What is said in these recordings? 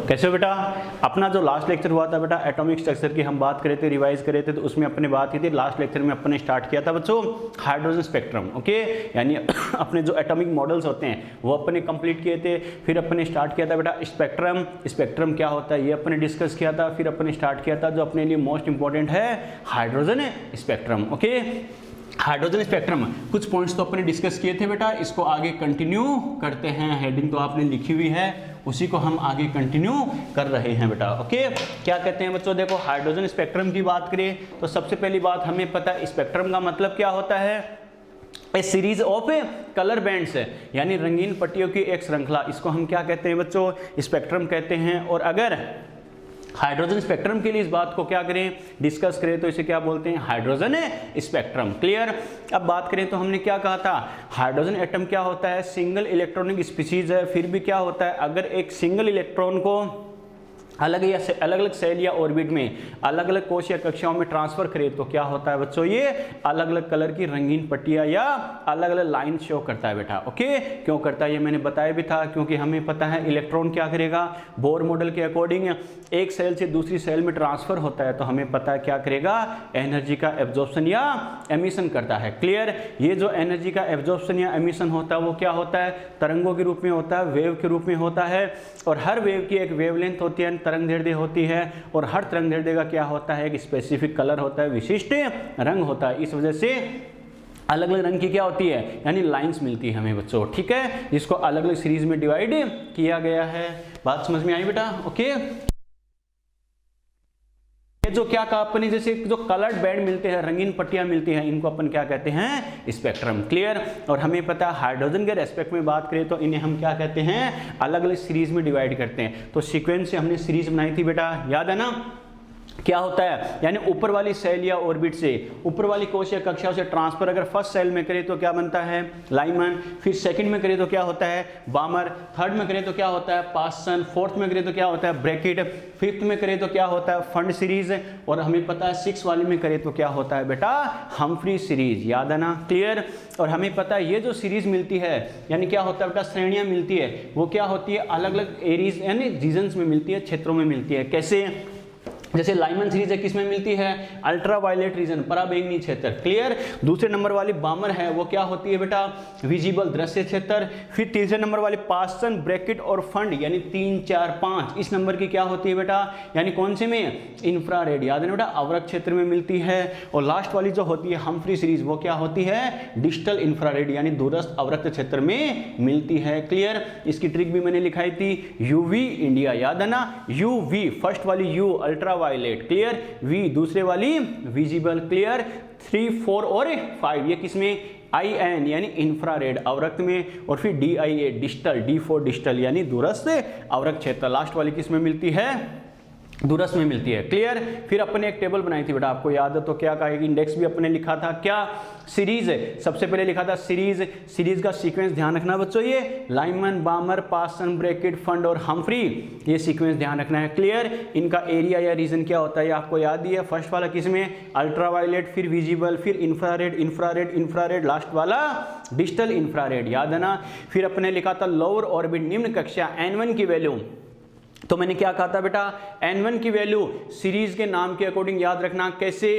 कैसे हो बेटा? अपना जो लास्ट लेक्चर हुआ था बेटा एटॉमिक स्ट्रक्चर की हम बात करे थे, रिवाइज करे थे, तो उसमें अपने बात की थी, लास्ट लेक्चर में अपने स्टार्ट किया था बच्चों हाइड्रोजन स्पेक्ट्रम। ओके, यानी अपने जो एटॉमिक मॉडल्स होते हैं वो अपने कंप्लीट किए थे। फिर अपने स्टार्ट किया था बेटा स्पेक्ट्रम, स्पेक्ट्रम क्या होता है ये अपने डिस्कस किया था। फिर अपने स्टार्ट किया था जो अपने लिए मोस्ट इंपॉर्टेंट है hydrogen spectrum. Okay, hydrogen spectrum कुछ पॉइंट्स तो अपने डिस्कस किए थे बेटा, इसको आगे कंटिन्यू करते हैं। हेडिंग तो आपने लिखी हुई है, उसी को हम आगे कंटिन्यू कर रहे हैं बेटा। ओके, क्या कहते हैं बच्चों? देखो हाइड्रोजन स्पेक्ट्रम की बात करें तो सबसे पहली बात हमें पता है स्पेक्ट्रम का मतलब क्या होता है। ए सीरीज ऑफ कलर बैंड्स है, यानी रंगीन पट्टियों की एक श्रृंखला, इसको हम क्या कहते हैं बच्चों? स्पेक्ट्रम कहते हैं। और अगर हाइड्रोजन स्पेक्ट्रम के लिए इस बात को क्या करें, डिस्कस करें, तो इसे क्या बोलते हैं? Hydrogen spectrum. क्लियर? अब बात करें तो हमने क्या कहा था, हाइड्रोजन एटम क्या होता है? सिंगल इलेक्ट्रॉनिक स्पीशीज है। फिर भी क्या होता है, अगर एक सिंगल इलेक्ट्रॉन को अलग अलग सेल या ऑर्बिट में अलग अलग कोश या कक्षाओं में ट्रांसफर करें तो क्या होता है बच्चों? ये अलग अलग कलर की रंगीन पट्टियां या अलग अलग लाइन शो करता है बेटा। ओके, क्यों करता है ये मैंने बताया भी था, क्योंकि हमें पता है इलेक्ट्रॉन क्या करेगा, बोर मॉडल के अकॉर्डिंग एक सेल से दूसरी सेल में ट्रांसफर होता है, तो हमें पता है क्या करेगा, एनर्जी का एब्जॉर्प्शन या एमिशन करता है। क्लियर? ये जो एनर्जी का एब्जॉर्प्शन या एमिशन होता है वो क्या होता है? तरंगों के रूप में होता है, वेव के रूप में होता है। और हर वेव की एक वेवलेंथ होती है, तरंग दैर्ध्य होती है, और हर तरंग दैर्ध्य का क्या होता है? एक स्पेसिफिक कलर होता है, विशिष्ट रंग होता है। इस वजह से अलग अलग रंग की क्या होती है, यानी लाइंस मिलती है हमें बच्चों। ठीक है, जिसको अलग अलग सीरीज में डिवाइड किया गया है। बात समझ में आई बेटा? ओके, जो क्या कहा अपने, जैसे जो कलर्ड बैंड मिलते हैं, रंगीन पट्टियां मिलती हैं, इनको अपन क्या कहते हैं? स्पेक्ट्रम। क्लियर? और हमें पता है हाइड्रोजन के रेस्पेक्ट में बात करें तो इन्हें हम क्या कहते हैं? अलग अलग सीरीज में डिवाइड करते हैं। तो सीक्वेंस से हमने सीरीज बनाई थी बेटा, याद है ना? क्या होता है, यानी ऊपर वाली सेल या ऑर्बिट से ऊपर वाली कोश या कक्षाओं से ट्रांसफर अगर फर्स्ट सेल में करें तो क्या बनता है? लाइमन। फिर सेकंड में करें तो क्या होता है? बामर। थर्ड में करें तो क्या होता है? पास्सन। फोर्थ में करें तो क्या होता है? ब्रैकेट। फिफ्थ में करें तो क्या होता है? Fund series. और हमें पता है सिक्स वाले में करें तो क्या होता है बेटा? Humphry series. याद है ना? क्लियर? और हमें पता है ये जो सीरीज मिलती है, यानी क्या होता है बेटा? श्रेणियां मिलती है, वो क्या होती है? अलग अलग एरियाज यानी रीजन्स में मिलती है, क्षेत्रों में मिलती है। कैसे? जैसे लाइमन सीरीज है, किसमें मिलती है? अल्ट्रा वायलेट रीजन, पराबैंगनी क्षेत्र। क्लियर? दूसरे नंबर वाली बामर है, वो क्या होती है बेटा? विजिबल, दृश्य क्षेत्र। फिर तीसरे नंबर वाली पास्सन, ब्रैकेट और फंड, यानी 3, 4, 5 इस नंबर की क्या होती है बेटा? यानी कौन से में? इंफ्रारेड। याद है बेटा? अवरक्त क्षेत्र में मिलती है। और लास्ट वाली जो होती है हम्फ्री सीरीज, वो क्या होती है? डिजिटल इंफ्रारेड, यानी दूरस्थ अवरक्त क्षेत्र में मिलती है। क्लियर? इसकी ट्रिक भी मैंने लिखाई थी, यूवी इंडिया। याद है ना? यूवी फर्स्ट वाली U ultra violet. Clear? V दूसरे वाली विजिबल। क्लियर? 3, 4 और 5 ये किसमें? IN यानी इंफ्रारेड अवरक्त में। और फिर DIA डिजिटल, D4 डिजिटल यानी दूरस्थ अवरक्त क्षेत्र। लास्ट वाली किसमें मिलती है? दूरस्थ में मिलती है। क्लियर? फिर अपने एक टेबल बनाई थी बेटा, आपको याद है तो क्या कहेगी? इंडेक्स भी अपने लिखा था। क्या? सीरीज है, सबसे पहले लिखा था सीरीज। सीरीज का सीक्वेंस ध्यान रखना बच्चों, ये लाइमन, बामर, पास्सन, ब्रैकेट, फंड और हम्फ्री, ये सीक्वेंस ध्यान रखना है। क्लियर? इनका एरिया या रीजन क्या होता है आपको याद ही है। फर्स्ट वाला किसमें? अल्ट्रावायलेट, फिर विजिबल, फिर इंफ्रारेड, इंफ्रारेड, इंफ्रारेड, लास्ट वाला डिजिटल इंफ्रारेड। याद है ना? फिर अपने लिखा था लोअर ऑर्बिट, निम्न कक्षा, N1 की वैल्यू। तो मैंने क्या कहा था बेटा? N1 की वैल्यू सीरीज के नाम के अकॉर्डिंग याद रखना। कैसे?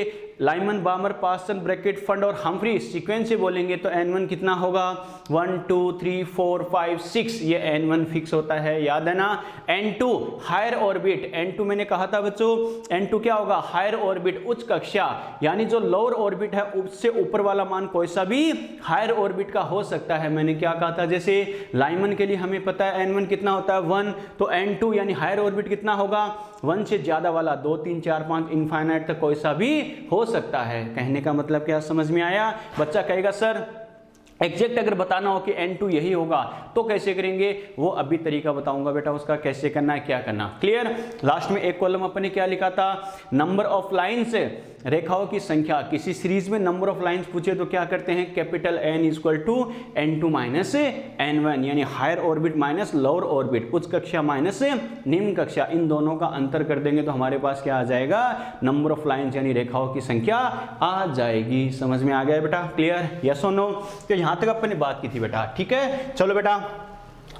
लाइमन, बामर, पास्सन, ब्रैकेट, फंड और हम्फ्री सीक्वेंस से बोलेंगे तो N1 कितना होगा? 1, 2, 3, 4, 5, 6 ये N1 फिक्स होता है। याद है ना? N2 higher orbit. N2 मैंने कहा था बच्चों, N2 क्या होगा? हायर ऑर्बिट, उच्च कक्षा, यानी जो लोअर ऑर्बिट है उससे ऊपर वाला मान कोई सा भी हायर ऑर्बिट का हो सकता है। मैंने क्या कहा था? जैसे लाइमन के लिए हमें पता है N1 कितना होता है? 1, तो N2 यानी हायर ऑर्बिट कितना होगा? 1 से ज्यादा वाला 2, 3, 4, 5 इनफाइनाइट तक कोई सा भी हो सकता है। कहने का मतलब क्या समझ में आया? बच्चा कहेगा सर एग्जैक्ट अगर बताना हो कि N2 यही होगा तो कैसे करेंगे, वो अभी तरीका बताऊंगा बेटा उसका कैसे करना है, क्या करना। क्लियर? लास्ट में एक कॉलम अपने क्या लिखा था? नंबर ऑफ लाइंस, रेखाओं की संख्या। किसी सीरीज में नंबर ऑफ लाइंस पूछे तो क्या करते हैं? Capital N equal to N2 minus N1, यानी higher orbit minus lower orbit, उच्च कक्षा माइनस निम्न कक्षा, इन दोनों का अंतर कर देंगे तो हमारे पास क्या आ जाएगा? नंबर ऑफ लाइंस यानी रेखाओं की संख्या आ जाएगी। समझ में आ गया बेटा? क्लियर? यस और नो? तो यहां तक अपन ने बात की थी बेटा। ठीक है, चलो बेटा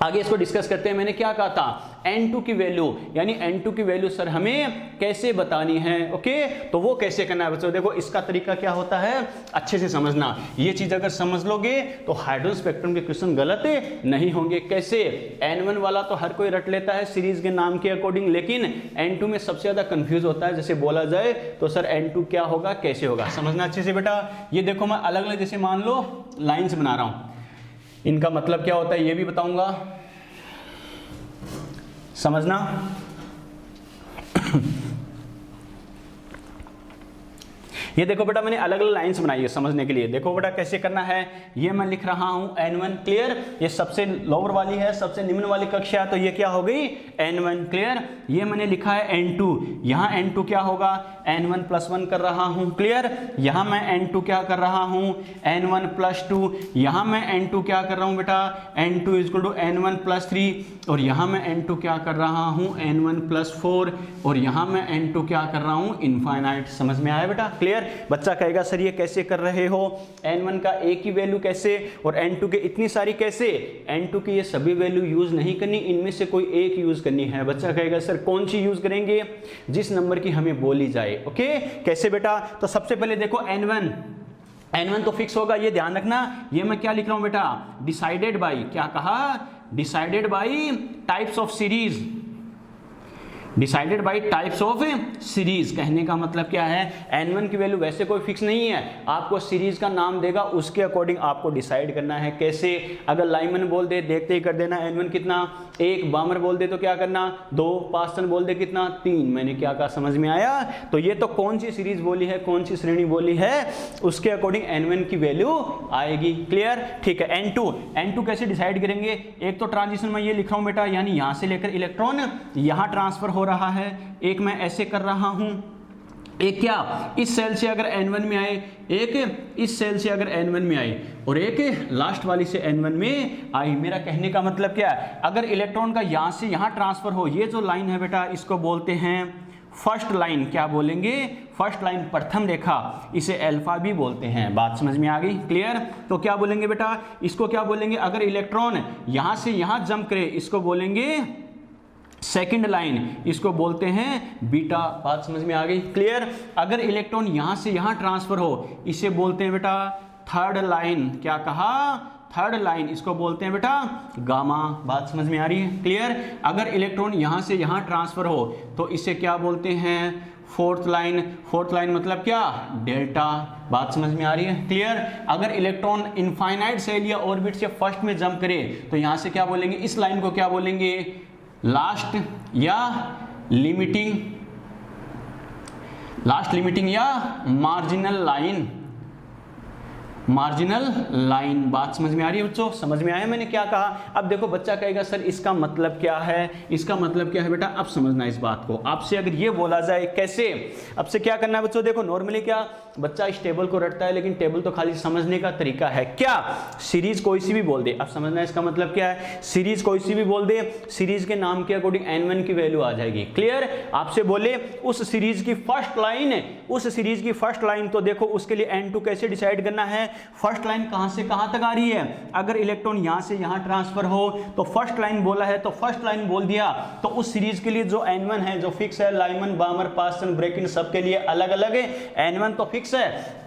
आगे इसको डिस्कस करते हैं। मैंने क्या कहा था, N2 की वैल्यू, यानी N2 की वैल्यू सर हमें कैसे बतानी है, ओके। तो वो कैसे करना है बच्चों, देखो इसका तरीका क्या होता है, अच्छे से समझना। ये चीज अगर समझ लोगे तो हाइड्रोजन स्पेक्ट्रम के क्वेश्चन गलत नहीं होंगे। कैसे, N1 वाला तो हर कोई रट लेता है सीरीज के नाम के अकॉर्डिंग, लेकिन N2 में सबसे ज्यादा कंफ्यूज होता है। जैसे बोला जाए तो सर N2 क्या होगा, कैसे होगा, समझना अच्छे से बेटा। ये देखो मैं अलग अलग जैसे मान लो लाइंस बना रहा हूं, इनका मतलब क्या होता है ये भी बताऊंगा, समझना। ये देखो बेटा मैंने अलग अलग लाइंस बनाई है समझने के लिए। देखो बेटा कैसे करना है, ये मैं लिख रहा हूं N1, क्लियर। ये सबसे लोअर वाली है, सबसे निम्न वाली कक्षा, तो ये क्या हो गई N1, क्लियर। ये मैंने लिखा है N2, यहां N2 क्या होगा, N1 + 1 कर रहा हूं, क्लियर। यहां मैं N2 क्या कर रहा हूं, N1 + 2। यहां मैं N2 क्या कर रहा हूं बेटा, N2 = N1 + 3। और यहां मैं N2 क्या कर रहा हूं, N1 + 4। और यहां मैं N2 क्या कर रहा हूं, इनफाइनाइट। समझ में आया बेटा, क्लियर। बच्चा कहेगा सर ये कैसे कर रहे हो, N1 का एक ही वैल्यू कैसे और N2 के इतनी सारी कैसे। N2 की ये सभी वैल्यू यूज नहीं करनी, इनमें से कोई एक यूज करनी है। बच्चा कहेगा सर कौन सी यूज करेंगे, जिस नंबर की हमें बोली जाए, ओके। कैसे बेटा, तो सबसे पहले देखो N1 तो फिक्स होगा, ये ध्यान रखना। ये मैं क्या लिख रहा हूं बेटा, डिसाइडेड बाई, क्या कहा, decided by types of series, decided by types of series. कहने का मतलब क्या है, N1 की वैल्यू वैसे कोई फिक्स नहीं है, आपको सीरीज का नाम देगा, उसके अकॉर्डिंग आपको डिसाइड करना है। कैसे, अगर लाइमन बोल दे देखते ही कर देना N1 कितना 1, बामर बोल दे तो क्या करना 2, पास्टन बोल दे कितना 3। मैंने क्या कहा, समझ में आया। तो ये तो कौन सी सीरीज बोली है, कौन सी श्रेणी बोली है, उसके अकॉर्डिंग N1 की वैल्यू आएगी, क्लियर, ठीक है। N2 कैसे डिसाइड करेंगे, एक तो ट्रांजिशन में ये लिख रहा हूं बेटा, यानी यहां से लेकर इलेक्ट्रॉन यहां ट्रांसफर हो रहा है, एक मैं ऐसे कर रहा हूं, एक क्या इस सेल से अगर N1 में आए, एक इस सेल से अगर N1 में आए, और एक लास्ट वाली से N1 में आई। मेरा कहने का मतलब क्या है, अगर इलेक्ट्रॉन का यहां से यहां ट्रांसफर हो, ये जो लाइन है बेटा इसको बोलते हैं फर्स्ट लाइन, क्या बोलेंगे, फर्स्ट लाइन, प्रथम रेखा, इसे अल्फा भी बोलते हैं। बात समझ में आ गई, क्लियर। तो क्या बोलेंगे बेटा, इसको क्या बोलेंगे, अगर इलेक्ट्रॉन यहां से यहां जंप करे इसको बोलेंगे सेकंड लाइन, इसको बोलते हैं बीटा। बात समझ में आ गई, क्लियर। अगर इलेक्ट्रॉन यहां से यहां ट्रांसफर हो इसे बोलते हैं बेटा थर्ड लाइन, क्या कहा, थर्ड लाइन, इसको बोलते हैं बेटा गामा। बात समझ में आ रही है, क्लियर। अगर इलेक्ट्रॉन यहां से यहां ट्रांसफर हो तो इसे क्या बोलते हैं फोर्थ लाइन, फोर्थ लाइन मतलब क्या, डेल्टा। बात समझ में आ रही है, क्लियर। अगर इलेक्ट्रॉन इनफाइनाइट सेल या ऑर्बिट से फर्स्ट में जंप करे तो यहां से क्या बोलेंगे, इस लाइन को क्या बोलेंगे, लास्ट या लिमिटिंग, लास्ट लिमिटिंग या मार्जिनल लाइन, मार्जिनल लाइन। बात समझ में आ रही है बच्चों, समझ में आया मैंने क्या कहा। अब देखो बच्चा कहेगा सर इसका मतलब क्या है, इसका मतलब क्या है बेटा, अब समझना इस बात को। आपसे अगर ये बोला जाए कैसे, अब से क्या करना है बच्चों, देखो नॉर्मली क्या बच्चा इस टेबल को रटता है, लेकिन टेबल तो खाली समझने का तरीका है। क्या, सीरीज कोई सी भी बोल दे, अब समझना इसका मतलब क्या है, सीरीज कोई सी भी बोल दे, सीरीज के नाम के अकॉर्डिंग N1 की वैल्यू आ जाएगी, क्लियर। आपसे बोले उस सीरीज की फर्स्ट लाइन, उस सीरीज की फर्स्ट लाइन, तो देखो उसके लिए N2 कैसे डिसाइड करना है, फर्स्ट लाइन कहां से कहां तक आ रही है। अगर इलेक्ट्रॉन यहां से यहां ट्रांसफर हो तो फर्स्ट लाइन बोला है तो फर्स्ट लाइन बोल दिया, तो उस सीरीज के लिए जो N1 है जो फिक्स है, लाइमन, बामर, पास्टन, ब्रेकिन सबके लिए अलग अलग है, N1 तो फिक्स है।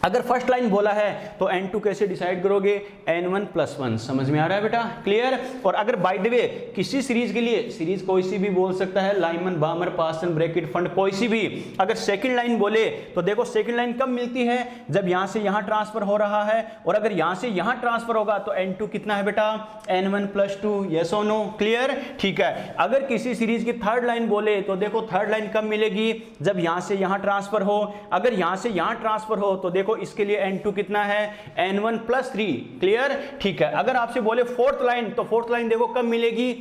अगर फर्स्ट लाइन बोला है तो N2 कैसे डिसाइड करोगे, N1 + 1। समझ में आ रहा है बेटा, क्लियर। और अगर बाय द वे किसी सीरीज के लिए, सीरीज कोई सी भी बोल सकता है, लाइमन, बामर, पास्टन, ब्रैकेट, फंड, कोई सी भी, अगर सेकंड लाइन बोले तो देखो सेकंड लाइन कब मिलती है, जब यहां से यहां ट्रांसफर हो रहा है, और अगर यहां से यहां ट्रांसफर होगा तो N2 कितना है बेटा, N1 + 2, यस और नो, क्लियर, ठीक है। अगर किसी सीरीज की थर्ड लाइन बोले तो देखो थर्ड लाइन कब मिलेगी, जब यहां से यहां ट्रांसफर हो, अगर यहां से यहां ट्रांसफर हो तो देखो इसके लिए N2 कितना है, N1 + 3, क्लियर, ठीक है। अगर आपसे बोले फोर्थ लाइन तो फोर्थ लाइन देखो कब मिलेगी,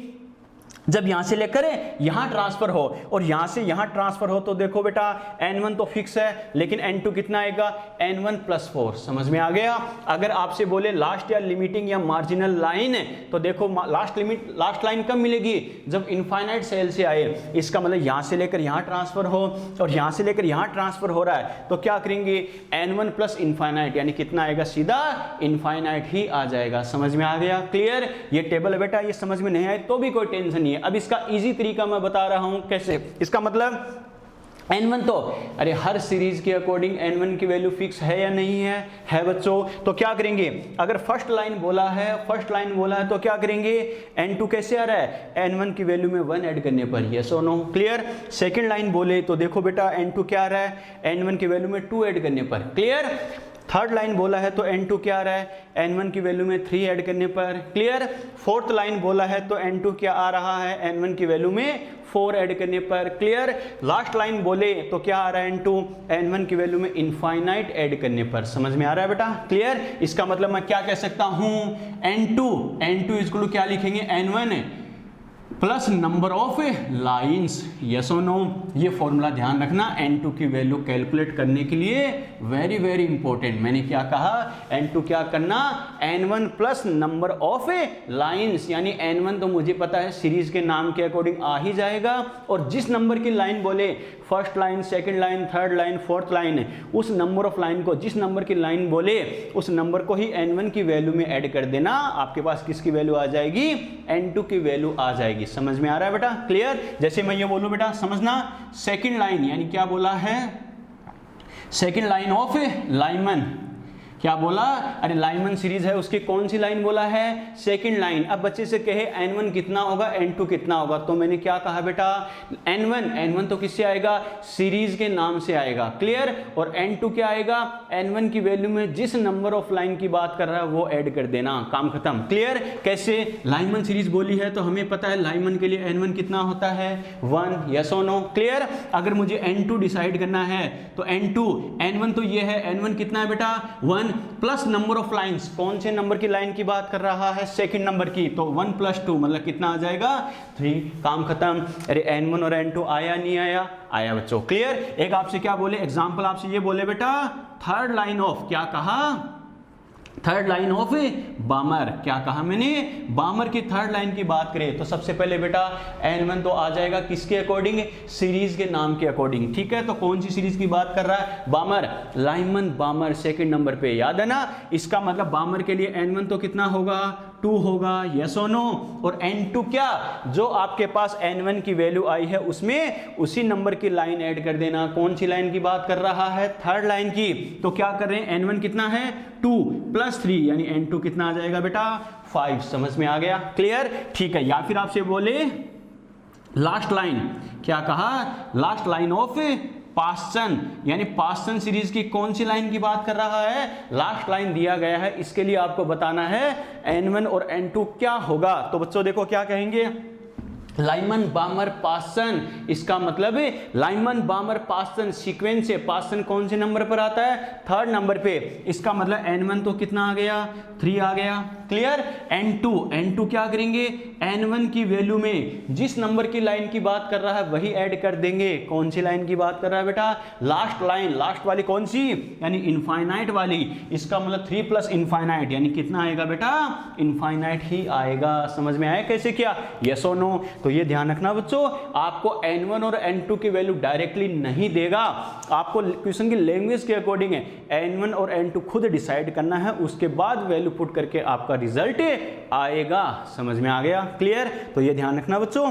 जब यहां से लेकर यहां ट्रांसफर हो और यहां से यहां ट्रांसफर हो तो देखो बेटा n1 तो फिक्स है, लेकिन n2 कितना आएगा, n1 + 4। समझ में आ गया। अगर आपसे बोले लास्ट या लिमिटिंग या मार्जिनल लाइन है तो देखो लास्ट लाइन कब मिलेगी, जब इनफाइनाइट सेल से आए। इसका मतलब यहां से लेकर यहां ट्रांसफर हो और यहां से लेकर यहां ट्रांसफर हो रहा है तो क्या करेंगे, n1 + इनफाइनाइट, यानी कितना आएगा, सीधा इनफाइनाइट ही आ जाएगा। समझ में आ गया, क्लियर। ये टेबल है बेटा, ये समझ में नहीं आए तो भी कोई टेंशन नहीं है। अब इसका इजी तरीका मैं बता रहा हूं कैसे। इसका मतलब n1 तो अरे हर सीरीज के अकॉर्डिंग n1 की वैल्यू फिक्स है या नहीं है बच्चों। तो क्या करेंगे, अगर फर्स्ट लाइन बोला है तो क्या करेंगे, n2 कैसे आ रहा है, n1 की वैल्यू में 1 ऐड करने पर, यस और नो, क्लियर। सेकंड लाइन बोले तो देखो बेटा n2 क्या आ रहा है, n1 की वैल्यू में 2 ऐड करने पर, क्लियर। थर्ड लाइन बोला है तो n2 क्या आ रहा है, n1 की वैल्यू में 3 ऐड करने पर, क्लियर। फोर्थ लाइन बोला है तो n2 क्या आ रहा है, n1 की वैल्यू में 4 ऐड करने पर, क्लियर। लास्ट लाइन बोले तो क्या आ रहा है, n1 की वैल्यू में इनफाइनाइट ऐड करने पर। समझ में आ रहा है बेटा, क्लियर। इसका मतलब मैं क्या कह सकता हूं, n2 इक्वल टू क्या लिखेंगे, n1 plus number of lines, yes और नो। ये फॉर्मूला ध्यान रखना n2 की वैल्यू कैलकुलेट करने के लिए, वेरी वेरी इंपॉर्टेंट। मैंने क्या कहा, n2 क्या करना, n1 plus number of lines, यानी n1 तो मुझे पता है सीरीज के नाम के अकॉर्डिंग आ ही जाएगा, और जिस नंबर की लाइन बोले, first line, second line, third line, fourth line, उस नंबर ऑफ लाइन को, जिस नंबर की लाइन बोले उस नंबर को ही n1 की वैल्यू में ऐड कर देना। आपके पास किसकी वैल्यू आ जाएगी, n2 की वैल्यू आ जाएगी। समझ में आ रहा है बेटा, क्लियर। जैसे मैं ये बोलूं बेटा, समझना, सेकंड लाइन यानी क्या बोला है, सेकंड लाइन ऑफ लाइमन, क्या बोला, अरे लाइमन सीरीज है उसकी कौन सी लाइन बोला है, सेकंड लाइन। अब बच्चे से कहे n1 कितना होगा, n2 कितना होगा, तो मैंने क्या कहा बेटा, n1 तो किससे आएगा, सीरीज के नाम से आएगा, क्लियर। और n2 क्या आएगा, n1 की वैल्यू में जिस नंबर ऑफ लाइन की बात कर रहा है वो ऐड कर देना, काम खत्म, क्लियर। कैसे, लाइमन सीरीज बोली है तो हमें पता है लाइमन के लिए n1 कितना होता है, 1, यस और नो, क्लियर। अगर मुझे n2 डिसाइड करना है तो n1 तो ये है, n1 कितना है बेटा, 1 प्लस नंबर ऑफ लाइंस, कौन से नंबर की लाइन की बात कर रहा है, सेकंड नंबर की, तो 1 + 2 मतलब कितना आ जाएगा, 3, काम खत्म। अरे n1 और n2 आया नहीं आया, आया बच्चों, क्लियर। एक आपसे क्या बोले, एग्जांपल आपसे ये बोले बेटा, थर्ड लाइन ऑफ, क्या कहा, थर्ड लाइन ऑफ बामर, क्या कहा मैंने, बामर की थर्ड लाइन की बात करें तो सबसे पहले बेटा n1 तो आ जाएगा किसके अकॉर्डिंग, सीरीज के नाम के अकॉर्डिंग, ठीक है। तो कौन सी सीरीज की बात कर रहा है, बामर, लाइमन बामर सेकंड नंबर पे, याद है ना। इसका मतलब बामर के लिए n1 तो कितना होगा, 2 होगा, यस और नो। और n2 क्या, जो आपके पास n1 की वैल्यू आई है उसमें उसी नंबर की लाइन ऐड कर देना। कौन सी लाइन की बात कर रहा है, थर्ड लाइन की। तो क्या कर रहे हैं, n1 कितना है, 2 + 3 यानी n2 कितना आ जाएगा बेटा, 5। समझ में आ गया, क्लियर, ठीक है। या फिर आपसे बोले लास्ट लाइन, क्या कहा, लास्ट लाइन ऑफ पास्टन, यानी पास्टन सीरीज की कौन सी लाइन की बात कर रहा है, लास्ट लाइन दिया गया है, इसके लिए आपको बताना है n1 और n2 क्या होगा। तो बच्चों देखो क्या कहेंगे, लाइमन बामर पास्टन, इसका मतलब है लाइमन बामर पास्टन सीक्वेंस है, पास्टन कौन से नंबर पर आता है, थर्ड नंबर पे। इसका मतलब n1 तो कितना आ गया, 3 आ गया, क्लियर। n2 क्या करेंगे, n1 की वैल्यू में जिस नंबर की लाइन की बात कर रहा है वही ऐड कर देंगे। कौन सी लाइन की बात कर रहा है बेटा, लास्ट लाइन, लास्ट वाली कौन सी, यानी इनफाइनाइट वाली। इसका मतलब 3 + इनफाइनाइट यानी कितना आएगा बेटा, इनफाइनाइट ही आएगा। समझ में आया कैसे किया, यस और नो। तो ये ध्यान रखना बच्चों, आपको n1 और n2 की वैल्यू डायरेक्टली नहीं देगा, आपको क्वेश्चन की लैंग्वेज के अकॉर्डिंग है n1 और n2 खुद डिसाइड करना है, उसके बाद वैल्यू पुट करके आपका रिजल्ट आएगा। समझ में आ गया, क्लियर। तो ये ध्यान रखना बच्चों,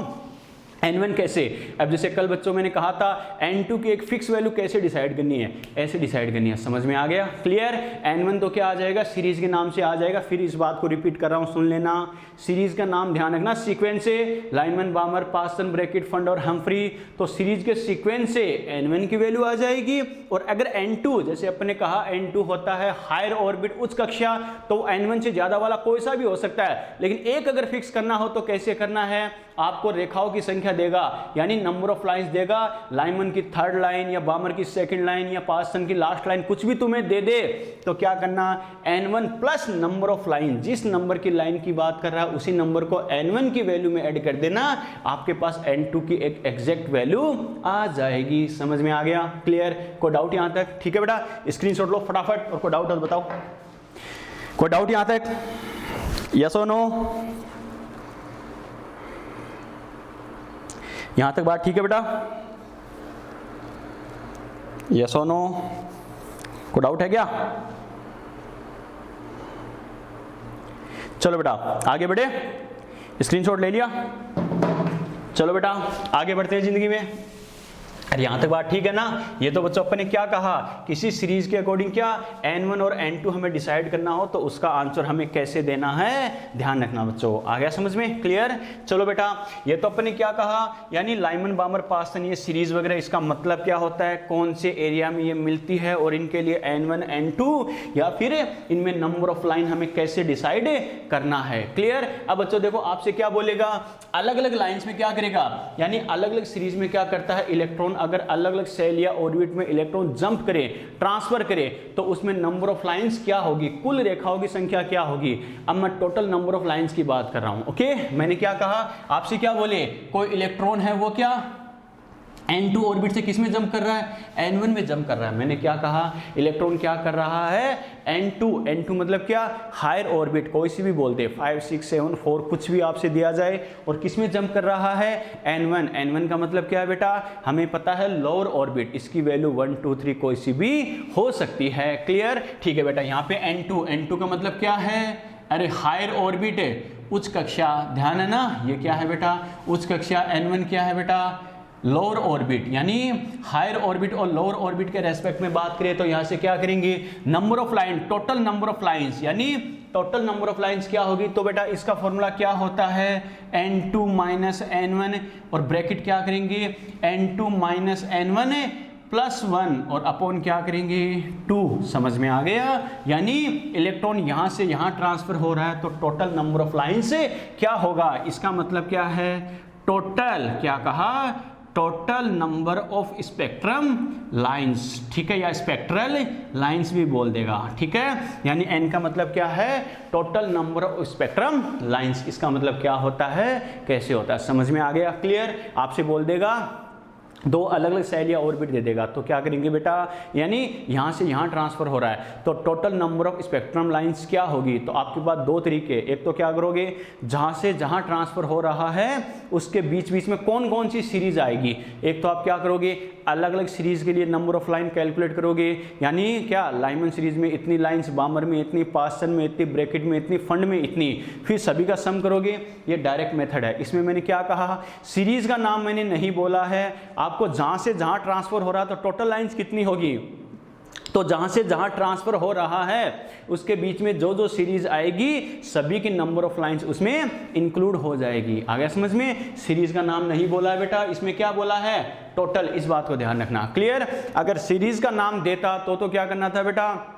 n1 कैसे, अब जैसे कल बच्चों मैंने कहा था n2 की एक फिक्स वैल्यू कैसे डिसाइड करनी है, ऐसे डिसाइड करनी है। समझ में आ गया, क्लियर। n1 तो क्या आ जाएगा, सीरीज के नाम से आ जाएगा। फिर इस बात को रिपीट कर रहा हूं, सुन लेना, सीरीज का नाम ध्यान रखना, सीक्वेंस से लाइमन बामर पास्टन ब्रैकेट फंड और हम्फ्री, तो सीरीज के सीक्वेंस से n1 की वैल्यू आ जाएगी। और अगर n2, जैसे अपने कहा n2 होता है हायर ऑर्बिट उच्च कक्षा, तो n1 से ज्यादा वाला कोई सा भी हो सकता है, लेकिन एक अगर फिक्स करना हो तो कैसे करना है, आपको रेखाओं की संख्या देगा, यानी नंबर ऑफ लाइंस देगा। लाइमन की थर्ड लाइन या बामर की सेकंड लाइन या पास्टन की लास्ट लाइन कुछ भी तुम्हें दे दे तो क्या करना, n1 plus number of line, जिस नंबर की लाइन की बात कर रहा है उसी नंबर को n1 की वैल्यू में ऐड कर देना, आपके पास n2 की एक एग्जैक्ट वैल्यू आ जाएगी। समझ में आ गया? क्लियर? कोई डाउट यहां तक? ठीक है बेटा, स्क्रीनशॉट लो फटाफट और कोई डाउट है तो बताओ। कोई डाउट यहां तक? यस और नो? यहां तक बात ठीक है बेटा? यस और नो? कोई डाउट है क्या? चलो बेटा आगे बढ़े, स्क्रीनशॉट ले लिया। चलो बेटा आगे बढ़ते हैं जिंदगी में। अरे यहां तक बात ठीक है ना? ये तो बच्चों अपन ने क्या कहा, किसी सीरीज के अकॉर्डिंग क्या n1 और n2 हमें डिसाइड करना हो तो उसका आंसर हमें कैसे देना है, ध्यान रखना बच्चों। आ गया समझ में? क्लियर? चलो बेटा ये तो अपन ने क्या कहा, यानी लाइमन बामर पास्टन ये सीरीज वगैरह, इसका मतलब क्या होता है, कौन से एरिया में ये मिलती है और इनके लिए n1 n2 या फिर इनमें नंबर ऑफ लाइन हमें कैसे डिसाइड करना है। क्लियर? अब बच्चों देखो आपसे क्या बोलेगा, अलग अलग लाइन्स में क्या करेगा, यानी अलग अलग सीरीज में क्या करता है, इलेक्ट्रॉन अगर अलग अलग सेल या ऑर्बिट में इलेक्ट्रॉन जंप करे, ट्रांसफर करे, तो उसमें नंबर ऑफ लाइंस क्या होगी, कुल रेखाओं की संख्या क्या होगी। अब मैं टोटल नंबर ऑफ लाइंस की बात कर रहा हूं। ओके, मैंने क्या कहा आपसे, क्या बोले, कोई इलेक्ट्रॉन है वो क्या n2 ऑर्बिट से किस में जंप कर रहा है, n1 में जंप कर रहा है। मैंने क्या कहा, इलेक्ट्रॉन क्या कर रहा है, n2 मतलब क्या, हायर ऑर्बिट, कोई सी भी बोलते 5 6 7 4 कुछ भी आपसे दिया जाए, और किस में जंप कर रहा है, n1 का मतलब क्या है बेटा, हमें पता है लोअर ऑर्बिट, इसकी वैल्यू 1 2 3 कोई सी भी हो सकती है। क्लियर? ठीक है बेटा, यहाँ पे n2 का मतलब क्या है, अरे हायर ऑर्बिट है, उच्च कक्षा, ध्यान है ना, ये क्या है बेटा, उच्च कक्षा। n1 क्या है बेटा, लोअर ऑर्बिट, यानी हायर ऑर्बिट और लोअर ऑर्बिट के रेस्पेक्ट में बात करें तो यहां से क्या करेंगे, number of line, total number of lines, यानी टोटल नंबर ऑफ लाइंस क्या होगी, तो बेटा इसका फॉर्मूला क्या होता है, n2 माइनस n1, और ब्रैकेट क्या करेंगे, n2 माइनस n1 प्लस 1 और अपॉन क्या करेंगे 2। समझ में आ गया? यानी इलेक्ट्रॉन यहां से यहां ट्रांसफर हो रहा है तो टोटल नंबर ऑफ लाइंस क्या होगा, इसका मतलब क्या है, टोटल, क्या कहा, total number of spectrum lines. ठीक है, या स्पेक्ट्रल लाइंस भी बोल देगा। ठीक है, यानी n का मतलब क्या है, total number of spectrum lines, इसका मतलब क्या होता है, कैसे होता है। समझ में आ गया? क्लियर? आपसे बोल देगा दो अलग अलग सेल या ऑर्बिट दे देगा तो क्या करेंगे बेटा, यानी यहां से यहां ट्रांसफर हो रहा है तो total number of spectrum lines क्या होगी, तो आपके पास दो तरीके, एक तो क्या करोगे, जहां से जहां ट्रांसफर हो रहा है उसके बीच बीच में कौन कौन सी सीरीज आएगी, एक तो आप क्या करोगे, अलग अलग सीरीज के लिए नंबर ऑफ लाइन कैलकुलेट करोगे, यानी क्या, लाइमन सीरीज में इतनी लाइंस, बामर में इतनी, पास्टन में इतनी, ब्रैकेट में इतनी, फंड में इतनी, फिर सभी का सम करोगे। ये डायरेक्ट मेथड है। इसमें मैंने क्या कहा, सीरीज का नाम मैंने नहीं बोला है, आपको जहां से जहां ट्रांसफर हो रहा है तो टोटल लाइंस कितनी होगी, तो जहां से जहां ट्रांसफर हो रहा है उसके बीच में जो जो सीरीज आएगी सभी की नंबर ऑफ लाइंस उसमें इंक्लूड हो जाएगी। आ गया समझ में? सीरीज का नाम नहीं बोला है बेटा, इसमें क्या बोला है, टोटल, इस बात को ध्यान रखना। क्लियर? अगर सीरीज का नाम देता तो क्या करना था बेटा,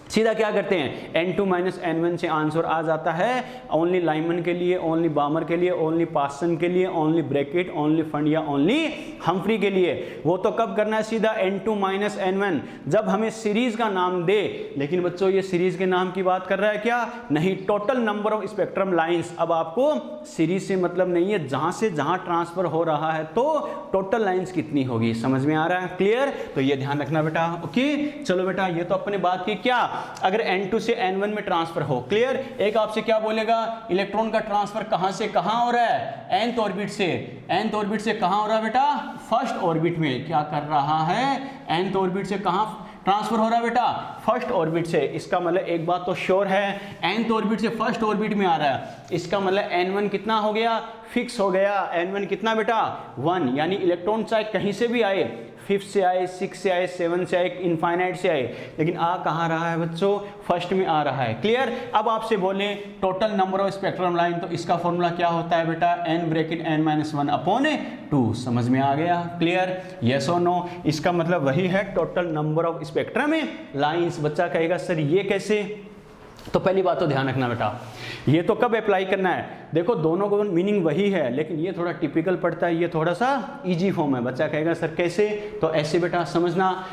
सीधा क्या करते हैं, n2 माइनस n1 से आंसर आ जाता है, ओनली लाइमन के लिए, ओनली बामर के लिए, ओनली पास्टन के लिए, ओनली ब्रैकेट, ओनली फंड या ओनली हम्फ्री के लिए। वो तो कब करना है, सीधा n2 माइनस n1 जब हमें सीरीज का नाम दे। लेकिन बच्चों ये सीरीज के नाम की बात कर रहा है क्या, नहीं, total number of spectrum lines. अब आपको सीरीज से मतलब नहीं है, जहां से जहां ट्रांसफर हो रहा है तो टोटल लाइंस कितनी होगी। समझ में आ रहा है? क्लियर? तो ये ध्यान रखना बेटा। ओके, चलो बेटा, ये तो अपने बात की, क्या अगर n2 से n1 में ट्रांसफर हो। क्लियर? एक आपसे क्या बोलेगा, इलेक्ट्रॉन का ट्रांसफर कहां से कहां हो रहा है, nth ऑर्बिट से, nth ऑर्बिट से कहां हो रहा है बेटा, फर्स्ट ऑर्बिट में। क्या कर रहा है, nth ऑर्बिट से कहां ट्रांसफर हो रहा है बेटा, फर्स्ट ऑर्बिट से। इसका मतलब एक बात तो श्योर है, nth ऑर्बिट से फर्स्ट ऑर्बिट में आ रहा है, इसका मतलब n1 कितना हो गया, फिक्स हो गया। n1 कितना बेटा, 1, यानी इलेक्ट्रॉन चाहे कहीं से भी आए, 5 से आए, 6 से आए, 7 से आए, इनफाइनाइट से आए, लेकिन आ कहाँ रहा है बच्चों, फर्स्ट में आ रहा है। क्लियर? अब आपसे बोले total number of spectrum line, तो इसका फॉर्मूला क्या होता है बेटा, n ब्रैकेट n-1 अपॉन 2। समझ में आ गया? क्लियर? यस और नो? इसका मतलब वही है total number of spectrum lines. बच्चा कहेगा सर ये कैसे, तो पहली बात तो ध्यान रखना बेटा, ये तो कब अप्लाई करना है, देखो दोनों को मीनिंग वही है, लेकिन ये थोड़ा टिपिकल पड़ता है, ये थोड़ा सा इजी फॉर्म है। बच्चा कहेगा सर कैसे, तो ऐसे बेटा समझना,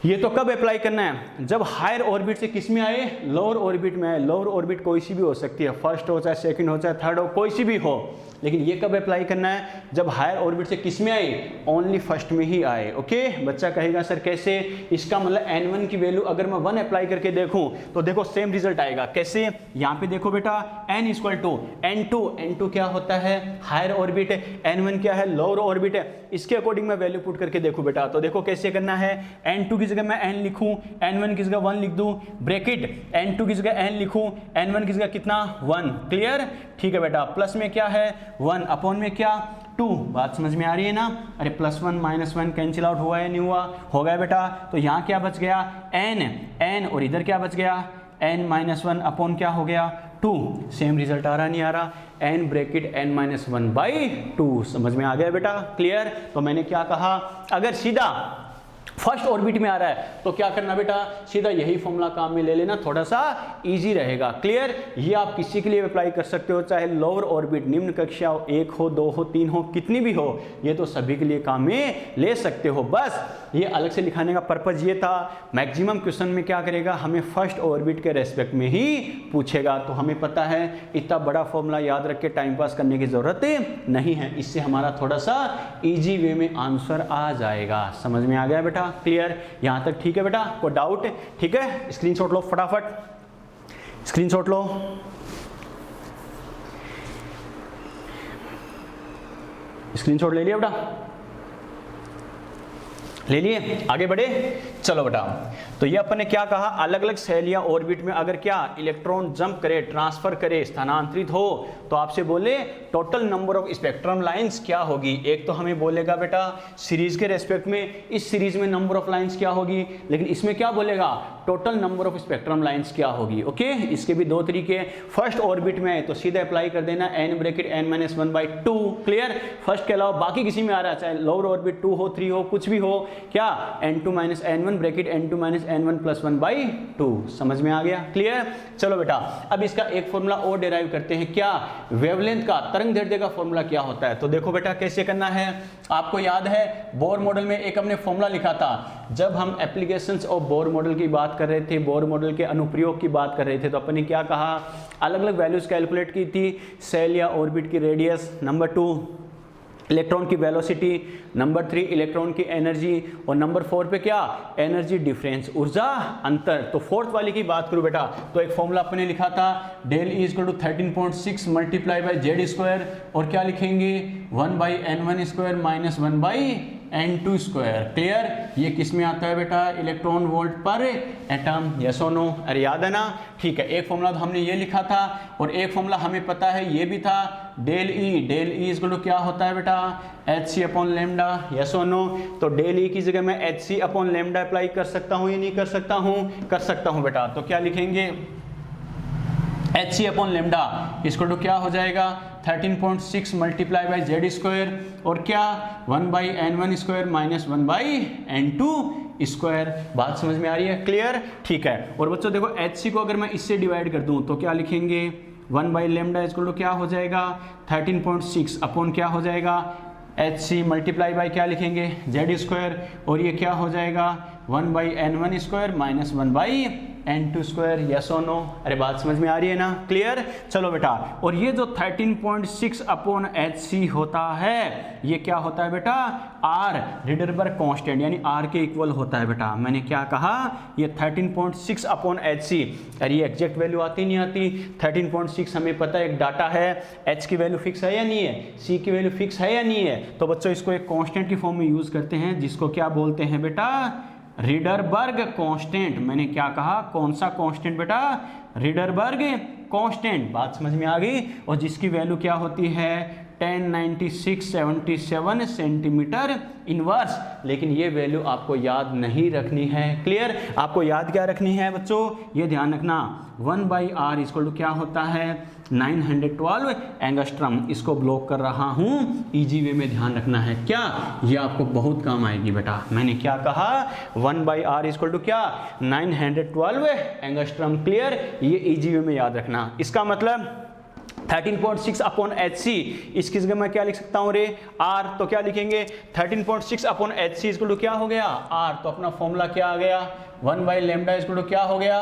ये तो कब अप्लाई करना है, जब हायर ऑर्बिट से किस में आए, लोअर ऑर्बिट में आए। लोअर ऑर्बिट कोई सी भी हो सकती है, फर्स्ट हो चाहे सेकंड हो चाहे थर्ड हो, कोई सी भी हो, लेकिन ये कब अप्लाई करना है, जब हायर ऑर्बिट से किस में आए, ओनली फर्स्ट में ही आए। ओके, बच्चा कहेगा सर कैसे, इसका मतलब n1 की वैल्यू अगर मैं 1 अप्लाई करके देखूं तो देखो सेम रिजल्ट आएगा। कैसे, यहाँ पे देखो बेटा n इक्वल टू n2 क्या होता है, हायर ऑर्बिट है, n1 क्या है, लोअर ऑर्बिट है। इसके अकॉर्डिंग मैं वैल्यू पुट करके देखूं बेटा, तो देखो कैसे करना है, n2 की जगह मैं n लिखूं, n1 की जगह 1 लिख दूं, ब्रैकेट n2 की जगह n लिखूं, n1 की जगह कितना 1। क्लियर, ठीक है बेटा। प्लस में क्या है 1, अपॉन में क्या 2। बात समझ में आ रही है ना, अरे +1 -1 कैंसिल आउट हुआ या नहीं हुआ, हो गया बेटा। तो यहाँ क्या बच गया n और इधर क्या बच गया n-1 अपॉन क्या हो गया 2। सेम रिजल्ट आ रहा नहीं आ रहा, n ब्रैकेट n-1/2। समझ में आ गया बेटा, क्लियर। तो मैंने क्या कहा, अगर सीधा फर्स्ट ऑर्बिट में आ रहा है तो क्या करना बेटा, सीधा यही फॉर्मूला काम में ले लेना, थोड़ा सा इजी रहेगा। क्लियर, ये आप किसी के लिए अप्लाई कर सकते हो, चाहे लोअर ऑर्बिट निम्न कक्षा 1 हो 2 हो 3 हो कितनी भी हो, ये तो सभी के लिए काम में ले सकते हो। बस ये अलग से लिखाने का पर्पज ये था, मैक्सिमम क्वेश्चन में क्या करेगा, हमें फर्स्ट ऑर्बिट के रेस्पेक्ट में ही पूछेगा। तो हमें पता है इतना बड़ा फॉर्मूला याद रख के टाइम पास करने की जरूरत नहीं है, इससे हमारा थोड़ा सा इजी वे में आंसर आ जाएगा। समझ में आ गया बेटा, क्लियर, यहां तक ठीक है बेटा, कोई डाउट, ठीक है। स्क्रीनशॉट लो फटाफट, स्क्रीनशॉट लो। स्क्रीनशॉट ले लिया बेटा, ले लिए, आगे बढ़े, चलो बेटा। तो ये अपन ने क्या कहा, अलग अलग सेल या ऑर्बिट में अगर क्या इलेक्ट्रॉन जंप करे, ट्रांसफर करे, स्थानांतरित हो, तो आपसे बोले total number of spectrum lines क्या होगी। एक तो हमें बोलेगा बेटा सीरीज के रेस्पेक्ट में, इस सीरीज में नंबर ऑफ लाइंस क्या होगी, लेकिन इसमें क्या बोलेगा total number of spectrum lines क्या होगी। ओके, इसके भी दो तरीके, फर्स्ट ऑर्बिट में तो सीधे अप्लाई कर देना n bracket n-1/2। Clear, first के अलावा बाकी किसी में आ रहा है, चाहे लोअर ऑर्बिट 2 हो 3 हो कुछ भी हो, क्या n2 - n1 bracket n2 - n1 + 1/2। समझ में आ गया, क्लियर। चलो बेटा, अब इसका एक फॉर्मूला और डिराइव करते हैं, क्या वेवलेंथ का, तरंग दैर्ध्य का फॉर्मूला क्या होता है। तो देखो बेटा कैसे करना है, आपको याद है बोर मॉडल में एक हमने फॉर्मूला लिखा था, जब हम एप्लीकेशंस ऑफ बोर मॉडल की बात कर रहे थे, बोर मॉडल के अनुप्रयोग की बात कर रहे थे, तो अपन ने क्या कहा, अलग अलग वैल्यूज कैलकुलेट की थी, सेल या ऑर्बिट की रेडियस, नंबर 2 इलेक्ट्रॉन की वेलोसिटी, नंबर 3 इलेक्ट्रॉन की एनर्जी, और नंबर 4 पे क्या एनर्जी डिफरेंस, ऊर्जा अंतर। तो फोर्थ वाली की बात करूं बेटा, तो एक फॉर्मूला अपने लिखा था डेल E = 13.6 × Z², और क्या लिखेंगे 1/n1² - 1/n2²। क्लियर, ये किस में आता है बेटा, इलेक्ट्रॉन वोल्ट पर एटम, यस और नो, अरे याद है ना, ठीक है। एक फॉर्मूला तो हमने ये लिखा था, और एक फॉर्मूला हमें पता है ये भी था, डेल E = क्या होता है बेटा hc/λ, यस और नो। तो डेल E की जगह मैं hc/λ अप्लाई कर सकता हूँ या नहीं कर सकता हूँ, कर सकता हूँ बेटा। तो क्या लिखेंगे hc/λ इसको क्या हो जाएगा 13.6 × Z², और क्या 1/n1² - 1/n2²। बात समझ में आ रही है, क्लियर, ठीक है। और बच्चों देखो hc को अगर मैं इससे डिवाइड कर दूं तो क्या लिखेंगे 1/λ इसको क्या हो जाएगा 13.6 अपॉन क्या हो जाएगा hc × क्या लिखेंगे Z², और ये क्या हो जाएगा 1/n1² - 1/n2², यस और नो। अरे बात समझ में आ रही है ना, क्लियर। चलो बेटा, और ये जो 13.6 अपॉन hc होता है, ये क्या होता है बेटा r रिडरबर्ग कांस्टेंट, यानी r के इक्वल होता है बेटा। मैंने क्या कहा, ये 13.6 अपॉन hc, अरे ये एग्जैक्ट वैल्यू आती नहीं आती, 13.6 हमें पता है एक डाटा है, h की वैल्यू फिक्स है या नहीं है, c की वैल्यू फिक्स है या नहीं है। तो बच्चों इसको एक कांस्टेंट की फॉर्म में यूज करते हैं, जिसको क्या बोलते हैं बेटा रिडरबर्ग कांस्टेंट। मैंने क्या कहा, कौन सा कांस्टेंट बेटा, रिडरबर्ग कांस्टेंट। बात समझ में आ गई, और जिसकी वैल्यू क्या होती है 1096.77 सेंटीमीटर इनवर्स। लेकिन ये वैल्यू आपको याद नहीं रखनी है, क्लियर। आपको याद क्या रखनी है बच्चों, ये ध्यान रखना 1/r = क्या होता है 912 एंगस्ट्रम, इसको ब्लॉक कर रहा हूँ इजी वे में, ध्यान रखना है क्या, ये आपको बहुत काम आएगी बेटा। मैंने क्या कहा, 1/r इक्वल टू क्या, 912 एंगस्ट्रम, क्लियर, ये इजी वे में याद रखना। इसका मतलब 13.6 अपॉन HC, इसकी जगह मैं क्या लिख सकता हूँ रे, R, तो क्या लिखेंगे 13.6 अपॉन HC इक्वल टू क्या हो गया, R, तो अपना फॉर्मूला क्या आ गया, 1/λ इक्वल टू क्या हो गया,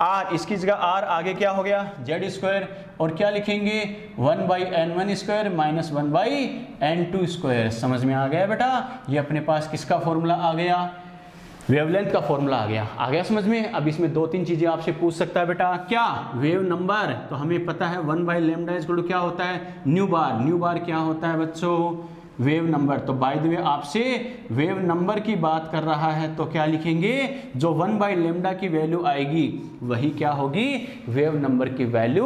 R, इसकी जगह R आगे क्या हो गया, Z स्क्वायर, और क्या लिखेंगे 1/n1 square minus 1/n2 square. समझ में आ गया बेटा, ये अपने पास किसका फॉर्मूला आ गया, वेवलेंथ का फॉर्मूला आ गया समझ में। अब इसमें 2-3 चीजें आपसे पूछ सकता है बेटा, क्या वेव नंबर, तो हमें पता है 1/λ इक्वल टू क्या होता है, न्यू बार क्या होता है बच्चों, वेव नंबर। तो बाय द वे आपसे वेव नंबर की बात कर रहा है, तो क्या लिखेंगे, जो 1/λ की वैल्यू आएगी वही क्या होगी, वेव नंबर की वैल्यू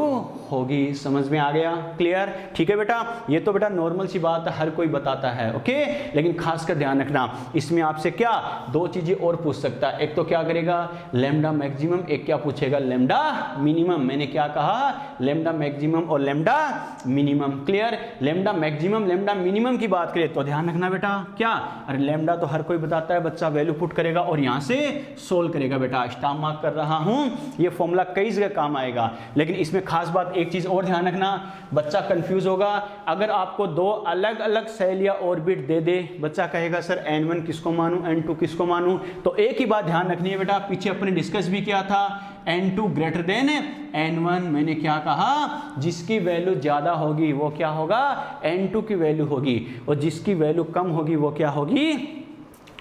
होगी। समझ में आ गया, क्लियर, ठीक है बेटा। ये तो बेटा नॉर्मल सी बात है, हर कोई बताता है, ओके, लेकिन खासकर ध्यान रखना, इसमें आपसे क्या 2 चीजें और पूछ सकता है, एक तो क्या करेगा लैम्डा मैक्सिमम, एक क्या पूछेगा लैम्डा मिनिमम। मैंने क्या कहा, लैम्डा मैक्सिमम और lambda minimum, clear. Lambda maximum lambda minimum की बात करें तो ध्यान रखना बेटा, क्या, अरे लैम्डा तो हर कोई बताता है, बच्चा वैल्यू पुट करेगा और यहां से सोल्व करेगा बेटा। स्टार मार्क कर रहा हूं, ये फॉर्मूला कई जगह काम आएगा, लेकिन इसमें खास बात एक चीज और ध्यान रखना, बच्चा कंफ्यूज होगा अगर आपको 2 अलग अलग सेल या ऑर्बिट दे दे, बच्चा कहेगा सर n1 किसको मानूं, n2 किसको मानूं। तो एक ही बात ध्यान रखनी है बेटा, पीछे अपने डिस्कस भी किया था, n2 ग्रेटर देन n1, मैंने क्या कहा, जिसकी वैल्यू ज्यादा होगी वो क्या होगा, n2 की वैल्यू होगी, और जिसकी वैल्यू कम होगी वो क्या होगी,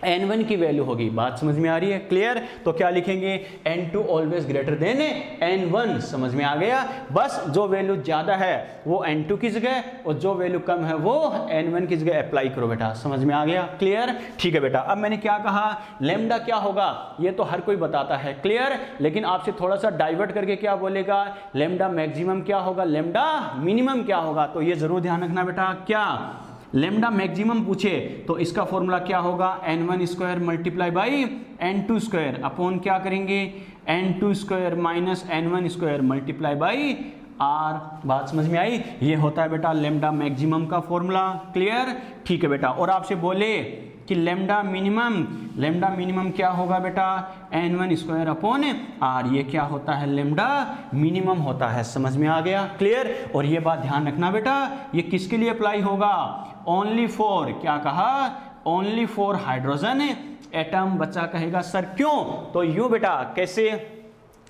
n1 की वैल्यू होगी। बात समझ में आ रही है, क्लियर। तो क्या लिखेंगे, n2 always greater than n1। समझ में आ गया, बस जो वैल्यू ज्यादा है वो n2 की जगह और जो वैल्यू कम है वो n1 की जगह अप्लाई करो बेटा। समझ में आ गया, क्लियर, ठीक है बेटा। अब मैंने क्या कहा, लैम्डा क्या होगा ये तो हर कोई बताता है, क्लियर, लेकिन आपसे थोड़ा सा डाइवर्ट करके क्या बोलेगा, लैम्डा मैक्सिमम क्या होगा, लैम्डा मिनिमम क्या होगा। तो ये जरूर ध्यान रखना बेटा, क्या लैम्डा मैक्सिमम पूछे तो इसका फॉर्मूला क्या होगा, n1 square multiply by n2 square upon क्या करेंगे, n2 square minus n1 square multiply by r। बात समझ में आई, ये होता है बेटा लैम्डा मैक्सिमम का फॉर्मूला, क्लियर, ठीक है बेटा। और आपसे बोले कि लैम्डा मिनिमम क्या होगा बेटा, n1 स्क्वायर अपॉन r, ये क्या होता है, लैम्डा मिनिमम होता है। समझ में आ गया, क्लियर। और ये बात ध्यान रखना बेटा, ये किसके लिए अप्लाई होगा, ओनली फॉर, क्या कहा, ओनली फॉर हाइड्रोजन एटम। बच्चा कहेगा सर क्यों, तो यूं बेटा, कैसे,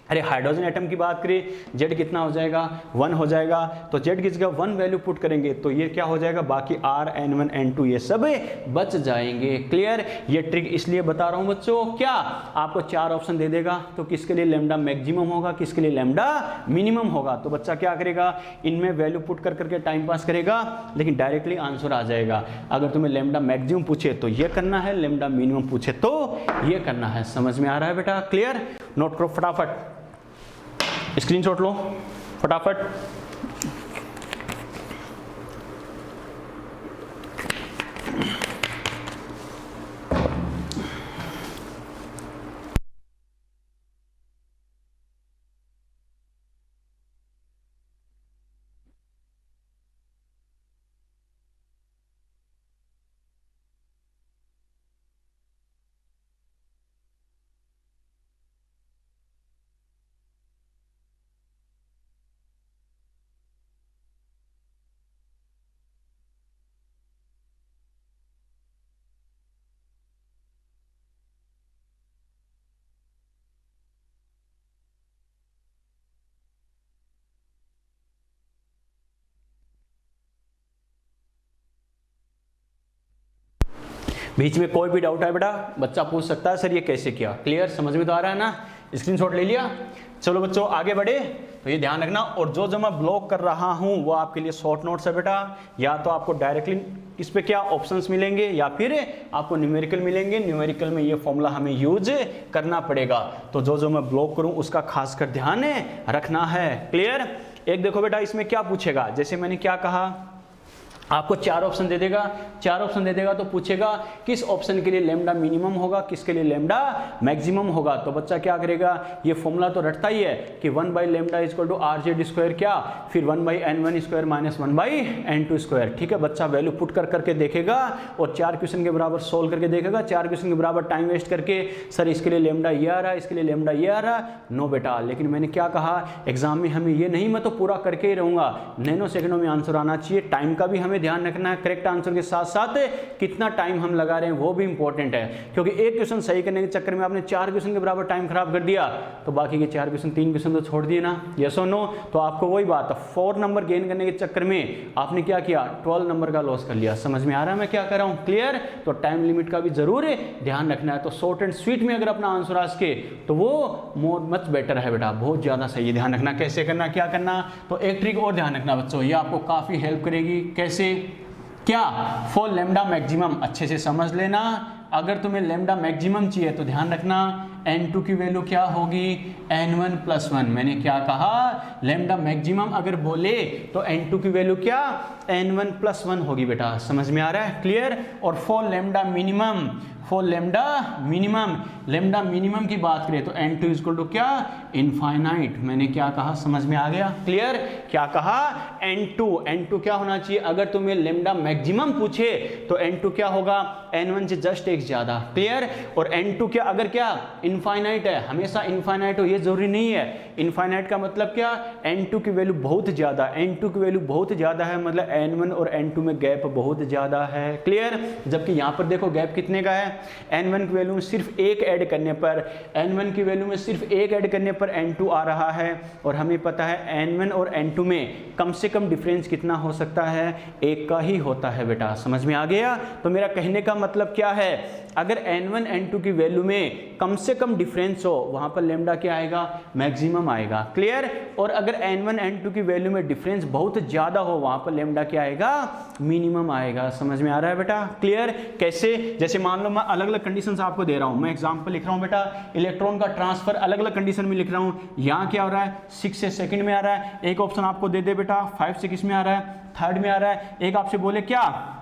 अरे हाइड्रोजन एटम की बात करें, Z कितना हो जाएगा, 1 हो जाएगा, तो Z की जगह 1 वैल्यू पुट करेंगे तो ये क्या हो जाएगा, बाकी R, N1, N2 ये सब बच जाएंगे, क्लियर। ये ट्रिक इसलिए बता रहा हूँ बच्चों, क्या आपको 4 ऑप्शन दे देगा, तो किसके लिए लैम्डा मैक्सिमम होगा, किसके लिए लैम्डा मिनिमम होगा। तो बच्चा क्या करेगा, इनमें वैल्यू पुट कर करके टाइम पास करेगा, लेकिन डायरेक्टली आंसर आ जाएगा। अगर तुम्हें लैम्डा मैक्सिमम पूछे तो ये करना है, लैम्डा मिनिमम पूछे तो ये करना है। समझ में आ रहा है बेटा, क्लियर। नोट करो फटाफट, स्क्रीनशॉट लो फटाफट। बीच में कोई भी डाउट है बेटा, बच्चा पूछ सकता है सर ये कैसे किया, क्लियर, समझ में तो आ रहा है ना, स्क्रीनशॉट ले लिया। चलो बच्चों आगे बढ़े, तो ये ध्यान रखना। और जो मैं ब्लॉक कर रहा हूँ वो आपके लिए शॉर्ट नोट्स है बेटा, या तो आपको डायरेक्टली इस पे क्या ऑप्शंस मिलेंगे या फिर आपको न्यूमेरिकल मिलेंगे। न्यूमेरिकल में ये फॉर्मूला हमें यूज करना पड़ेगा, तो जो मैं ब्लॉक करूँ उसका खासकर ध्यान रखना है, क्लियर। एक देखो बेटा इसमें क्या पूछेगा, जैसे मैंने क्या कहा, आपको 4 ऑप्शन दे देगा, 4 ऑप्शन दे देगा तो पूछेगा किस ऑप्शन के लिए लैम्डा मिनिमम होगा, किसके लिए लैम्डा मैक्सिमम होगा। तो बच्चा क्या करेगा, ये फॉर्मूला तो रटता ही है कि 1 by lambda is equal to R Z square, क्या फिर 1 by n1 square minus 1 by n2 square. ठीक है, बच्चा वैल्यू पुट करके देखेगा और 4 क्वेश्चन के बराबर सोल्व करके देखेगा। 4 क्वेश्चन के बराबर टाइम वेस्ट करके सर इसके लिए लैम्डा ये आ रहा है, इसके लिए लैम्डा ये आ रहा, नो बेटा। लेकिन मैंने क्या कहा, एग्जाम में हमें ये नहीं मैं तो पूरा करके ही रहूँगा, नैनो सेकंडों में आंसर आना चाहिए। टाइम का भी हमें ध्यान रखना है, करेक्ट आंसर के साथ साथ कितना टाइम हम लगा रहे हैं वो भी इंपॉर्टेंट है, क्योंकि एक क्वेश्चन सही करने के चक्कर में आपने 4 क्वेश्चन के बराबर टाइम खराब कर दिया तो बाकी के 4 क्वेश्चन 3 क्वेश्चन तो छोड़ दिए ना, यस और नो। तो आपको वही बात, 4 नंबर गेन करने के चक्कर में आपने क्या किया, 12 नंबर का लॉस कर लिया। समझ में आ रहा है मैं क्या कर रहा हूं, क्लियर। तो टाइम लिमिट का भी जरूर ध्यान रखना है। तो शॉर्ट एंड स्वीट में अगर अपना आंसर आ सके तो वो मोर मच बेटर है बेटा, बहुत ज्यादा सही है। ध्यान रखना कैसे करना, क्या करना। तो एक ट्रिक और ध्यान रखना बच्चों, ये आपको काफी हेल्प करेगी। कैसे, क्या, फॉर लैम्डा मैक्सिमम अच्छे से समझ लेना। अगर तुम्हें लैम्डा मैक्सिमम चाहिए तो ध्यान रखना n2 की वैल्यू क्या होगी, n1 प्लस 1। मैंने क्या कहा, लैम्डा मैक्सिमम अगर बोले तो n2 की वैल्यू क्या, n1 प्लस 1 होगी बेटा। समझ में आ रहा है, क्लियर। और for lambda minimum, for lambda minimum, lambda minimum की बात करें तो n2 इक्वल टू क्या, इनफाइनाइट। मैंने क्या कहा, समझ में आ गया, क्लियर। क्या कहा, n2 क्या होना चाहिए, अगर तुम्हें लैम्डा मैक्सिमम पूछे तो n2 क्या होगा, n1 से जस्ट एक ज्यादा, क्लियर। और n2 क्या, अगर क्या इनफाइनाइट है, हमेशा इनफाइनाइट हो ये जरूरी नहीं है। इनफाइनाइट का मतलब क्या, n2 की वैल्यू बहुत ज्यादा, n2 की वैल्यू बहुत ज्यादा है, मतलब n1 और n2 में गैप बहुत ज्यादा है, क्लियर। जबकि यहां पर देखो गैप कितने का है, n1 की वैल्यू में सिर्फ एक ऐड करने पर, n1 की वैल्यू में सिर्फ एक ऐड करने पर n2 आ रहा है। और हमें पता है n1 और n2 में कम से कम डिफरेंस कितना हो सकता है, एक का ही होता है बेटा। समझ में आ गया। तो मेरा कहने का मतलब क्या है, अगर n1 n2 की वैल्यू में कम से कम डिफरेंस हो वहां पर लैम्डा क्या आएगा, मैक्सिमम आएगा, क्लियर। और अगर n1 n2 की वैल्यू में डिफरेंस बहुत ज्यादा हो वहां पर लैम्डा क्या आएगा, मिनिमम आएगा। समझ में आ रहा है बेटा, क्लियर। कैसे, जैसे मान लो मैं अलग अलग कंडीशंस आपको दे रहा हूं, मैं एग्जांपल लिख रहा हूं बेटा, इलेक्ट्रॉन का ट्रांसफर अलग अलग कंडीशन में लिख रहा हूं। यहां क्या हो रहा है, 6 से सेकंड में आ रहा है, एक ऑप्शन आपको दे दे बेटा 5 से किस में आ रहा है, थर्ड में आ रहा है। एक आपसे बोले क्या,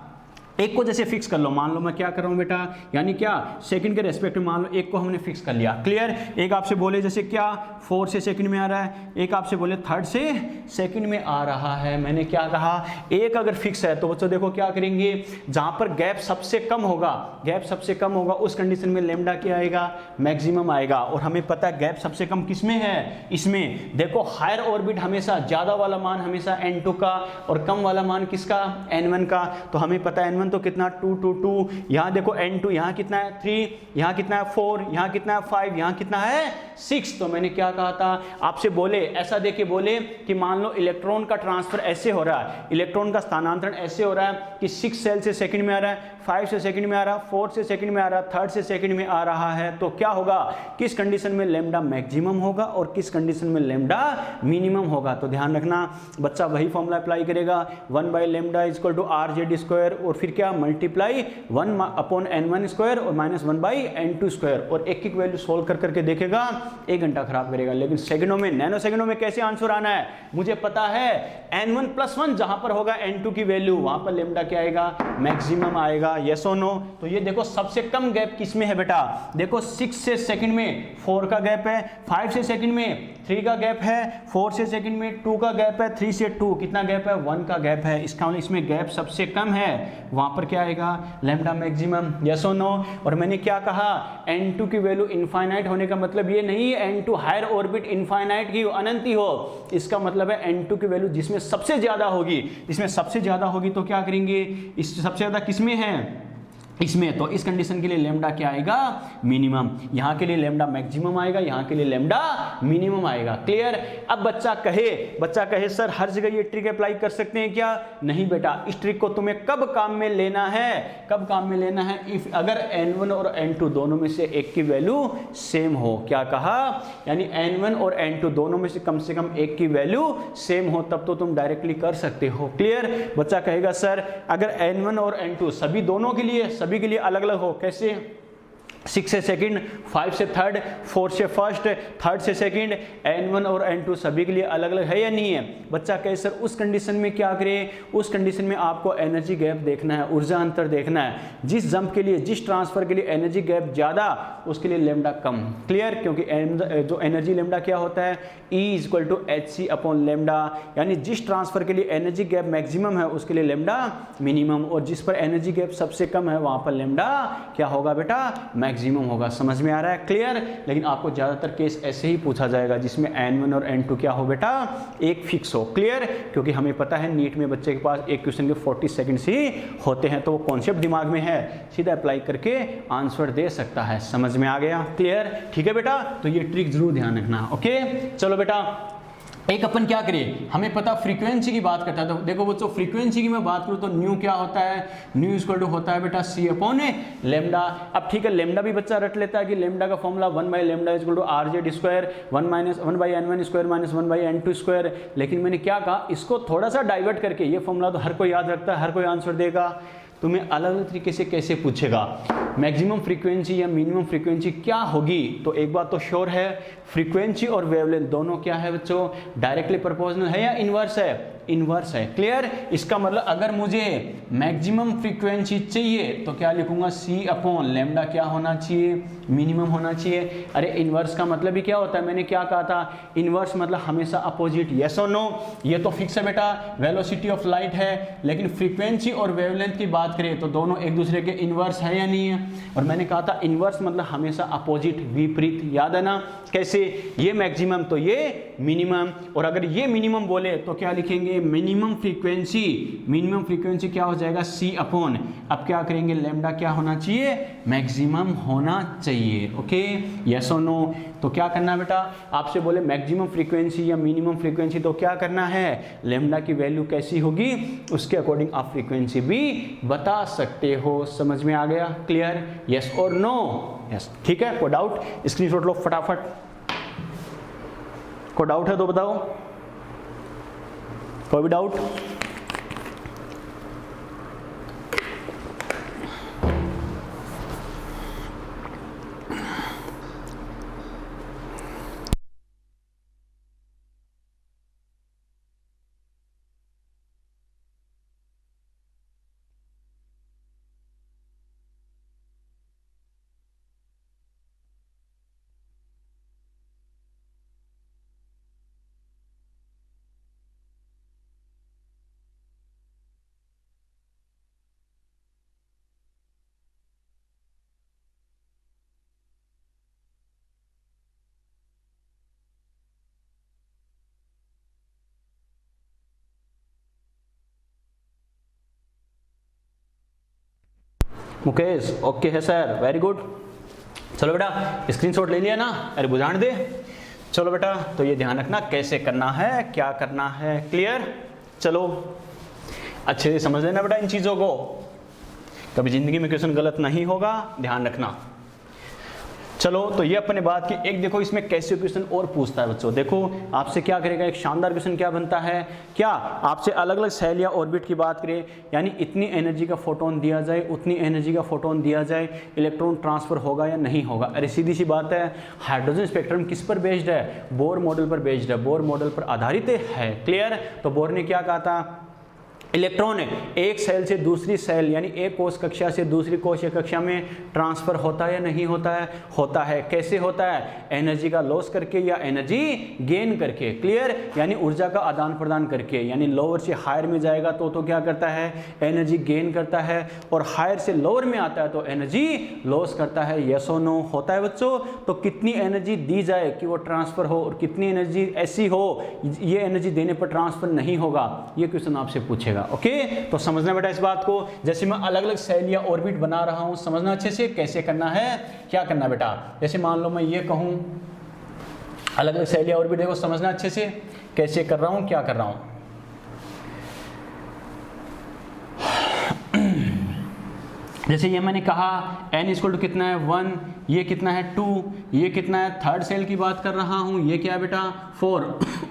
एक को जैसे फिक्स कर लो, मान लो मैं क्या कर रहा हूं बेटा, यानी क्या सेकंड के रेस्पेक्ट में मान लो एक को हमने फिक्स कर लिया, क्लियर। एक आपसे बोले जैसे क्या 4 से सेकंड में आ रहा है, एक आपसे बोले थर्ड से सेकंड में आ रहा है। मैंने क्या कहा, एक अगर फिक्स है तो बच्चों देखो क्या करेंगे, जहां पर गैप सबसे कम होगा, गैप सबसे कम होगा उस कंडीशन में लैम्डा क्या आएगा, मैक्सिमम आएगा। और हमें पता है गैप सबसे कम किसमें है, इसमें देखो हायर ऑर्बिट हमेशा ज्यादा वाला मान हमेशा n2 का और कम वाला मान किसका, n1 का। तो हमें पता है n1 तो कितना 2 2 2, यहां देखो n2 यहां कितना है 3, यहां कितना है 4, यहां कितना है 5, यहां कितना है 6। तो मैंने क्या कहा था आपसे, बोले ऐसा देके बोले कि मान लो इलेक्ट्रॉन का ट्रांसफर ऐसे हो रहा है, इलेक्ट्रॉन का स्थानांतरण ऐसे हो रहा है कि 6 सेल से सेकंड में आ रहा है, 5 से सेकंड में आ रहा है, 4 से सेकंड में आ रहा है, थर्ड से सेकंड में आ रहा है। तो क्या होगा, किस कंडीशन में लैम्डा मैक्सिमम होगा और किस कंडीशन में लैम्डा मिनिमम होगा। तो ध्यान रखना बच्चा वही फॉर्मूला अप्लाई करेगा, 1 by lambda is equal to R Z square और फिर क्या मल्टीप्लाई 1 अपॉन n1 स्क्वायर और माइनस 1 बाई n2 स्क्वायर। और एक एक वैल्यू सोल्व करके देखेगा, 1 घंटा खराब करेगा। लेकिन सेकंडों में, नैनो सेकंडों में कैसे आंसर आना है, मुझे पता है n1 प्लस 1 जहां पर होगा n2 की वैल्यू वहां पर लैम्डा क्या आएगा, मैक्सिमम आएगा, यस और नो। तो ये देखो सबसे कम गैप किसमें है बेटा, देखो 6 से सेकंड में 4 का गैप है, 5 से सेकंड में 3 का गैप है, 4 से सेकंड में 2 का गैप है, 3 से 2 कितना गैप है, 1 का गैप है। इसका मतलब इसमें गैप सबसे कम है, वहां पर क्या आएगा, लैम्डा मैक्सिमम, यस और नो। और मैंने क्या कहा, n2 की वैल्यू इनफाइनाइट होने का मतलब ये नहीं है n2 हायर ऑर्बिट इनफाइनाइट की अनंत ही हो, इसका मतलब है n2 की वैल्यू जिसमें सबसे ज्यादा होगी, इसमें सबसे ज्यादा होगी तो क्या करेंगे, इस सबसे ज्यादा किसमें है, इसमें। तो इस कंडीशन के लिए लैम्डा क्या आएगा, मिनिमम। यहां के लिए लैम्डा मैक्सिमम आएगा, यहां के लिए लैम्डा मिनिमम आएगा, क्लियर। अब बच्चा कहे सर हर जगह ये ट्रिक अप्लाई कर सकते हैं क्या, नहीं बेटा। इस ट्रिक को तुम्हें कब काम में लेना है, कब काम में लेना है, इफ अगर n1 और n2 दोनों में से एक की वैल्यू सेम हो। क्या कहा, यानी n1 और n2 दोनों में से कम एक की वैल्यू सेम हो, तब तो तुम डायरेक्टली कर सकते हो, क्लियर। बच्चा कहेगा सर अगर n1 और n2 सभी दोनों के लिए, सभी के लिए अलग अलग हो, कैसे, 6 से सेकंड, 5 से थर्ड, 4 से फर्स्ट, थर्ड से सेकंड, N1 और N2 सभी के लिए अलग अलग है या नहीं है? बच्चा कहे सर उस कंडीशन में क्या करें? उस कंडीशन में आपको एनर्जी गैप देखना है, ऊर्जा अंतर देखना है। जिस जंप के लिए, जिस ट्रांसफर के लिए एनर्जी गैप ज़्यादा, उसके लिए लेमडा कम। क्लियर? क्योंकि जो एनर्जी लेमडा क्या होता है, E = hc अपॉन लेमडा, यानी जिस ट्रांसफर के लिए एनर्जी गैप मैक्सिमम है उसके लिए लेमडा मिनिमम, और जिस पर एनर्जी गैप सबसे कम है वहाँ पर लेमडा क्या होगा बेटा? मैक्सिमम होगा। समझ में आ रहा है? क्लियर? लेकिन आपको ज़्यादातर केस ऐसे ही पूछा जाएगा जिसमें N1 और N2 क्या हो बेटा? एक फिक्स हो। क्लियर? क्योंकि हमें पता है नीट में बच्चे के पास एक क्वेश्चन के 40 सेकंड्स ही होते हैं, तो वो कॉन्सेप्ट दिमाग में है, सीधा अप्लाई करके आंसर दे सकता है। समझ में आ गया? क्लियर? ठीक है बेटा, तो ये ट्रिक जरूर ध्यान रखना। ओके, चलो बेटा, एक अपन क्या करिए, हमें पता फ्रीक्वेंसी की बात करता है, तो देखो बच्चों फ्रीक्वेंसी की मैं बात करूँ तो न्यू क्या होता है? न्यू = होता है बेटा C अपॉन लेमडा। अब ठीक है, लेमडा भी बच्चा रट लेता है कि लेमडा का फॉर्मूला 1/λ = RZ², 1/N1² - 1/N2², लेकिन मैंने क्या कहा, इसको थोड़ा सा डाइवर्ट करके, ये फॉर्मूला तो हर कोई याद रखता है, हर कोई आंसर देगा, तुम्हें अलग अलग तरीके से कैसे पूछेगा मैक्सिमम फ्रीक्वेंसी या मिनिमम फ्रीक्वेंसी क्या होगी। तो एक बात तो श्योर है, फ्रीक्वेंसी और वेवलेंथ दोनों क्या है बच्चों? डायरेक्टली प्रोपोर्शनल है या इनवर्स है? इनवर्स है। क्लियर? इसका मतलब अगर मुझे मैक्सिमम फ्रीक्वेंसी चाहिए तो क्या लिखूंगा? C अपॉन लेमडा क्या होना चाहिए? मिनिमम होना चाहिए। अरे इनवर्स का मतलब ही क्या होता है? मैंने क्या कहा था? इनवर्स मतलब हमेशा अपोजिट। यस और नो? ये तो फिक्स है बेटा, वेलोसिटी ऑफ लाइट है, लेकिन फ्रीक्वेंसी और वेवलेंथ की बात करें तो दोनों एक दूसरे के इनवर्स है या नहीं है? और मैंने कहा था इनवर्स मतलब हमेशा अपोजिट, विपरीत। याद है ना? कैसे? ये मैक्सिमम तो ये मिनिमम, और अगर ये मिनिमम बोले तो क्या लिखेंगे? मिनिमम फ्रीक्वेंसी क्या हो जाएगा? C अपॉन, अब क्या करेंगे? लेमडा क्या होना चाहिए? मैक्सिमम होना चाहिए। ओके, यस और नो? तो क्या करना है बेटा? आपसे बोले मैक्सिमम फ्रीक्वेंसी या मिनिमम फ्रीक्वेंसी, तो क्या करना है? लेमडा की वैल्यू कैसी होगी उसके अकॉर्डिंग आप फ्रीक्वेंसी भी बता सकते हो। समझ में आ गया? क्लियर? यस और नो? यस। ठीक है, कोई डाउट? स्क्रीनशॉट लो फटाफट। कोई डाउट है तो बताओ। कोई भी डाउट? मुकेश ओके है सर, वेरी गुड। चलो बेटा, स्क्रीनशॉट ले लिया ना? अरे बुझाण दे। चलो बेटा, तो ये ध्यान रखना कैसे करना है, क्या करना है। क्लियर? चलो अच्छे से समझ लेना बेटा इन चीज़ों को, कभी जिंदगी में क्वेश्चन गलत नहीं होगा, ध्यान रखना। चलो, तो ये अपने बात की। एक देखो इसमें कैसे क्वेश्चन और पूछता है बच्चों। देखो आपसे क्या करेगा, एक शानदार क्वेश्चन क्या बनता है, क्या आपसे अलग अलग सेल या ऑर्बिट की बात करें, यानी इतनी एनर्जी का फोटोन दिया जाए, उतनी एनर्जी का फोटोन दिया जाए, इलेक्ट्रॉन ट्रांसफर होगा या नहीं होगा। अरे सीधी सी बात है, हाइड्रोजन स्पेक्ट्रम किस पर बेस्ड है? बोर मॉडल पर बेस्ड है, बोर मॉडल पर आधारित है। क्लियर? तो बोर ने क्या कहा था, इलेक्ट्रॉन एक सेल से दूसरी सेल यानी एक कोश कक्षा से दूसरी कोश कक्षा में ट्रांसफर होता है या नहीं होता है? होता है। कैसे होता है? एनर्जी का लॉस करके या एनर्जी गेन करके। क्लियर? यानी ऊर्जा का आदान प्रदान करके, यानी लोअर से हायर में जाएगा तो क्या करता है? एनर्जी गेन करता है, और हायर से लोअर में आता है तो एनर्जी लॉस करता है। यस और नो? होता है बच्चों। तो कितनी एनर्जी दी जाए कि वो ट्रांसफर हो, और कितनी एनर्जी ऐसी हो ये एनर्जी देने पर ट्रांसफर नहीं होगा, ये क्वेश्चन आपसे पूछेगा। ओके, तो समझना बेटा इस बात को। जैसे मैं अलग अलग सेल या ऑर्बिट बना रहा हूं, समझना अच्छे से कैसे करना है, क्या करना बेटा। जैसे मान लो मैं ये कहूं अलग अलग सेल या ऑर्बिट, देखो समझना अच्छे से कैसे कर रहा हूं, क्या कर रहा हूं। जैसे ये मैंने कहा n = कितना है 1, ये कितना है 2, ये कितना है, थर्ड सेल की बात कर रहा हूं, ये क्या है बेटा 4,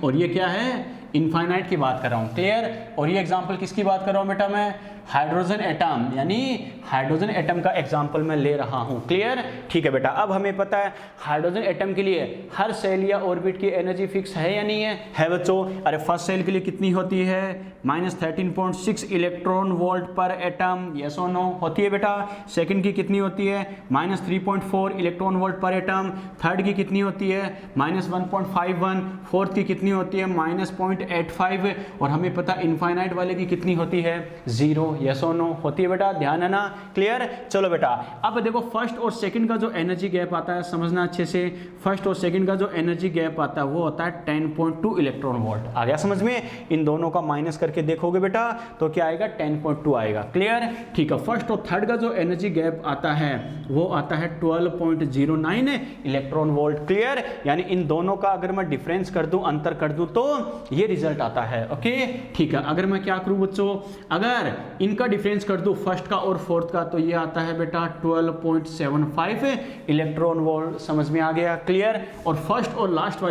और ये क्या है इनफाइनाइट की बात कर रहा हूँ, क्लियर। और ये एग्जांपल किसकी बात कर रहा हूँ बेटा मैं, हाइड्रोजन एटम, यानी हाइड्रोजन एटम का एग्जांपल मैं ले रहा हूं, क्लियर। ठीक है बेटा, अब हमें पता है हाइड्रोजन एटम के लिए हर सेल या ऑर्बिट की एनर्जी फिक्स है या नहीं है बच्चों। अरे फर्स्ट सेल के लिए कितनी होती है, -13.6 इलेक्ट्रॉन वोल्ट पर एटम, यस और नो होती है बेटा। सेकंड की कितनी होती है, -3.4 इलेक्ट्रॉन वोल्ट पर एटम। थर्ड की कितनी होती है, -1.51। फोर्थ की कितनी होती है, -0.85। और हमें पता इनफाइनाइट वाले की कितनी होती है, 0, यस और नो होती है बेटा, ध्यान है ना, क्लियर। चलो बेटा, अब देखो फर्स्ट और सेकंड का जो एनर्जी गैप आता है, समझना अच्छे से, फर्स्ट और सेकंड का जो एनर्जी गैप आता है वो होता है 10.2 इलेक्ट्रॉन वोल्ट। आ गया समझ में, इन दोनों का माइनस करके देखोगे बेटा तो क्या आएगा, 10.2 आएगा, क्लियर। ठीक है, फर्स्ट और थर्ड का जो एनर्जी गैप आता है वो आता है 12.09 इलेक्ट्रॉन वोल्ट, क्लियर। यानी इन दोनों का अगर मैं डिफरेंस कर दूं, अंतर कर दूं, तो ये रिजल्ट आता है, ओके। ठीक है, अगर मैं क्या करूं बच्चों, अगर इनका डिफरेंस कर दूं फर्स्ट का और फोर्थ का, तो ये आता है बेटा 12.75 इलेक्ट्रॉन वोल्ट, समझ में आ गया, क्लियर। और फर्स्ट और लास्ट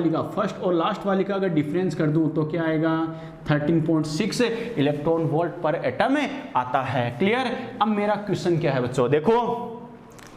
वाली का अगर डिफरेंस कर दूं तो क्या आएगा, 13.6 इलेक्ट्रॉन वोल्ट पर एटम आता है, क्लियर। अब मेरा क्वेश्चन क्या है बच्चों, देखो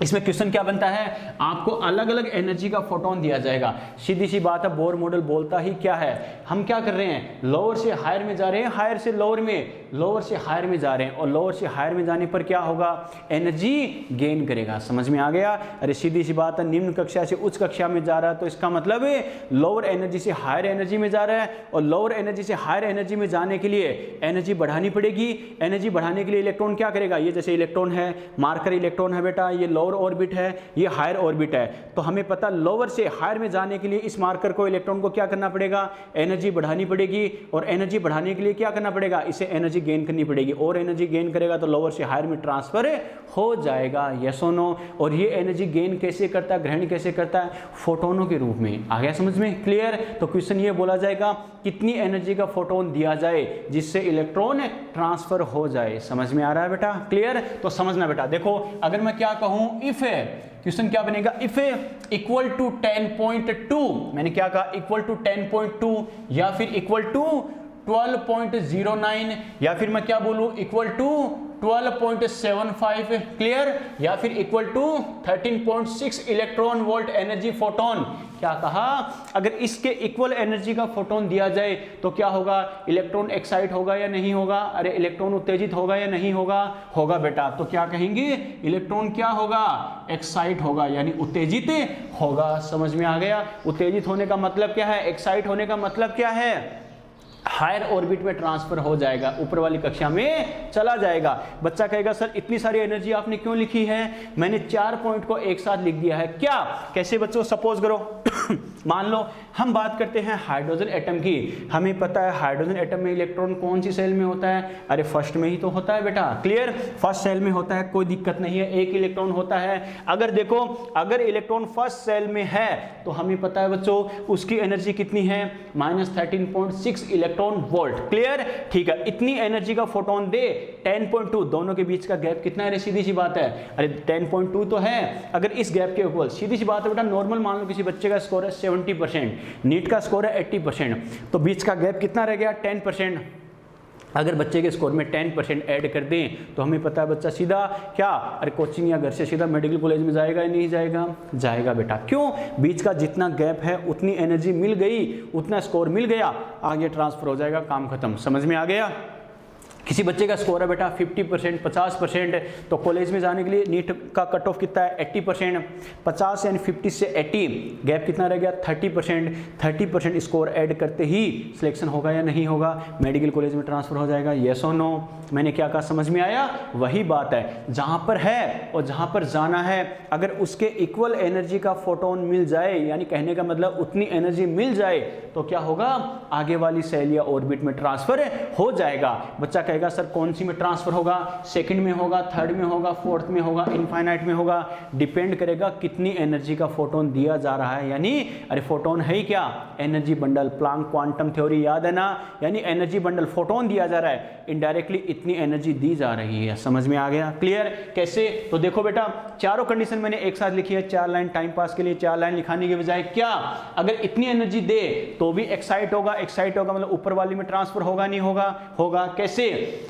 इसमें क्वेश्चन क्या बनता है, आपको अलग अलग एनर्जी का फोटोन दिया जाएगा। सीधी सी बात है, बोर मॉडल बोलता ही क्या है, हम क्या कर रहे हैं, लोअर से हायर में जा रहे हैं, हायर से लोअर में, लोअर से हायर में जा रहे हैं, और लोअर से हायर में जाने पर क्या होगा, एनर्जी गेन करेगा, समझ में आ गया। अरे सीधी सी बात है, निम्न कक्षा से उच्च कक्षा में जा रहा है तो इसका मतलब है लोअर एनर्जी से हायर एनर्जी में जा रहा है, और लोअर एनर्जी से हायर एनर्जी में जाने के लिए एनर्जी बढ़ानी पड़ेगी। एनर्जी बढ़ाने के लिए इलेक्ट्रॉन क्या करेगा, ये जैसे इलेक्ट्रॉन है, मार्कर इलेक्ट्रॉन है बेटा, ये लोअर ऑर्बिट है, ये हायर ऑर्बिट है, तो हमें पता लोअर से हायर में जाने के लिए इस मार्कर को, इलेक्ट्रॉन को क्या करना पड़ेगा, एनर्जी बढ़ानी पड़ेगी। और एनर्जी बढ़ाने के लिए क्या करना पड़ेगा, इसे एनर्जी गेन करनी पड़ेगी, और एनर्जी गेन करेगा तो लोअर से हायर में ट्रांसफर हो जाएगा, यस और नो। और ये एनर्जी गेन कैसे करता है, ग्रहण कैसे करता है, फोटोनों के रूप में। आ गया समझ में, क्लियर। तो क्वेश्चन ये बोला जाएगा, कितनी एनर्जी का फोटोन दिया जाए जिससे इलेक्ट्रॉन ट्रांसफर हो जाए, समझ में आ रहा है बेटा, क्लियर। तो समझना बेटा, देखो अगर मैं क्या कहूं, इफ क्वेश्चन क्या बनेगा, इफ इक्वल टू 10.2, मैंने क्या कहा, इक्वल टू 10.2, या फिर इक्वल टू 12.09, या फिर मैं क्या बोलूं, इक्वल टू 12.75, क्लियर, या फिर equal to 13.6 electron volt energy photon. क्या कहा, अगर इसके इक्वल एनर्जी का फोटोन दिया जाए तो क्या होगा, इलेक्ट्रॉन एक्साइट होगा या नहीं होगा, अरे इलेक्ट्रॉन उत्तेजित होगा या नहीं होगा, होगा बेटा। तो क्या कहेंगे, इलेक्ट्रॉन क्या होगा, एक्साइट होगा, यानी उत्तेजित होगा, समझ में आ गया। उत्तेजित होने का मतलब क्या है, एक्साइट होने का मतलब क्या है, हायर ऑर्बिट में ट्रांसफर हो जाएगा, ऊपर वाली कक्षा में चला जाएगा। बच्चा कहेगा सर इतनी सारी एनर्जी आपने क्यों लिखी है, मैंने 4 पॉइंट को एक साथ लिख दिया है, क्या, कैसे बच्चों, सपोज करो मान लो हम बात करते हैं हाइड्रोजन एटम की, हमें पता है हाइड्रोजन एटम में इलेक्ट्रॉन कौन सी सेल में होता है, अरे फर्स्ट में ही तो होता है बेटा, क्लियर, फर्स्ट सेल में होता है, कोई दिक्कत नहीं है, एक इलेक्ट्रॉन होता है। अगर देखो, अगर इलेक्ट्रॉन फर्स्ट सेल में है तो हमें पता है बच्चों उसकी एनर्जी कितनी है, -13.6 इलेक्ट्रॉन वोल्ट, क्लियर, ठीक है। इतनी एनर्जी का फोटोन दे 10.2, दोनों के बीच का गैप कितना है, सीधी सी बात है, अरे 10.2 तो है, अगर इस गैप के इक्वल, सीधी सी बात है बेटा, नॉर्मल मान लो किसी बच्चे का स्कोर है 70%, नीट का स्कोर है 80%, तो बीच का गैप कितना रह गया, 10%। अगर बच्चे के स्कोर में 10% ऐड कर दें तो हमें पता है बच्चा सीधा क्या, अरे कोचिंग या घर से सीधा मेडिकल कॉलेज में जाएगा या नहीं जाएगा, जाएगा बेटा। क्यों, बीच का जितना गैप है उतनी एनर्जी मिल गई, उतना स्कोर मिल गया, आगे ट्रांसफर हो जाएगा, काम खत्म, समझ में आ गया। किसी बच्चे का स्कोर है बेटा 50%, 50%, तो कॉलेज में जाने के लिए नीट का कट ऑफ कितना है 80%, 50 यानी 50 से 80, गैप कितना रह गया 30%, 30% स्कोर ऐड करते ही सिलेक्शन होगा या नहीं होगा, मेडिकल कॉलेज में ट्रांसफर हो जाएगा, येस और नो। मैंने क्या कहा, समझ में आया, वही बात है, जहाँ पर है और जहाँ पर जाना है, अगर उसके इक्वल एनर्जी का फोटोन मिल जाए, यानी कहने का मतलब उतनी एनर्जी मिल जाए, तो क्या होगा, आगे वाली सेल या ऑर्बिट में ट्रांसफर हो जाएगा। बच्चा कहेगा सर कौन सी में ट्रांसफर होगा, सेकंड में होगा, थर्ड में होगा, फोर्थ में होगा, इनफाइनाइट में होगा, डिपेंड करेगा कितनी एनर्जी का फोटोन दिया जा रहा है। यानी अरे फोटोन है ही क्या, energy bundle, Planck quantum theory याद है ना, यानी एनर्जी बंडल फोटोन दिया जा रहा है, इनडायरेक्टली इतनी एनर्जी दी जा रही है। समझ में आ गया, क्लियर। कैसे, तो देखो बेटा चारों कंडीशन मैंने एक साथ लिखी है, 4 लाइन टाइम पास के लिए 4 लाइन लिखाने के बजाय क्या, अगर इतनी एनर्जी दे तो भी एक्साइट होगा, एक्साइट होगा मतलब ऊपर वाली में ट्रांसफर होगा नहीं होगा, होगा। कैसे,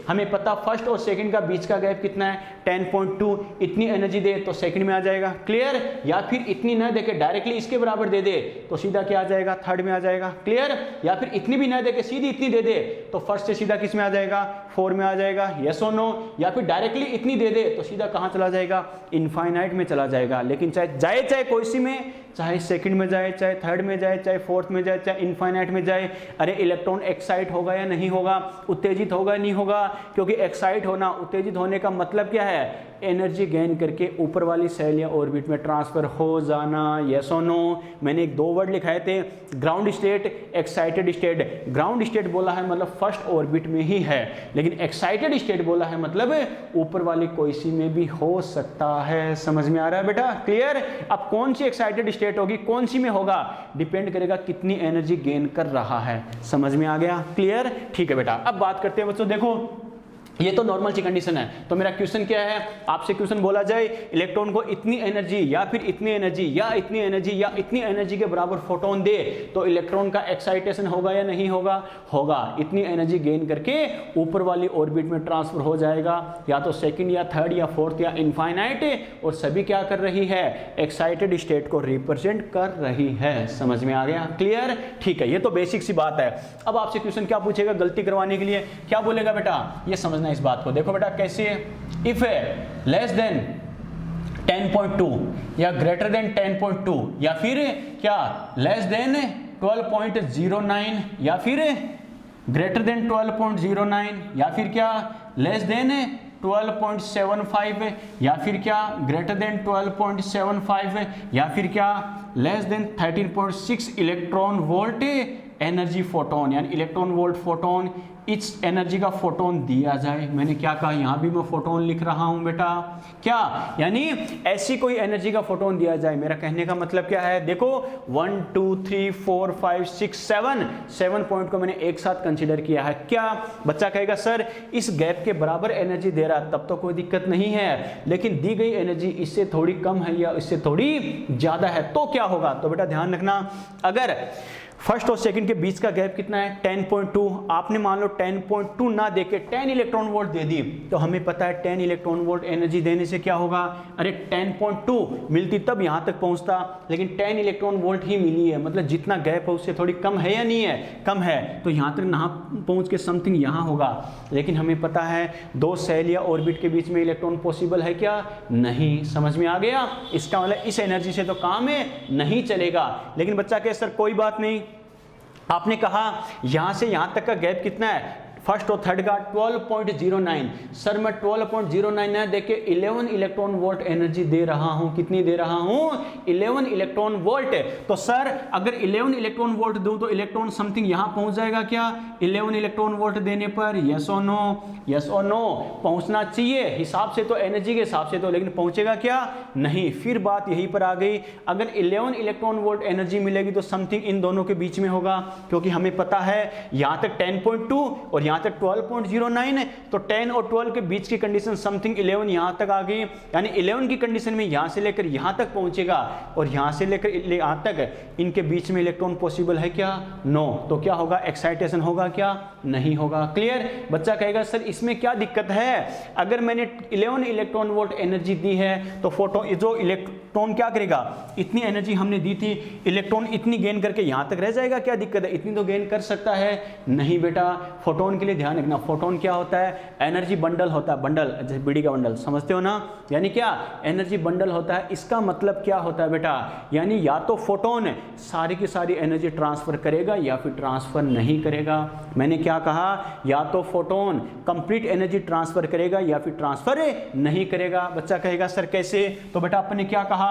हमें पता फर्स्ट और सेकंड का बीच का गैप कितना है 10.2, इतनी एनर्जी दे तो सेकंड में आ जाएगा, क्लियर। या फिर इतनी ना देके डायरेक्टली इसके बराबर दे दे तो सीधा क्या आ जाएगा, थर्ड में आ जाएगा, क्लियर। या फिर इतनी भी ना देके सीधी इतनी दे दे तो फर्स्ट से सीधा किस में आ जाएगा, 4 में आ जाएगा, यस और नो। या फिर डायरेक्टली इतनी दे दे तो सीधा कहां चला जाएगा, इनफाइनाइट में चला जाएगा। लेकिन चाहे कोई सी में, चाहे सेकंड में जाए, चाहे थर्ड में जाए, चाहे फोर्थ में जाए, चाहे इनफाइनाइट में जाए, अरे इलेक्ट्रॉन एक्साइट होगा या नहीं होगा, उत्तेजित होगा नहीं होगा, क्योंकि एक्साइट होना, उत्तेजित होने का मतलब क्या है, एनर्जी गेन करके ऊपर वाली सेल या ऑर्बिट में ट्रांसफर हो जाना, यस और नो। मैंने 2 वर्ड लिखाए थे, ground state, excited state. Ground state बोला है मतलब फर्स्ट ऑर्बिट में ही है, लेकिन एक्साइटेड स्टेट बोला है मतलब ऊपर वाली कोई सी में भी हो सकता है। समझ में आ रहा है बेटा, क्लियर। अब कौन सी एक्साइटेड स्टेट होगी, कौन सी में होगा, डिपेंड करेगा कितनी एनर्जी गेन कर रहा है। समझ में आ गया, क्लियर, ठीक है बेटा। अब बात करते हैं बच्चों, देखो ये तो नॉर्मल सी कंडीशन है। तो मेरा क्वेश्चन क्या है, आपसे क्वेश्चन बोला जाए इलेक्ट्रॉन को इतनी एनर्जी या फिर इतनी एनर्जी या इतनी एनर्जी या इतनी एनर्जी के बराबर फोटोन दे तो इलेक्ट्रॉन का एक्साइटेशन होगा या नहीं होगा, होगा। इतनी एनर्जी गेन करके ऊपर वाली ऑर्बिट में ट्रांसफर हो जाएगा, या तो सेकंड या थर्ड या फोर्थ या इनफाइनाइट, और सभी क्या कर रही है, एक्साइटेड स्टेट को रिप्रेजेंट कर रही है। समझ में आ गया, क्लियर, ठीक है। ये तो बेसिक सी बात है। अब आपसे क्वेश्चन क्या पूछेगा गलती करवाने के लिए, क्या बोलेगा बेटा, ये समझना इस बात को। देखो बेटा कैसे, इफ है लेस देन 10.2 या ग्रेटर देन 10.2 या फिर क्या लेस देन 12.09 या फिर ग्रेटर देन 12.09 या फिर क्या लेस देन 12.75 या फिर क्या ग्रेटर देन 12.75 या फिर क्या less than 13.6 electron volt energy photon, यानी इलेक्ट्रॉन वोल्ट फोटोन, इस एनर्जी का फोटोन दिया जाए। मैंने क्या कहा, यहां भी मैं फोटोन लिख रहा हूं बेटा, क्या, यानी ऐसी कोई एनर्जी का फोटोन दिया जाए। मेरा कहने का मतलब क्या है, देखो 1 2 3 4 5 6 7 पॉइंट को मैंने एक साथ कंसीडर किया है। क्या बच्चा कहेगा सर इस गैप के बराबर एनर्जी दे रहा, तब तो कोई दिक्कत नहीं है, लेकिन दी गई एनर्जी इससे थोड़ी कम है या इससे थोड़ी ज्यादा है तो क्या होगा। तो बेटा ध्यान रखना, अगर फर्स्ट और सेकंड के बीच का गैप कितना है 10.2, आपने मान लो 10.2 ना देके 10 इलेक्ट्रॉन वोल्ट दे दी, तो हमें पता है 10 इलेक्ट्रॉन वोल्ट एनर्जी देने से क्या होगा, अरे 10.2 मिलती तब यहां तक पहुंचता, लेकिन 10 इलेक्ट्रॉन वोल्ट ही मिली है, मतलब जितना गैप है उससे थोड़ी कम है या नहीं है, कम है, तो यहां तक ना पहुंच के समथिंग यहां होगा। लेकिन हमें पता है 2 सेल या ऑर्बिट के बीच में इलेक्ट्रॉन पॉसिबल है क्या, नहीं। समझ में आ गया, इसका मतलब इस एनर्जी से तो काम नहीं चलेगा। लेकिन बच्चा कहे सर कोई बात नहीं, आपने कहा यहां से यहां तक का गैप कितना है, फर्स्ट और थर्ड का 12.09, सर मैं 12.09 ना देके 11 इलेक्ट्रॉन वोल्ट एनर्जी दे रहा हूं, कितनी दे रहा हूं, 11 इलेक्ट्रॉन वोल्ट। तो सर अगर 11 इलेक्ट्रॉन वोल्ट दूं तो इलेक्ट्रॉन समथिंग यहां पहुंच जाएगा क्या, 11 इलेक्ट्रॉन वोल्ट देने पर, यस और नो, यस और नो, पहुंचना चाहिए हिसाब से तो, एनर्जी के हिसाब से तो, लेकिन पहुंचेगा क्या, नहीं। फिर बात यहीं पर आ गई, अगर 11 इलेक्ट्रॉन वोल्ट एनर्जी मिलेगी तो समथिंग इन दोनों के बीच में होगा, क्योंकि हमें पता है यहां तक 10.2 और यहां तक 12.09 है, तो 10 और 12 के बीच की कंडीशन समथिंग 11 यहां तक आ गई, यानी 11 की कंडीशन में यहां से लेकर यहां तक पहुंचेगा, और यहां से लेकर यहां तक इनके बीच में इलेक्ट्रॉन पॉसिबल है क्या, नो। तो क्या होगा, एक्साइटेशन होगा क्या, नहीं होगा। क्लियर। बच्चा कहेगा सर इसमें क्या दिक्कत है, अगर मैंने 11 इलेक्ट्रॉन वोल्ट एनर्जी दी है तो फोटोन, जो इलेक्ट्रॉन क्या करेगा, इतनी एनर्जी हमने दी थी, इलेक्ट्रॉन इतनी गेन करके यहां तक रह जाएगा, क्या दिक्कत है, इतनी तो गेन कर सकता है, नहीं बेटा। फोटोन के लिए ध्यान रखना, फोटोन क्या होता है, एनर्जी बंडल होता है, बंडल जैसे बीड़ी का बंडल, समझते हो ना, यानी क्या एनर्जी बंडल होता है। इसका मतलब क्या होता है बेटा, यानी या तो फोटोन सारी की सारी एनर्जी ट्रांसफर करेगा या फिर ट्रांसफर नहीं करेगा। मैंने क्या कहा, या तो फोटोन कंप्लीट एनर्जी ट्रांसफर करेगा या फिर ट्रांसफर नहीं करेगा। बच्चा कहेगा सर कैसे, तो बेटा अपन ने क्या कहा,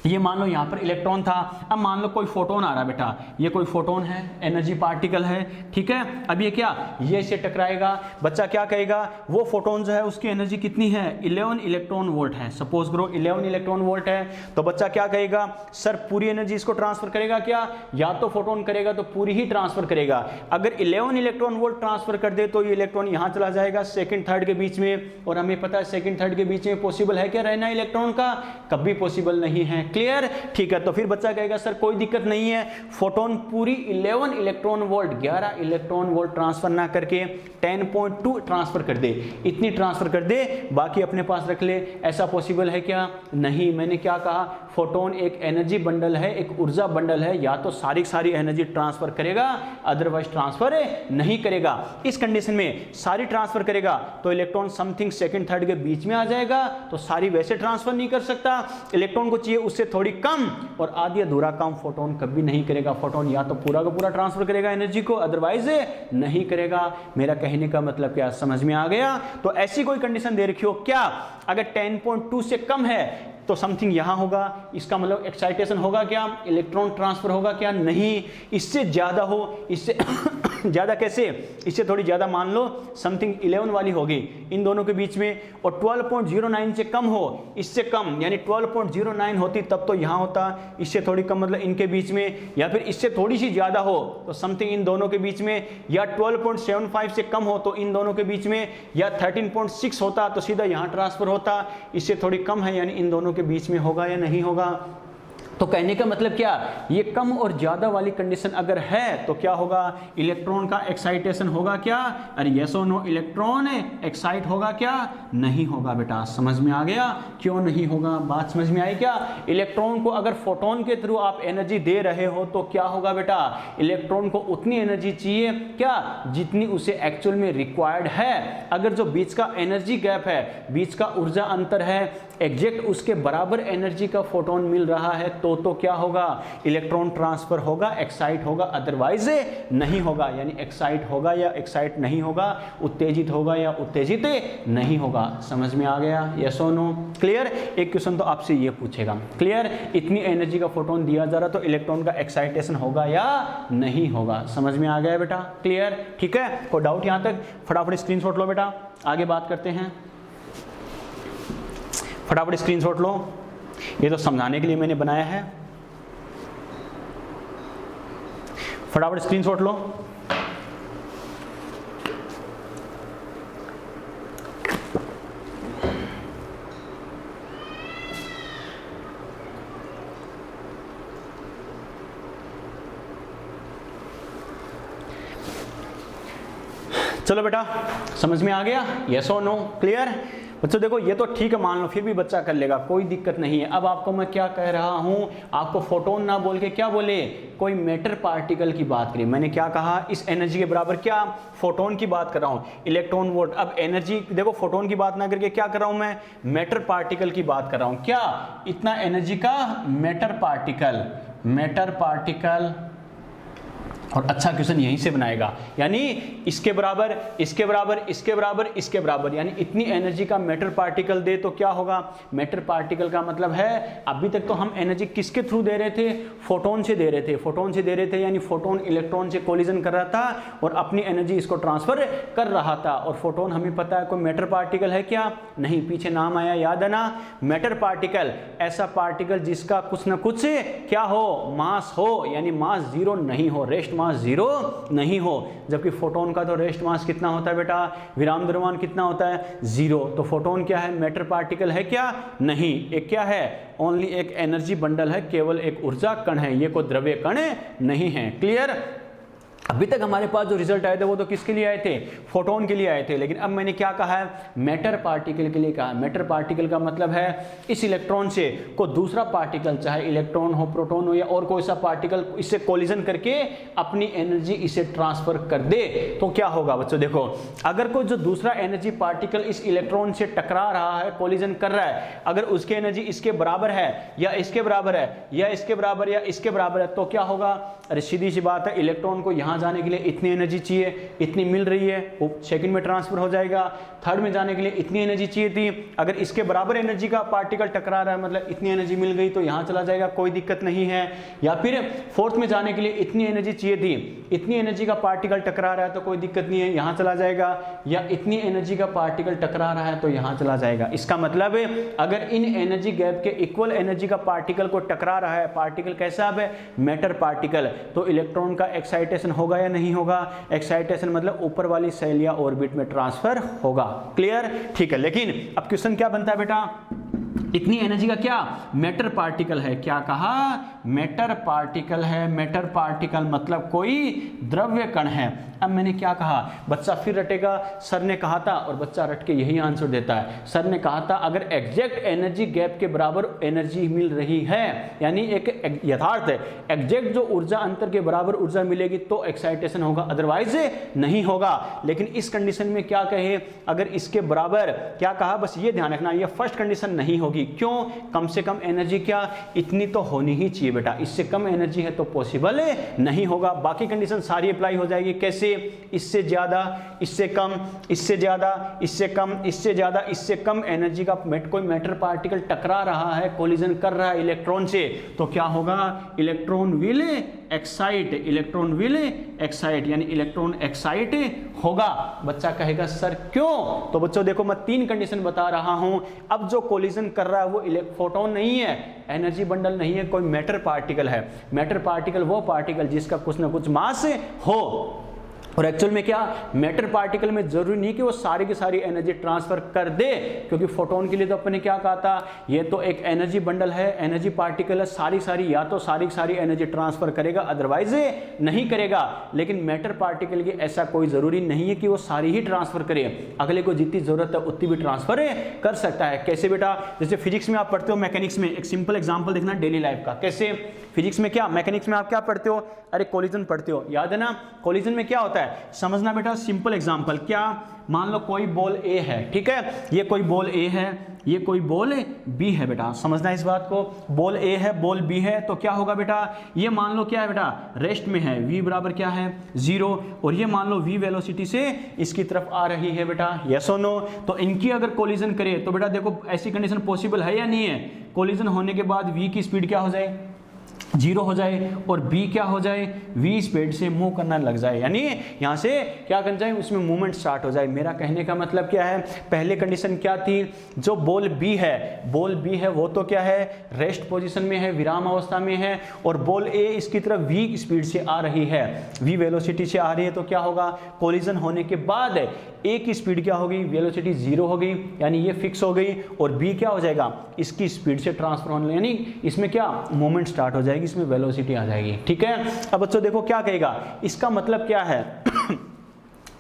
ये मान लो यहाँ पर इलेक्ट्रॉन था, अब मान लो कोई फोटोन आ रहा है बेटा, ये कोई फोटोन है, एनर्जी पार्टिकल है, ठीक है। अब ये क्या, ये से टकराएगा, बच्चा क्या कहेगा, वो फोटोन जो है उसकी एनर्जी कितनी है, 11 इलेक्ट्रॉन वोल्ट है, सपोज करो 11 इलेक्ट्रॉन वोल्ट है, तो बच्चा क्या कहेगा, सर पूरी एनर्जी इसको ट्रांसफर करेगा क्या, या तो फोटोन करेगा तो पूरी ही ट्रांसफर करेगा। अगर 11 इलेक्ट्रॉन वोल्ट ट्रांसफर कर दे तो ये इलेक्ट्रॉन यहाँ चला जाएगा सेकंड थर्ड के बीच में, और हमें पता है सेकंड थर्ड के बीच में पॉसिबल है क्या रहना इलेक्ट्रॉन का, कभी पॉसिबल नहीं है। क्लियर, ठीक है। तो फिर बच्चा कहेगा सर कोई दिक्कत नहीं है, फोटोन पूरी 11 electron volt 11 electron volt transfer ना करके 10.2 ट्रांसफर कर दे, इतनी ट्रांसफर कर दे, बाकी अपने पास रख ले। ऐसा पॉसिबल है क्या, नहीं। मैंने क्या कहा, फोटोन एक एनर्जी बंडल है, एक ऊर्जा बंडल है, या तो सारी एनर्जी ट्रांसफर करेगा, अदरवाइज ट्रांसफर नहीं करेगा। इस कंडीशन में सारी ट्रांसफर करेगा तो इलेक्ट्रॉन समथिंग सेकंड थर्ड के बीच में आ जाएगा, तो सारी वैसे ट्रांसफर नहीं कर सकता, इलेक्ट्रॉन को चाहिए उससे थोड़ी कम, और आधी अधूरा काम फोटोन कभी नहीं करेगा। फोटोन या तो पूरा का पूरा ट्रांसफर करेगा एनर्जी को, अदरवाइज नहीं करेगा। मेरा कहने का मतलब क्या समझ में आ गया। तो ऐसी कोई कंडीशन दे रखी हो क्या, अगर 10.2 से कम है तो समथिंग यहां होगा, इसका मतलब एक्साइटेशन होगा क्या, इलेक्ट्रॉन ट्रांसफर होगा क्या, नहीं। इससे ज्यादा हो, इससे ज्यादा कैसे, इससे थोड़ी ज्यादा मान लो समथिंग 11 वाली होगी इन दोनों के बीच में, और 12.09 से कम हो, इससे कम यानी 12.09 होती तब तो यहां होता, इससे थोड़ी कम मतलब इनके बीच में, या फिर इससे थोड़ी सी ज्यादा हो तो समथिंग इन दोनों के बीच में, या 12.75 से कम हो तो इन दोनों के बीच में, या 13.6 होता तो सीधा यहां ट्रांसफर होता, इससे थोड़ी कम है यानी इन दोनों के बीच में होगा या नहीं होगा। तो कहने का मतलब क्या, ये कम और ज्यादा वाली कंडीशन अगर है तो क्या होगा, इलेक्ट्रॉन का एक्साइटेशन होगा क्या, अरे यस और नो, इलेक्ट्रॉन एक्साइट होगा क्या, नहीं होगा बेटा। समझ में आ गया क्यों नहीं होगा, बात समझ में आई क्या। इलेक्ट्रॉन को अगर फोटोन के थ्रू आप एनर्जी दे रहे हो तो क्या होगा बेटा, इलेक्ट्रॉन को उतनी एनर्जी चाहिए क्या जितनी उसे एक्चुअल में रिक्वायर्ड है। अगर जो बीच का एनर्जी गैप है, बीच का ऊर्जा अंतर है, एग्जैक्ट उसके बराबर एनर्जी का फोटोन मिल रहा है तो क्या होगा, इलेक्ट्रॉन ट्रांसफर होगा, एक्साइट होगा, अदरवाइज नहीं होगा। यानी एक्साइट होगा या एक्साइट नहीं होगा, उत्तेजित होगा या उत्तेजित नहीं होगा। समझ में आ गया, यस और नो, क्लियर। एक क्वेश्चन तो आपसे ये पूछेगा, क्लियर, इतनी एनर्जी का फोटोन दिया जा रहा तो इलेक्ट्रॉन का एक्साइटेशन होगा या नहीं होगा। समझ में आ गया बेटा, क्लियर, ठीक है। कोई डाउट यहां तक, फटाफट स्क्रीनशॉट लो बेटा, आगे बात करते हैं। फटाफट स्क्रीनशॉट लो, ये तो समझाने के लिए मैंने बनाया है। फटाफट स्क्रीनशॉट लो। चलो बेटा, समझ में आ गया, यस और नो, क्लियर। बच्चों देखो ये तो ठीक है, मान लो फिर भी बच्चा कर लेगा, कोई दिक्कत नहीं है। अब आपको मैं क्या कह रहा हूं, आपको फोटोन ना बोल के क्या बोले, कोई मैटर पार्टिकल की बात करी। मैंने क्या कहा, इस एनर्जी के बराबर क्या, फोटोन की बात कर रहा हूं, इलेक्ट्रॉन वोल्ट। अब एनर्जी देखो, फोटोन की बात ना करके क्या कर रहा हूं मैं, मैटर पार्टिकल की बात कर रहा हूं। क्या, इतना एनर्जी का मैटर पार्टिकल, मैटर पार्टिकल। और अच्छा क्वेश्चन यहीं से बनाएगा, यानी इसके बराबर, इसके बराबर, इसके बराबर, इसके बराबर, यानी इतनी एनर्जी का मैटर पार्टिकल दे तो क्या होगा। मैटर पार्टिकल का मतलब है, अभी तक तो हम एनर्जी किसके थ्रू दे रहे थे, फोटोन से दे रहे थे, फोटोन से दे रहे थे, यानी फोटोन इलेक्ट्रॉन से कोलिजन कर रहा था और अपनी एनर्जी इसको ट्रांसफर कर रहा था। और फोटोन हमें पता है कोई मैटर पार्टिकल है क्या, नहीं, पीछे नाम आया, याद है ना। मैटर पार्टिकल ऐसा पार्टिकल जिसका कुछ ना कुछ क्या हो, मास हो, यानी मास जीरो नहीं हो, रेस्ट मास जीरो नहीं हो। जबकि फोटोन का तो रेस्ट मास कितना होता है बेटा, विराम द्रव्यमान कितना होता है, जीरो। तो फोटोन क्या है, मैटर पार्टिकल है क्या, नहीं। एक क्या है, ओनली एक एनर्जी बंडल है, केवल एक ऊर्जा कण है, ये कोई द्रव्य कण नहीं है, क्लियर। अभी तक हमारे पास जो रिजल्ट आए थे वो तो किसके लिए आए थे, फोटोन के लिए आए थे। लेकिन अब मैंने क्या कहा है, मैटर पार्टिकल के लिए कहा। मैटर पार्टिकल का मतलब है इस इलेक्ट्रॉन से कोई दूसरा पार्टिकल, चाहे इलेक्ट्रॉन हो, प्रोटॉन हो, या और कोई सा पार्टिकल इससे कोलिजन करके अपनी एनर्जी इसे ट्रांसफर कर दे तो क्या होगा। बच्चों देखो, अगर कोई जो दूसरा एनर्जी पार्टिकल इस इलेक्ट्रॉन से टकरा रहा है, कोलिजन कर रहा है, अगर उसकी एनर्जी इसके बराबर है या इसके बराबर है या इसके बराबर या इसके बराबर है तो क्या होगा। अरे सीधी सी बात है, इलेक्ट्रॉन को यहां यहाँ जाने के लिए इतनी एनर्जी चाहिए, इतनी मिल रही है, वो सेकंड में ट्रांसफर हो जाएगा। थर्ड में जाने के लिए इतनी एनर्जी चाहिए थी, अगर इसके बराबर एनर्जी का पार्टिकल टकरा रहा है मतलब इतनी एनर्जी मिल गई तो यहाँ चला जाएगा, कोई दिक्कत नहीं है। या फिर फोर्थ में जाने के लिए इतनी एनर्जी चाहिए थी, इतनी एनर्जी का पार्टिकल टकरा रहा है तो कोई दिक्कत नहीं है, यहाँ चला जाएगा। या इतनी एनर्जी का पार्टिकल टकरा रहा है तो यहाँ चला जाएगा। इसका मतलब है अगर इन एनर्जी गैप के इक्वल एनर्जी का पार्टिकल को टकरा रहा है, पार्टिकल कैसा है, मैटर पार्टिकल, तो इलेक्ट्रॉन का एक्साइटेशन होगा या नहीं होगा? एक्साइटेशन मतलब ऊपर वाली सेल या ऑर्बिट में ट्रांसफर होगा। क्लियर? ठीक है। लेकिन अब क्वेश्चन क्या बनता है बेटा, इतनी एनर्जी का क्या मैटर पार्टिकल है, क्या कहा? मैटर पार्टिकल है। मैटर पार्टिकल मतलब कोई द्रव्य कण है। अब मैंने क्या कहा, बच्चा फिर रटेगा, सर ने कहा था, और बच्चा रट के यही आंसर देता है। सर ने कहा था अगर एग्जैक्ट एनर्जी गैप के बराबर एनर्जी मिल रही है, यानी एक यथार्थ है, एग्जैक्ट जो ऊर्जा अंतर के बराबर ऊर्जा मिलेगी तो एक्साइटेशन होगा, अदरवाइज नहीं होगा। लेकिन इस कंडीशन में क्या कहे, अगर इसके बराबर, क्या कहा, बस ये ध्यान रखना, ये फर्स्ट कंडीशन नहीं होगी। क्यों? कम से कम एनर्जी क्या, इतनी तो होनी ही चाहिए बेटा, इससे कम एनर्जी है तो पॉसिबल नहीं होगा। बाकी कंडीशन सारी अप्लाई हो जाएगी। कैसे? इससे ज्यादा, इससे कम, इससे ज्यादा, इससे कम, इससे ज्यादा, इससे कम एनर्जी का कोई मैटर पार्टिकल टकरा रहा है, कोलिजन कर रहा है इलेक्ट्रॉन से, तो क्या होगा? Electron will excite, electron will excite, यानी इलेक्ट्रॉन एक्साइट होगा। बच्चा कहेगा सर क्यों? तो बच्चों देखो मैं 3 कंडीशन बता रहा हूं। अब जो कोलिजन कर रहा है वो फोटोन नहीं है, एनर्जी बंडल नहीं है, कोई मैटर पार्टिकल है। मैटर पार्टिकल वो पार्टिकल जिसका कुछ ना कुछ मास हो। और एक्चुअल में क्या, मैटर पार्टिकल में जरूरी नहीं कि वो सारी की सारी एनर्जी ट्रांसफर कर दे, क्योंकि फोटोन के लिए तो अपने क्या कहा था, ये तो एक एनर्जी बंडल है, एनर्जी पार्टिकल है, सारी सारी या तो सारी की सारी एनर्जी ट्रांसफर करेगा, अदरवाइज नहीं करेगा। लेकिन मैटर पार्टिकल की ऐसा कोई जरूरी नहीं है कि वो सारी ही ट्रांसफर करे, अगले को जितनी जरूरत है उतनी भी ट्रांसफर कर सकता है। कैसे बेटा? जैसे फिजिक्स में आप पढ़ते हो, मैकेनिक्स में, एक सिंपल एग्जाम्पल देखना डेली लाइफ का। कैसे? फिजिक्स में क्या, मैकेनिक्स में आप क्या पढ़ते हो? अरे कोलिजन पढ़ते हो, याद है ना? कोलिजन में क्या होता है, समझना बेटा। सिंपल एग्जांपल, क्या, मान लो कोई बॉल ए है, ठीक है, ये कोई बॉल ए है, ये कोई बॉल बी है बेटा, समझना इस बात को। बॉल ए है, बॉल बी है, तो क्या होगा बेटा, ये मान लो क्या है बेटा, रेस्ट में है, v बराबर क्या है 0, और ये मान लो v वेलोसिटी से इसकी तरफ आ रही है बेटा, यस और नो। तो इनकी अगर कोलिजन करे तो बेटा देखो ऐसी कंडीशन पॉसिबल है या नहीं है? कोलिजन होने के बाद v की स्पीड क्या हो जाए, 0 हो जाए, और b क्या हो जाए, v स्पीड से मूव करना लग जाए, यानी यहाँ से क्या कर जाए, उसमें मूवमेंट स्टार्ट हो जाए। मेरा कहने का मतलब क्या है, पहले कंडीशन क्या थी, जो बॉल b है, बॉल b है वो तो क्या है, रेस्ट पोजीशन में है, विराम अवस्था में है, और बॉल a इसकी तरफ v स्पीड से आ रही है, v वेलोसिटी से आ रही है, तो क्या होगा, कोलिजन होने के बाद a की स्पीड क्या होगी, वेलोसिटी 0 हो गई, यानी ये फिक्स हो गई, और b क्या हो जाएगा, इसकी स्पीड से ट्रांसफर होने, यानी इसमें क्या मूवमेंट स्टार्ट हो जाएगी, इसमें वेलोसिटी आ जाएगी। ठीक है, अब बच्चों देखो क्या कहेगा, इसका मतलब क्या है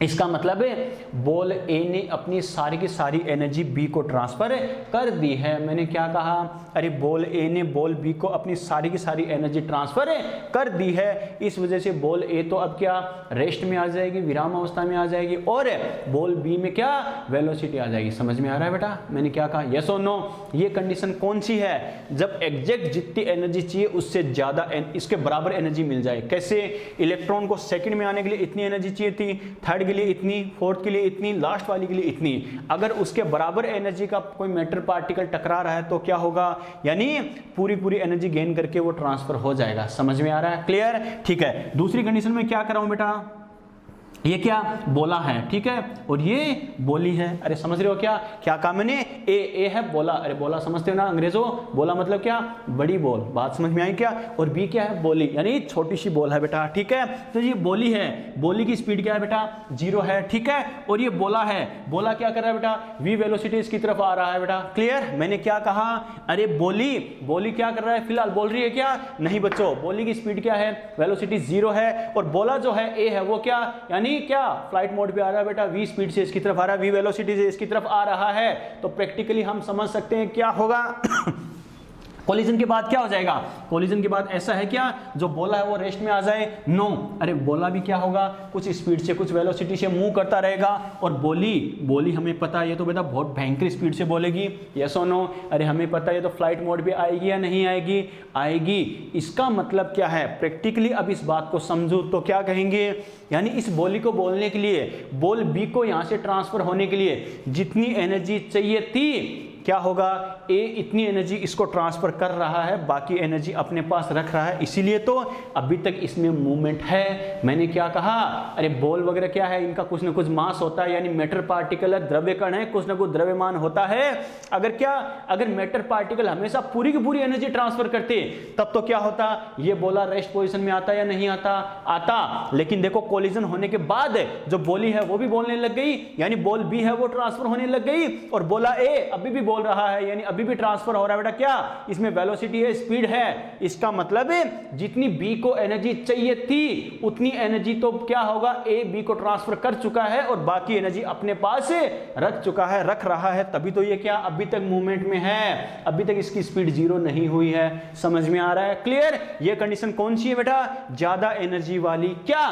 इसका मतलब है बॉल ए ने अपनी सारी की सारी एनर्जी बी को ट्रांसफर कर दी है। मैंने क्या कहा, अरे बॉल ए ने बॉल बी को अपनी सारी की सारी एनर्जी ट्रांसफर कर दी है, इस वजह से बॉल ए तो अब क्या रेस्ट में आ जाएगी, विराम अवस्था में आ जाएगी, और बॉल बी में क्या वेलोसिटी आ जाएगी। समझ में आ रहा है बेटा मैंने क्या कहा, यस और नो। ये कंडीशन कौन सी है, जब एग्जैक्ट जितनी एनर्जी चाहिए उससे ज्यादा इसके बराबर एनर्जी मिल जाए। कैसे, इलेक्ट्रॉन को सेकंड में आने के लिए इतनी एनर्जी चाहिए थी, थर्ड के लिए इतनी, फोर्थ के लिए इतनी, लास्ट वाली के लिए इतनी, अगर उसके बराबर एनर्जी का कोई मैटर पार्टिकल टकरा रहा है तो क्या होगा, यानी पूरी एनर्जी गेन करके वो ट्रांसफर हो जाएगा। समझ में आ रहा है, क्लियर। ठीक है, दूसरी कंडीशन में क्या कर रहा हूं बेटा, ये क्या बोला है, ठीक है, और ये बोली है। अरे समझ रहे हो क्या क्या कहा मैंने, ए है बोला, अरे बोला समझते हो ना अंग्रेजों, बोला मतलब क्या, बड़ी बॉल, बात समझ में आई क्या, और बी क्या है, बोली, यानी छोटी सी बॉल है बेटा। ठीक है, तो ये बोली है, बोली की स्पीड क्या है बेटा 0 है, ठीक है, और ये बोला है, बोला क्या कर रहा है बेटा, वी वेलोसिटी इसकी तरफ आ रहा है बेटा। क्लियर, मैंने क्या कहा, अरे बोली क्या कर रहा है, फिलहाल बोल रही है क्या, नहीं बच्चों, बोली की स्पीड क्या है, वेलोसिटी 0 है, और बोला जो है ए है वो क्या, यानी क्या फ्लाइट मोड पे आ रहा है बेटा, v स्पीड से इसकी तरफ आ रहा है, v वेलोसिटी से इसकी तरफ आ रहा है, तो प्रैक्टिकली हम समझ सकते हैं क्या होगा कोलिजन के बाद क्या हो जाएगा, कोलिजन के बाद ऐसा है क्या, जो बोला है वो रेस्ट में आ जाए, नो, अरे बोला भी क्या होगा, कुछ स्पीड से कुछ वेलोसिटी से मूव करता रहेगा, और बोली हमें पता है ये तो बेटा बहुत भयंकर स्पीड से बोलेगी, यस और नो, अरे हमें पता है ये तो फ्लाइट मोड भी आएगी या नहीं आएगी, आएगी। इसका मतलब क्या है, प्रैक्टिकली अब इस बात को समझो तो क्या कहेंगे, यानी इस बोली को बोलने के लिए, बोल बी को यहां से ट्रांसफर होने के लिए जितनी एनर्जी चाहिए थी, क्या होगा, ए इतनी एनर्जी इसको ट्रांसफर कर रहा है, बाकी एनर्जी अपने पास रख रहा है, इसीलिए तो अभी तक इसमें मूवमेंट है। मैंने क्या कहा, अरे बॉल वगैरह क्या है, इनका कुछ ना कुछ मास होता है, यानी मैटर पार्टिकल है, द्रव्य कण है, कुछ ना कुछ द्रव्यमान होता है। अगर मैटर पार्टिकल हमेशा पूरी की पूरी एनर्जी ट्रांसफर करते तब तो क्या होता, ये बोला रेस्ट पोजिशन में आता या नहीं आता, आता। लेकिन देखो कोलिजन होने के बाद जो बोली है वो भी बोलने लग गई, यानी बॉल बी है वो ट्रांसफर होने लग गई, और बोला ए अभी भी बोल रहा है, यानी अभी भी ट्रांसफर हो रहा है। बेटा क्या, इसमें वेलोसिटी है, स्पीड है, इसका मतलब है जितनी बी को एनर्जी चाहिए थी उतनी एनर्जी तो क्या होगा, ए बी को ट्रांसफर कर चुका है और बाकी एनर्जी अपने पास रख चुका है, रख रहा है, तभी तो ये क्या अभी तक मूवमेंट में है, अभी तक इसकी स्पीड जीरो नहीं हुई है। समझ में आ रहा है, क्लियर। ये कंडीशन कौन सी है बेटा, ज्यादा एनर्जी वाली, क्या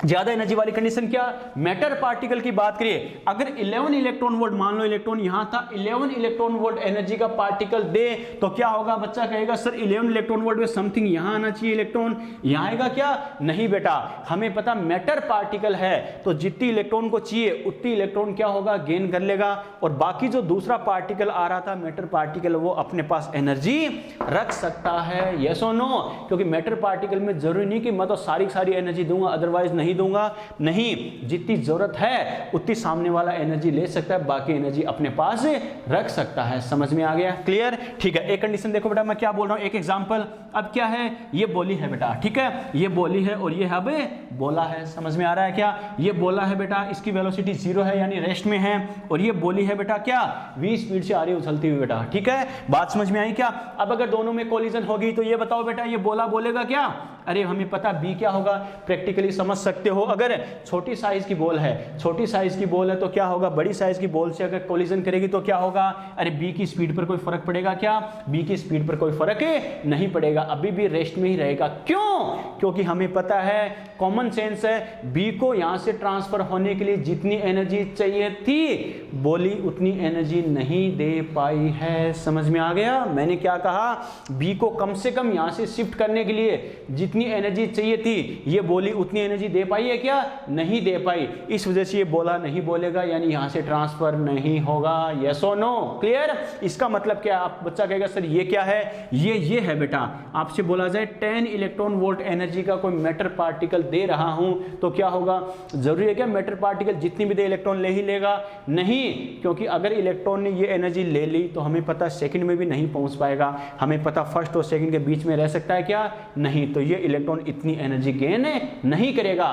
ज्यादा एनर्जी वाली कंडीशन, क्या मैटर पार्टिकल की बात करिए, अगर 11 इलेक्ट्रॉन वोल्ट, मान लो इलेक्ट्रॉन यहां था, 11 इलेक्ट्रॉन वोल्ट एनर्जी का पार्टिकल दे तो क्या होगा, बच्चा कहेगा सर 11 इलेक्ट्रॉन वोल्ट में समथिंग यहां आना चाहिए, इलेक्ट्रॉन यहां आएगा क्या, नहीं बेटा, हमें पता मैटर पार्टिकल है तो जितनी इलेक्ट्रॉन को चाहिए उतनी इलेक्ट्रॉन क्या होगा, गेन कर लेगा, और बाकी जो दूसरा पार्टिकल आ रहा था मैटर पार्टिकल, वो अपने पास एनर्जी रख सकता है, यस और नो, क्योंकि मैटर पार्टिकल में जरूरी नहीं कि मैं तो सारी एनर्जी दूंगा, अदरवाइज नहीं दूंगा, नहीं, जितनी जरूरत है उतनी सामने वाला एनर्जी ले सकता है, बाकी एनर्जी अपने पास रख सकता है। समझ में आ गया, क्लियर, ठीक है। एक कंडीशन देखो बेटा मैं क्या बोल रहा हूं, एक एग्जांपल, अब क्या है, ये बोली है बेटा, ठीक है, ये बोली है और ये अब बोला है, समझ में आ रहा है क्या, ये बोला है बेटा, इसकी वेलोसिटी जीरो है यानी रेस्ट में है, और ये बोली है बेटा क्या, v स्पीड से आ रही है उछलती हुई बेटा, ठीक है, बात समझ में आई क्या। अब अगर दोनों में कोलिजन होगी तो ये बताओ बेटा, ये बोलेगा क्या, अरे हमें पता बी क्या होगा, प्रैक्टिकली समझ सकते हो, अगर छोटी साइज की बॉल है, छोटी साइज की बॉल है तो क्या होगा, बड़ी साइज की बॉल से अगर कोलिजन करेगी तो क्या होगा, अरे बी की स्पीड पर कोई फर्क पड़ेगा क्या, बी की स्पीड पर कोई फर्क नहीं पड़ेगा, अभी भी रेस्ट में ही रहेगा, क्यों, क्योंकि हमें पता है, कॉमन सेंस है, बी को यहां से ट्रांसफर होने के लिए जितनी एनर्जी चाहिए थी बोली उतनी एनर्जी नहीं दे पाई है। समझ में आ गया, मैंने क्या कहा, बी को कम से कम यहां से शिफ्ट करने के लिए जितनी एनर्जी चाहिए थी ये बोली उतनी एनर्जी दे पाई है क्या, नहीं दे पाई, इस वजह से ये बोला नहीं बोलेगा, यानी यहां से ट्रांसफर नहीं होगा, यस और नो, क्लियर। इसका मतलब क्या, आप बच्चा कहेगा सर ये क्या है, ये है बेटा, आपसे बोला जाए 10 इलेक्ट्रॉन वोल्ट एनर्जी का कोई मैटर पार्टिकल दे रहा हूं तो क्या होगा, जरूरी है क्या मैटर पार्टिकल जितनी भी दे इलेक्ट्रॉन ले ही लेगा, नहीं, क्योंकि अगर इलेक्ट्रॉन ने ये एनर्जी ले ली तो हमें पता सेकंड में भी नहीं पहुंच पाएगा, हमें पता फर्स्ट और सेकंड के बीच में रह सकता है क्या, नहीं, तो ये इलेक्ट्रॉन इतनी एनर्जी गेन नहीं करेगा,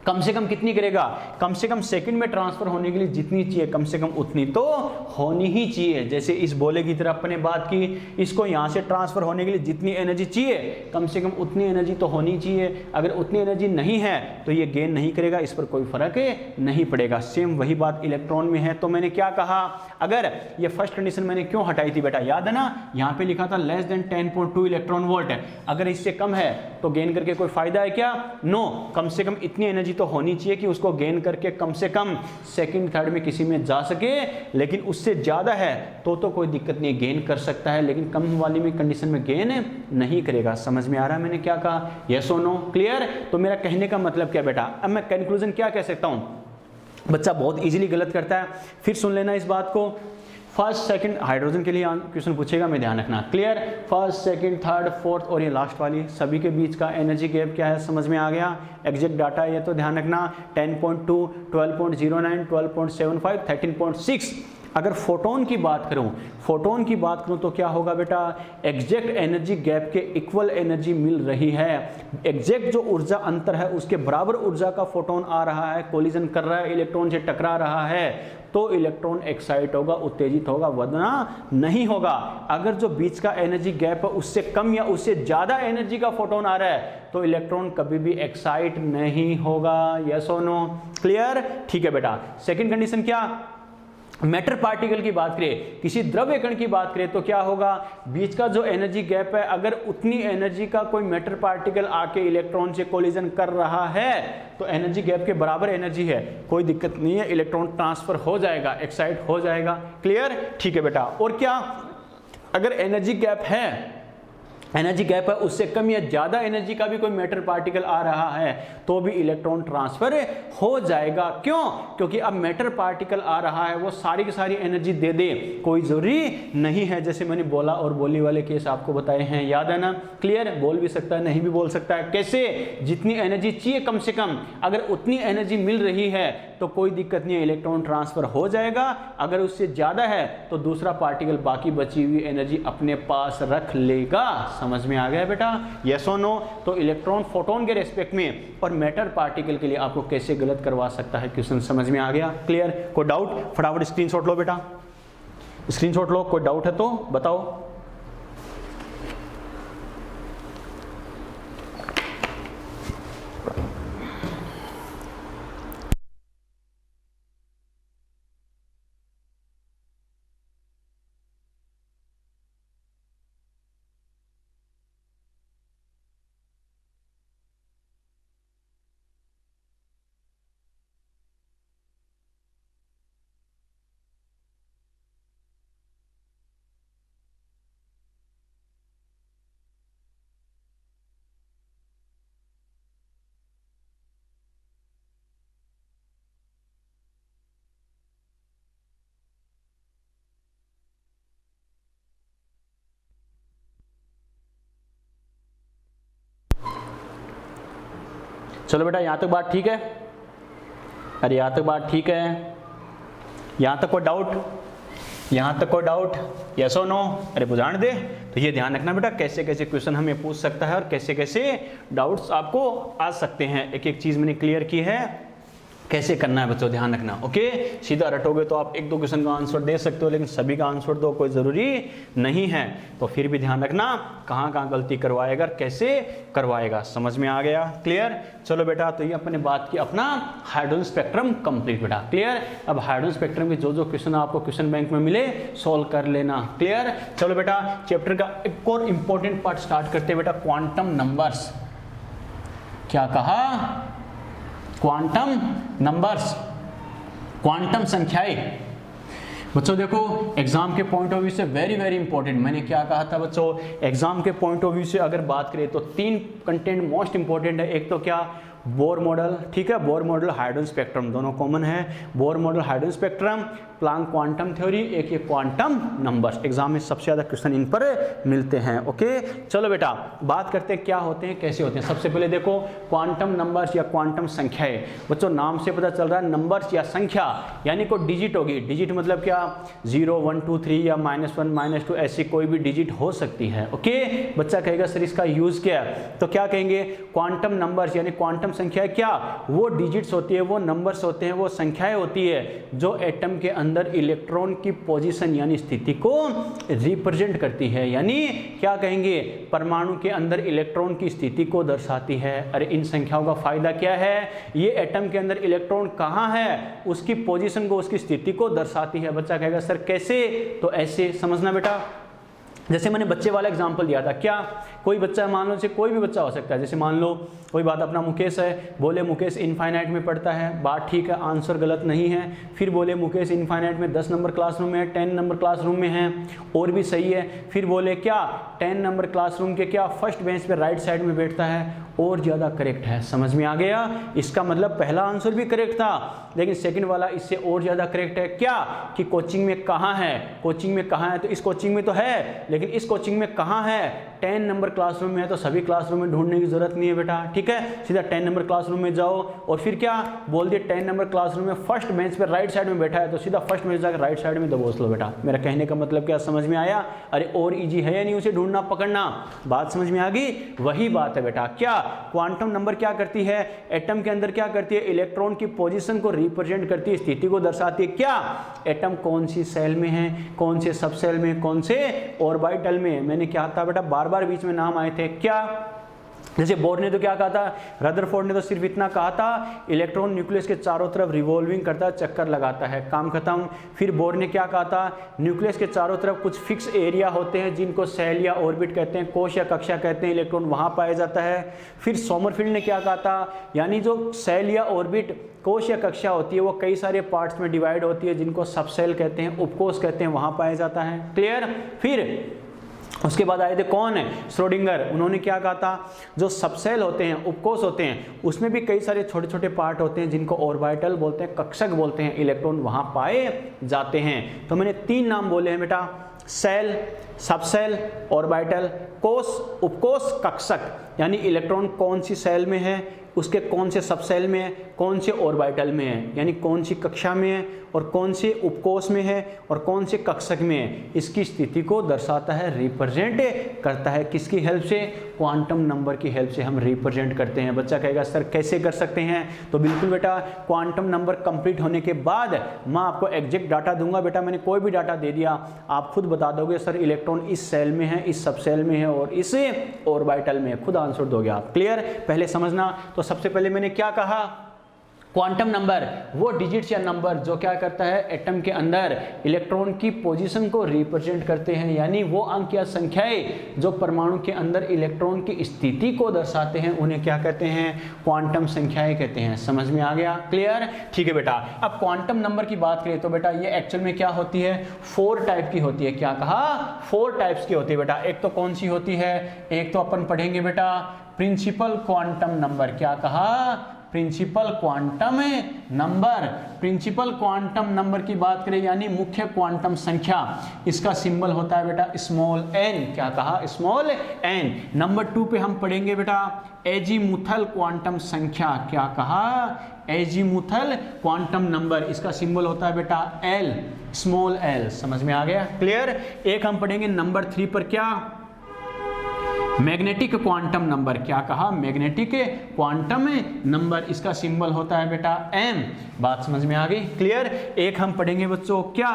कम से कम कितनी करेगा, कम से कम सेकंड में ट्रांसफर होने के लिए जितनी चाहिए कम से कम उतनी तो होनी ही चाहिए। जैसे इस बोले की तरह अपने बात की, इसको यहां से ट्रांसफर होने के लिए जितनी एनर्जी चाहिए कम से कम उतनी एनर्जी तो होनी चाहिए, अगर उतनी एनर्जी नहीं है तो ये गेन नहीं करेगा, इस पर कोई फर्क नहीं पड़ेगा। सेम वही बात इलेक्ट्रॉन में है। तो मैंने क्या कहा, अगर ये फर्स्ट कंडीशन मैंने क्यों हटाई थी बेटा, याद है ना, यहाँ पे लिखा था लेस देन 10.2 इलेक्ट्रॉन वोल्ट है, अगर इससे कम है तो गेन करके कोई फायदा है क्या, नो, कम से कम इतनी एनर्जी तो होनी चाहिए कि उसको गेन करके कम से कम सेकंड थर्ड में किसी में जा सके, लेकिन उससे ज्यादा है तो कोई दिक्कत नहीं, गेन कर सकता है, लेकिन कम वाली में कंडीशन में गेन नहीं करेगा। समझ में आ रहा है मैंने क्या कहा, यस और नो, क्लियर। तो मेरा कहने का मतलब क्या बेटा, अब मैं कंक्लूजन क्या कह सकता हूं, बच्चा बहुत इजीली गलत करता है, फिर सुन लेना इस बात को, फर्स्ट सेकंड हाइड्रोजन के लिए क्वेश्चन पूछेगा, मैं ध्यान रखना, clear. First second third fourth और ये लास्ट वाली सभी के बीच का एनर्जी गैप क्या है, समझ में आ गया, एग्जैक्ट डाटा है ये तो ध्यान रखना, 10.2, 12.09, 12.75, 13.6। अगर फोटोन की बात करूं तो क्या होगा बेटा, एग्जैक्ट एनर्जी गैप के इक्वल एनर्जी मिल रही है, एग्जैक्ट जो ऊर्जा अंतर है उसके बराबर ऊर्जा का फोटोन आ रहा है, कोलिजन कर रहा है, इलेक्ट्रॉन से टकरा रहा है, तो इलेक्ट्रॉन एक्साइट होगा, उत्तेजित होगा, वरना नहीं होगा। अगर जो बीच का एनर्जी गैप है उससे कम या उससे ज्यादा एनर्जी का फोटोन आ रहा है तो इलेक्ट्रॉन कभी भी एक्साइट नहीं होगा, यस और नो, क्लियर, ठीक है बेटा। सेकंड कंडीशन क्या, मैटर पार्टिकल की बात करें, किसी द्रव्य कण की बात करें तो क्या होगा, बीच का जो एनर्जी गैप है, अगर उतनी एनर्जी का कोई मैटर पार्टिकल आके इलेक्ट्रॉन से कोलिजन कर रहा है तो एनर्जी गैप के बराबर एनर्जी है, कोई दिक्कत नहीं है, इलेक्ट्रॉन ट्रांसफर हो जाएगा, एक्साइट हो जाएगा। क्लियर? ठीक है बेटा। और क्या, अगर एनर्जी गैप है, एनर्जी गैप है उससे कम या ज्यादा एनर्जी का भी कोई मैटर पार्टिकल आ रहा है तो भी इलेक्ट्रॉन ट्रांसफर हो जाएगा। क्यों? क्योंकि अब मैटर पार्टिकल आ रहा है, वो सारी की सारी एनर्जी दे दे कोई जरूरी नहीं है। जैसे मैंने बोला और बोली वाले केस आपको बताए हैं, याद है ना? क्लियर? बोल भी सकता है, नहीं भी बोल सकता है। कैसे? जितनी एनर्जी चाहिए कम से कम, अगर उतनी एनर्जी मिल रही है तो कोई दिक्कत नहीं है, इलेक्ट्रॉन ट्रांसफर हो जाएगा। अगर उससे ज्यादा है तो दूसरा पार्टिकल बाकी बची हुई एनर्जी अपने पास रख लेगा। समझ में आ गया बेटा? यस और नो? तो इलेक्ट्रॉन फोटोन के रेस्पेक्ट में और मैटर पार्टिकल के लिए आपको कैसे गलत करवा सकता है क्वेश्चन, समझ में आ गया? क्लियर? कोई डाउट? फटाफट स्क्रीनशॉट लो बेटा, स्क्रीनशॉट लो, कोई डाउट है तो बताओ। चलो बेटा, यहां तक बात ठीक है? अरे यहां तक बात ठीक है? यहां तक कोई डाउट? यहां तक कोई डाउट? यस और नो? अरे बुझाने दे। तो ये ध्यान रखना बेटा, कैसे कैसे क्वेश्चन हमें पूछ सकता है और कैसे कैसे डाउट्स आपको आ सकते हैं। एक एक चीज मैंने क्लियर की है, कैसे करना है बच्चों, ध्यान रखना। ओके, सीधा रटोगे तो आप एक दो क्वेश्चन का आंसर दे सकते हो, लेकिन सभी का आंसर दो कोई जरूरी नहीं है। तो फिर भी ध्यान रखना कहाँ कहाँ गलती करवाएगा, कैसे करवाएगा। समझ में आ गया? क्लियर? चलो बेटा, तो ये अपने बात की अपना हाइड्रोजन स्पेक्ट्रम कंप्लीट बेटा। क्लियर? अब हाइड्रोजन स्पेक्ट्रम के जो जो क्वेश्चन आपको क्वेश्चन बैंक में मिले सोल्व कर लेना। क्लियर? चलो बेटा, चैप्टर का एक और इंपॉर्टेंट पार्ट स्टार्ट करते हैं बेटा, क्वांटम नंबर्स। क्या कहा? क्वांटम नंबर्स, क्वांटम संख्याएं। बच्चों देखो, एग्जाम के पॉइंट ऑफ व्यू से वेरी वेरी इंपॉर्टेंट। मैंने क्या कहा था बच्चों, एग्जाम के पॉइंट ऑफ व्यू से अगर बात करें तो तीन कंटेंट मोस्ट इंपॉर्टेंट है। एक तो क्या, बोर मॉडल, ठीक है, बोर मॉडल हाइड्रोजन स्पेक्ट्रम दोनों कॉमन है। Bohr model hydrogen spectrum, Planck quantum theory, एक ये क्वांटम नंबर्स। एग्जाम में सबसे ज्यादा क्वेश्चन इन पर मिलते हैं। ओके, चलो बेटा बात करते हैं क्या होते हैं, कैसे होते हैं। सबसे पहले देखो, क्वांटम नंबर्स या क्वांटम संख्याएं। बच्चों नाम से पता चल रहा है नंबर्स या संख्या, यानी कोई डिजिट होगी। डिजिट मतलब क्या, 0 1 2 3 या -1 -2 ऐसी कोई भी डिजिट हो सकती है। ओके, बच्चा कहेगा सर इसका यूज क्या है, तो क्या कहेंगे, क्वांटम नंबर्स यानी क्वांटम संख्याएं क्या, वो डिजिट्स होती है, वो नंबर्स होते हैं, वो संख्याएं होती है जो एटम के अंदर इलेक्ट्रॉन की पोजीशन यानी स्थिति को रिप्रेजेंट करती है। यानी क्या कहेंगे, परमाणु के अंदर इलेक्ट्रॉन की स्थिति को दर्शाती है। अरे इन संख्याओं का फायदा क्या है, ये एटम के अंदर इलेक्ट्रॉन कहाँ है उसकी पोजीशन को, उसकी स्थिति को दर्शाती है। बच्चा कहेगा सर कैसे, तो ऐसे समझना बेटा। जैसे मैंने बच्चे वाला एग्जांपल दिया था, क्या कोई बच्चा मान लो, जैसे कोई भी बच्चा हो सकता है, जैसे मान लो कोई बात अपना मुकेश है, बोले मुकेश इनफाइनाइट में पढ़ता है, बात ठीक है, आंसर गलत नहीं है। फिर बोले मुकेश इनफाइनाइट में 10 नंबर क्लासरूम में है, 10 नंबर क्लासरूम में है, और भी सही है। फिर बोले क्या 10 नंबर क्लासरूम के क्या फर्स्ट बेंच पे राइट साइड में बैठता है, और ज़्यादा करेक्ट है। समझ में आ गया? इसका मतलब पहला आंसर भी करेक्ट था, लेकिन सेकंड वाला इससे और ज़्यादा करेक्ट है। क्या कि कोचिंग में कहाँ है, कोचिंग में कहाँ है, तो इस कोचिंग में तो है, लेकिन इस कोचिंग में कहाँ है, 10 नंबर क्लासरूम में है, तो सभी क्लासरूम में ढूंढने की जरूरत नहीं है बेटा। ठीक है, सीधा 10 नंबर क्लासरूम में जाओ, और फिर क्या बोल दिए 10 नंबर क्लासरूम में फर्स्ट बेंच पर राइट साइड में बैठा है, तो सीधा फर्स्ट बेंच जाकर राइट साइड में दबोच लो बेटा। मेरा कहने का मतलब क्या, समझ में आया? अरे और ईजी है या नहीं उसे ढूंढना पकड़ना, बात समझ में आ गई? वही बात है बेटा। क्या क्वांटम नंबर क्या करती है, एटम के अंदर क्या करती है, इलेक्ट्रॉन की पोजीशन को रिप्रेजेंट करती है, स्थिति को दर्शाती है। क्या एटम कौन सी सेल में है, कौन से सब सेल में, कौन से ऑर्बिटल में। मैंने क्या था बेटा, बार बार बीच में नाम आए थे। क्या जैसे बोर ने तो क्या कहा था, रदरफोर्ड ने तो सिर्फ इतना कहा था, इलेक्ट्रॉन न्यूक्लियस के चारों तरफ रिवॉल्विंग करता है, चक्कर लगाता है, काम खत्म। फिर बोर ने क्या कहा था, न्यूक्लियस के चारों तरफ कुछ फिक्स एरिया होते हैं जिनको सेल या ऑर्बिट कहते हैं, कोश या कक्षा कहते हैं, इलेक्ट्रॉन वहाँ पाया जाता है। फिर सोमरफील्ड ने क्या कहा था, यानी जो सेल या ऑर्बिट, कोश या कक्षा होती है वो कई सारे पार्ट्स में डिवाइड होती है जिनको सबसेल कहते हैं, उपकोष कहते हैं, वहाँ पाया जाता है। क्लियर। फिर उसके बाद आए थे कौन है, श्रोडिंगर। उन्होंने क्या कहा था, जो सबसेल होते हैं, उपकोष होते हैं, उसमें भी कई सारे छोटे छोटे पार्ट होते हैं जिनको ऑर्बिटल बोलते हैं, कक्षक बोलते हैं, इलेक्ट्रॉन वहां पाए जाते हैं। तो मैंने 3 नाम बोले हैं बेटा, सेल, सबसेल, ऑर्बिटल, कोष, उपकोष, कक्षक। यानी इलेक्ट्रॉन कौन सी सेल में है, उसके कौन से सबसेल में है, कौन से ऑर्बिटल में है, यानी कौन सी कक्षा में है और कौन से उपकोष में है और कौन से कक्षक में है, इसकी स्थिति को दर्शाता है, रिप्रेजेंट करता है। किसकी हेल्प से, क्वांटम नंबर की हेल्प से हम रिप्रेजेंट करते हैं। बच्चा कहेगा सर कैसे कर सकते हैं, तो बिल्कुल बेटा, क्वांटम नंबर कंप्लीट होने के बाद मैं आपको एग्जैक्ट डाटा दूंगा। बेटा मैंने कोई भी डाटा दे दिया, आप खुद बता दोगे सर इलेक्ट्रॉन इस सेल में है, इस सबसेल में है और इस ऑर्बिटल में है, खुद आंसर दोगे आप। क्लियर। पहले समझना। तो सबसे पहले मैंने क्या कहा, क्वांटम नंबर वो डिजिट्स या नंबर जो क्या करता है, एटम के अंदर इलेक्ट्रॉन की पोजीशन को रिप्रेजेंट करते हैं, यानी वो अंक या संख्याएं जो परमाणु के अंदर इलेक्ट्रॉन की स्थिति को दर्शाते हैं उन्हें क्या कहते हैं, क्वांटम संख्याएं कहते हैं। समझ में आ गया। क्लियर। ठीक है बेटा। अब क्वांटम नंबर की बात करें तो बेटा ये एक्चुअल में क्या होती है, 4 टाइप की होती है। क्या कहा, 4 टाइप्स की होती है बेटा। एक तो कौन सी होती है, एक तो अपन पढ़ेंगे बेटा प्रिंसिपल क्वांटम नंबर। क्या कहा, principal quantum number. Principal quantum number की बात करें यानी मुख्य क्वांटम संख्या, इसका सिंबल होता है बेटा स्मॉल n। क्या कहा, स्मॉल n। नंबर 2 पे हम पढ़ेंगे बेटा एजीमुथल क्वांटम संख्या। क्या कहा, एजीमुथल क्वांटम नंबर, इसका सिंबल होता है बेटा l, स्मॉल l। समझ में आ गया। क्लियर। एक हम पढ़ेंगे नंबर 3 पर, क्या, मैग्नेटिक क्वांटम नंबर। क्या कहा, मैग्नेटिक क्वांटम नंबर, इसका सिंबल होता है बेटा m। बात समझ में आ गई। क्लियर। एक हम पढ़ेंगे बच्चों क्या,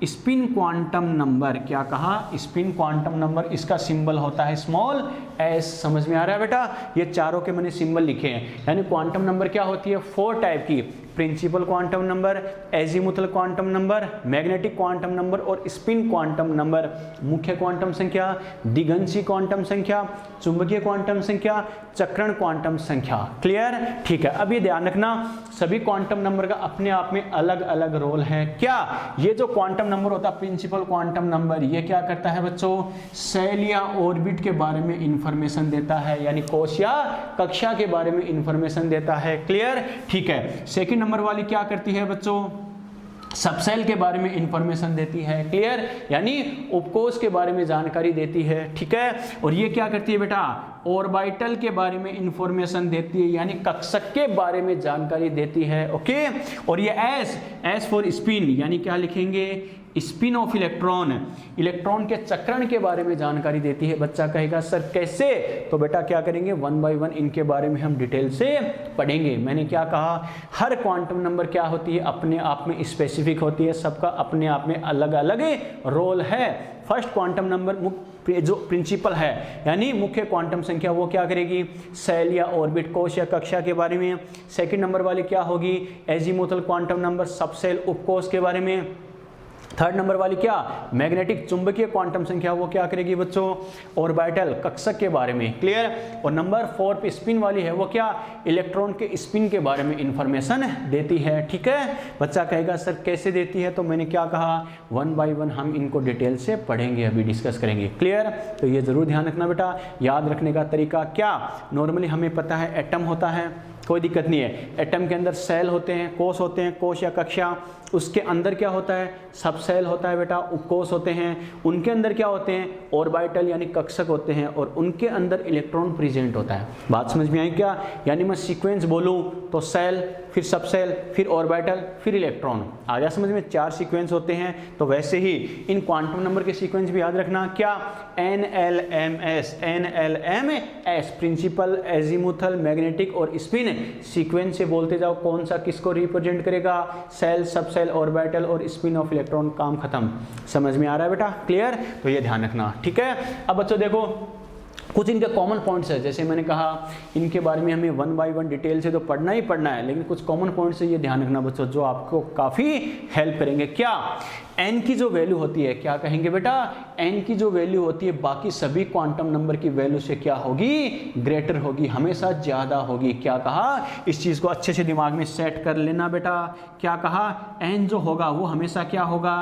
स्पिन क्वांटम नंबर। क्या कहा, स्पिन क्वांटम नंबर, इसका सिंबल होता है स्मॉल s। समझ में आ रहा है बेटा। ये चारों के मैंने सिंबल लिखे हैं। यानी क्वांटम नंबर क्या होती है, 4 टाइप की, principal quantum number, azimuthal quantum number, magnetic quantum number और स्पिन क्वांटम नंबर। मुख्य क्वांटम संख्या, दिगंशी क्वांटम संख्या, चुंबकीय क्वांटम संख्या, चक्रण क्वांटम संख्या। क्लियर। ठीक है। अब ये ध्यान रखना, सभी क्वांटम नंबर का अपने आप में अलग अलग रोल है। क्या, ये जो क्वांटम नंबर होता है प्रिंसिपल क्वांटम नंबर, ये क्या करता है बच्चों, सेल या ऑर्बिट के बारे में इंफॉर्मेशन देता है, यानी कोश या कक्षा के बारे में इंफॉर्मेशन देता है। क्लियर। ठीक है। सेकंड नंबर वाली क्या करती है बच्चों, सबसेल के बारे में इंफॉर्मेशन देती है। क्लियर। यानी उपकोष के बारे में जानकारी देती है। ठीक है। और ये क्या करती है बेटा, ऑर्बिटल के बारे में इंफॉर्मेशन देती है, यानी कक्षक के बारे में जानकारी देती है। ओके। और ये एस फॉर स्पिन, यानी क्या लिखेंगे, स्पिन ऑफ इलेक्ट्रॉन, इलेक्ट्रॉन के चक्रण के बारे में जानकारी देती है। बच्चा कहेगा सर कैसे, तो बेटा क्या करेंगे, 1 बाय 1 इनके बारे में हम डिटेल से पढ़ेंगे। मैंने क्या कहा, हर क्वांटम नंबर क्या होती है, अपने आप में स्पेसिफिक होती है, सबका अपने आप में अलग अलग रोल है। फर्स्ट क्वांटम नंबर जो प्रिंसिपल है यानी मुख्य क्वांटम संख्या, वो क्या करेगी, सेल या ऑर्बिट, कोश या कक्षा के बारे में। सेकंड नंबर वाली क्या होगी, एजीमुथल क्वांटम नंबर, सबसेल, उपकोष के बारे में। थर्ड नंबर वाली क्या, मैग्नेटिक चुंबकीय क्वांटम संख्या, वो क्या करेगी बच्चों, ऑर्बिटल, कक्षक के बारे में। क्लियर। और नंबर 4 पे स्पिन वाली है, वो क्या, इलेक्ट्रॉन के स्पिन के बारे में इंफॉर्मेशन देती है। ठीक है। बच्चा कहेगा सर कैसे देती है, तो मैंने क्या कहा, 1 बाय 1 हम इनको डिटेल से पढ़ेंगे, अभी डिस्कस करेंगे। क्लियर। तो ये जरूर ध्यान रखना बेटा। याद रखने का तरीका क्या, नॉर्मली हमें पता है एटम होता है, कोई दिक्कत नहीं है। एटम के अंदर सेल होते हैं, कोष होते हैं, कोश या कक्षा, उसके अंदर क्या होता है, सब सेल होता है बेटा, उपकोष होते हैं, उनके अंदर क्या होते हैं, ऑर्बिटल यानी कक्षक होते हैं, और उनके अंदर इलेक्ट्रॉन प्रेजेंट होता है। बात समझ में आई क्या, यानी मैं सीक्वेंस बोलूं तो सेल, फिर सब सेल, फिर ऑर्बिटल, फिर इलेक्ट्रॉन। आ गया समझ में, 4 सीक्वेंस होते हैं। तो वैसे ही इन क्वांटम नंबर के सीक्वेंस भी याद रखना, क्या, NLMS, NLMS, principal, azimuthal, magnetic और स्पिन। सीक्वेंस से बोलते जाओ कौन सा किसको रिप्रेजेंट करेगा, सेल, सब सेल, ऑर्बिटल और स्पिन ऑफ इलेक्ट्रॉन। काम खत्म। समझ में आ रहा है बेटा। क्लियर। तो ये ध्यान रखना। ठीक है। अब बच्चों देखो, कुछ इनके कॉमन पॉइंट्स है, जैसे मैंने कहा इनके बारे में हमें 1 बाय 1 डिटेल से तो पढ़ना ही पढ़ना है, लेकिन कुछ कॉमन पॉइंट्स है, ये ध्यान रखना बच्चों, जो आपको काफ़ी हेल्प करेंगे। क्या n की जो वैल्यू होती है, क्या कहेंगे बेटा, n की जो वैल्यू होती है बाकी सभी क्वांटम नंबर की वैल्यू से क्या होगी, ग्रेटर होगी, हमेशा ज़्यादा होगी। क्या कहा, इस चीज़ को अच्छे से दिमाग में सेट कर लेना बेटा। क्या कहा, n जो होगा वो हमेशा क्या होगा,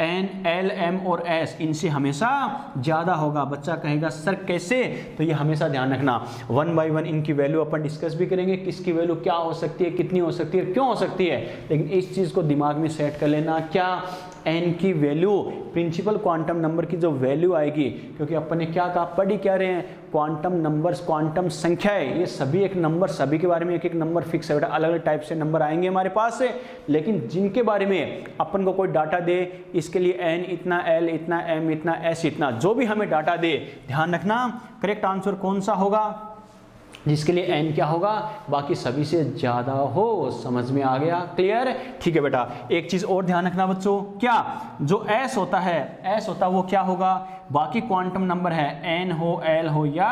n, l, m और s इनसे हमेशा ज़्यादा होगा। बच्चा कहेगा सर कैसे, तो ये हमेशा ध्यान रखना। 1 बाय 1 इनकी वैल्यू अपन डिस्कस भी करेंगे, किसकी वैल्यू क्या हो सकती है, कितनी हो सकती है, क्यों हो सकती है, लेकिन इस चीज़ को दिमाग में सेट कर लेना। क्या n की वैल्यू, प्रिंसिपल क्वांटम नंबर की जो वैल्यू आएगी, क्योंकि अपन ने क्या कहा, पढ़ ही क्या रहे हैं, क्वांटम नंबर्स, क्वांटम संख्याएं, ये सभी एक नंबर, सभी के बारे में एक एक नंबर फिक्स है बेटा। अलग अलग टाइप से नंबर आएंगे हमारे पास से, लेकिन जिनके बारे में अपन को कोई डाटा दे, इसके लिए n इतना, l इतना, m इतना, s इतना, जो भी हमें डाटा दे, ध्यान रखना करेक्ट आंसर कौन सा होगा, जिसके लिए n क्या होगा, बाकी सभी से ज़्यादा हो। समझ में आ गया, क्लियर, ठीक है बेटा। एक चीज़ और ध्यान रखना बच्चों, क्या जो s होता है, s होता है वो क्या होगा, बाकी क्वांटम नंबर है n हो, l हो या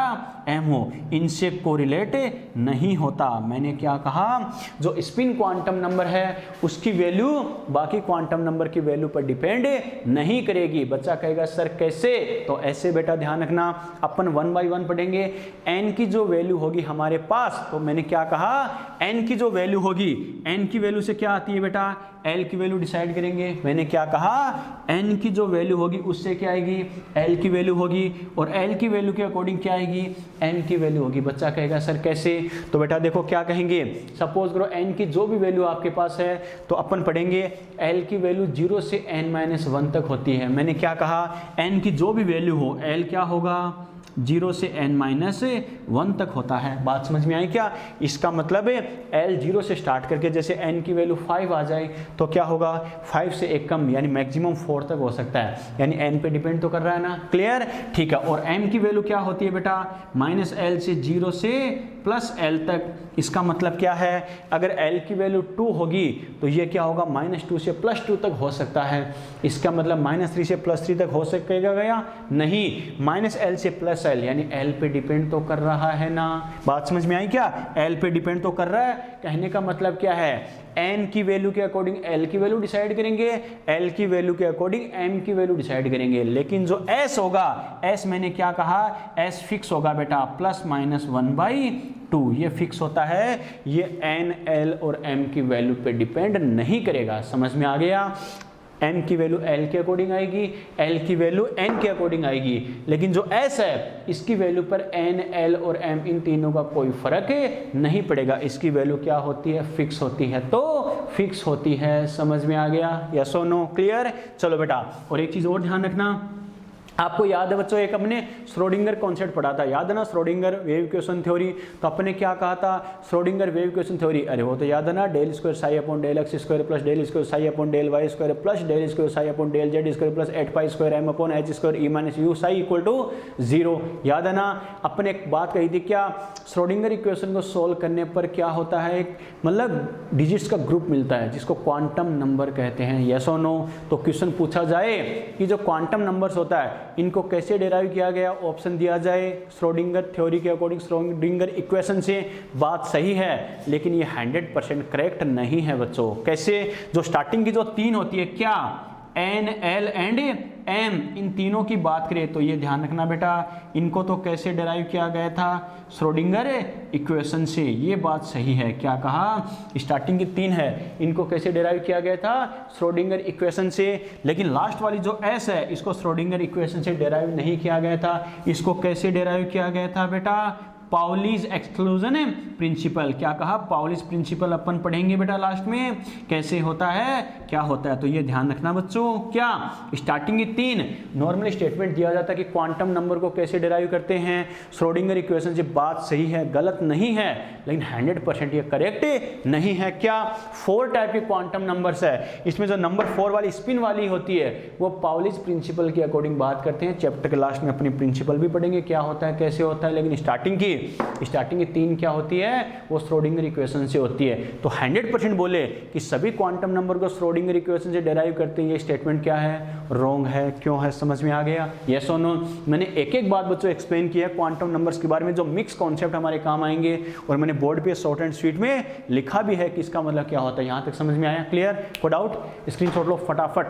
m हो, इनसे कोरिलेट नहीं होता। मैंने क्या कहा, जो स्पिन क्वांटम नंबर है उसकी वैल्यू बाकी क्वांटम नंबर की वैल्यू पर डिपेंड नहीं करेगी। बच्चा कहेगा सर कैसे, तो ऐसे बेटा ध्यान रखना, अपन 1 बाय 1 पढ़ेंगे। n की जो वैल्यू होगी हमारे पास, तो मैंने क्या कहा, n की जो वैल्यू होगी, n की वैल्यू से क्या आती है बेटा, l की वैल्यू डिसाइड करेंगे। मैंने क्या कहा, n की जो वैल्यू होगी उससे क्या आएगी, l की वैल्यू होगी, और l की वैल्यू के अकॉर्डिंग क्या आएगी, n की वैल्यू होगी। बच्चा कहेगा सर कैसे, तो बेटा देखो क्या कहेंगे, सपोज करो n की जो भी वैल्यू आपके पास है, तो अपन पढ़ेंगे l की वैल्यू 0 से n-1 तक होती है। मैंने क्या कहा, n की जो भी वैल्यू हो, l क्या होगा, 0 से n-1 तक होता है। बात समझ में आई क्या, इसका मतलब है l 0 से स्टार्ट करके जैसे n की वैल्यू 5 आ जाए तो क्या होगा, 5 से एक कम यानी मैक्सिमम 4 तक हो सकता है, यानी n पे डिपेंड तो कर रहा है ना, क्लियर, ठीक है। और m की वैल्यू क्या होती है बेटा, -l से 0 से +l तक। इसका मतलब क्या है, अगर l की वैल्यू 2 होगी तो ये क्या होगा, -2 से +2 तक हो सकता है। इसका मतलब -3 से +3 तक हो सकेगा या नहीं, -l से +l यानी l पे डिपेंड तो कर रहा है ना। बात समझ में आई क्या, l पे डिपेंड तो कर रहा है। कहने का मतलब क्या है, n की वैल्यू के अकॉर्डिंग l की वैल्यू डिसाइड करेंगे, l की वैल्यू के अकॉर्डिंग m की वैल्यू डिसाइड करेंगे। लेकिन जो s होगा, s मैंने क्या कहा, s फिक्स होगा बेटा, +-1/2 ये फिक्स होता है, ये n, l और m की वैल्यू पे डिपेंड नहीं करेगा। समझ में आ गया, m की वैल्यू l के अकॉर्डिंग आएगी, l की वैल्यू n के अकॉर्डिंग आएगी, लेकिन जो s है इसकी वैल्यू पर n, l और m इन तीनों का कोई फर्क नहीं पड़ेगा। इसकी वैल्यू क्या होती है, फिक्स होती है, तो फिक्स होती है। समझ में आ गया, यस और नो, क्लियर। चलो बेटा, और एक चीज़ और ध्यान रखना, आपको याद है बच्चों, एक हमने श्रोडिंगर कॉन्सेप्ट पढ़ा था, याद है ना, श्रोडिंगर वेव इक्वेशन थ्योरी। तो अपने क्या कहा था, श्रोडिंगर वेव इक्वेशन थ्योरी, अरे वो तो याद है ना, ∇2 ψ/∇x² + ∇2 ψ/∇y² + ∇2 ψ/∇z² + 8π² m/h² e - u ψ = 0। याद है ना, अपने एक बात कही थी, क्या श्रोडिंगर इक्वेशन को सोल्व करने पर क्या होता है, एक मतलब डिजिट्स का ग्रुप मिलता है जिसको क्वांटम नंबर कहते हैं। यस और नो, तो क्वेश्चन पूछा जाए कि जो क्वांटम नंबर्स होता है इनको कैसे डेराइव किया गया, ऑप्शन दिया जाए श्रोडिंगर थ्योरी के अकॉर्डिंग, श्रोडिंगर इक्वेशन से। बात सही है, लेकिन ये 100% करेक्ट नहीं है बच्चों। कैसे, जो स्टार्टिंग की जो 3 होती है, क्या n, l एंड m, इन तीनों की बात करें तो ये ध्यान रखना बेटा, इनको तो कैसे डेराइव किया गया था, श्रोडिंगर इक्वेशन से। ये बात सही है, क्या कहा, स्टार्टिंग की 3 है, इनको कैसे डेराइव किया गया था, श्रोडिंगर इक्वेशन से। लेकिन लास्ट वाली जो s है, इसको श्रोडिंगर इक्वेशन से डेराइव नहीं किया गया था। इसको कैसे डेराइव किया गया था बेटा, पाउलीज एक्सक्लूजन प्रिंसिपल। क्या कहा, पाउलीज प्रिंसिपल अपन पढ़ेंगे बेटा लास्ट में, कैसे होता है, क्या होता है। तो ये ध्यान रखना बच्चों, क्या स्टार्टिंग की 3 नॉर्मल स्टेटमेंट दिया जाता है कि क्वांटम नंबर को कैसे डिराइव करते हैं, श्रोडिंगर इक्वेशन से। बात सही है, गलत नहीं है, लेकिन 100% ये करेक्ट नहीं है। क्या 4 टाइप के क्वांटम नंबर्स है, इसमें जो नंबर 4 वाली स्पिन वाली होती है वो पाउलीज प्रिंसिपल के अकॉर्डिंग बात करते हैं। चैप्टर के लास्ट में अपनी प्रिंसिपल भी पढ़ेंगे, क्या होता है, कैसे होता है। लेकिन स्टार्टिंग की स्टार्टिंग की 3 क्या होती है, वो श्रोडिंगर इक्वेशन से होती है। तो 100% बोले कि सभी क्वांटम नंबर को श्रोडिंगर इक्वेशन से डेराइव करते हैं, ये स्टेटमेंट क्या है, रॉन्ग है। क्यों है, समझ में आ गया, यस और नो। मैंने एक एक बात बच्चों एक्सप्लेन किया है क्वांटम नंबर्स के बारे में, जो मिक्स कॉन्सेप्ट हमारे काम आएंगे, और मैंने बोर्ड पे शॉर्ट एंड स्वीट में लिखा भी है कि इसका मतलब क्या होता है। यहाँ तक समझ में आया, क्लियर? कोड आउट, स्क्रीनशॉट लो फटाफट।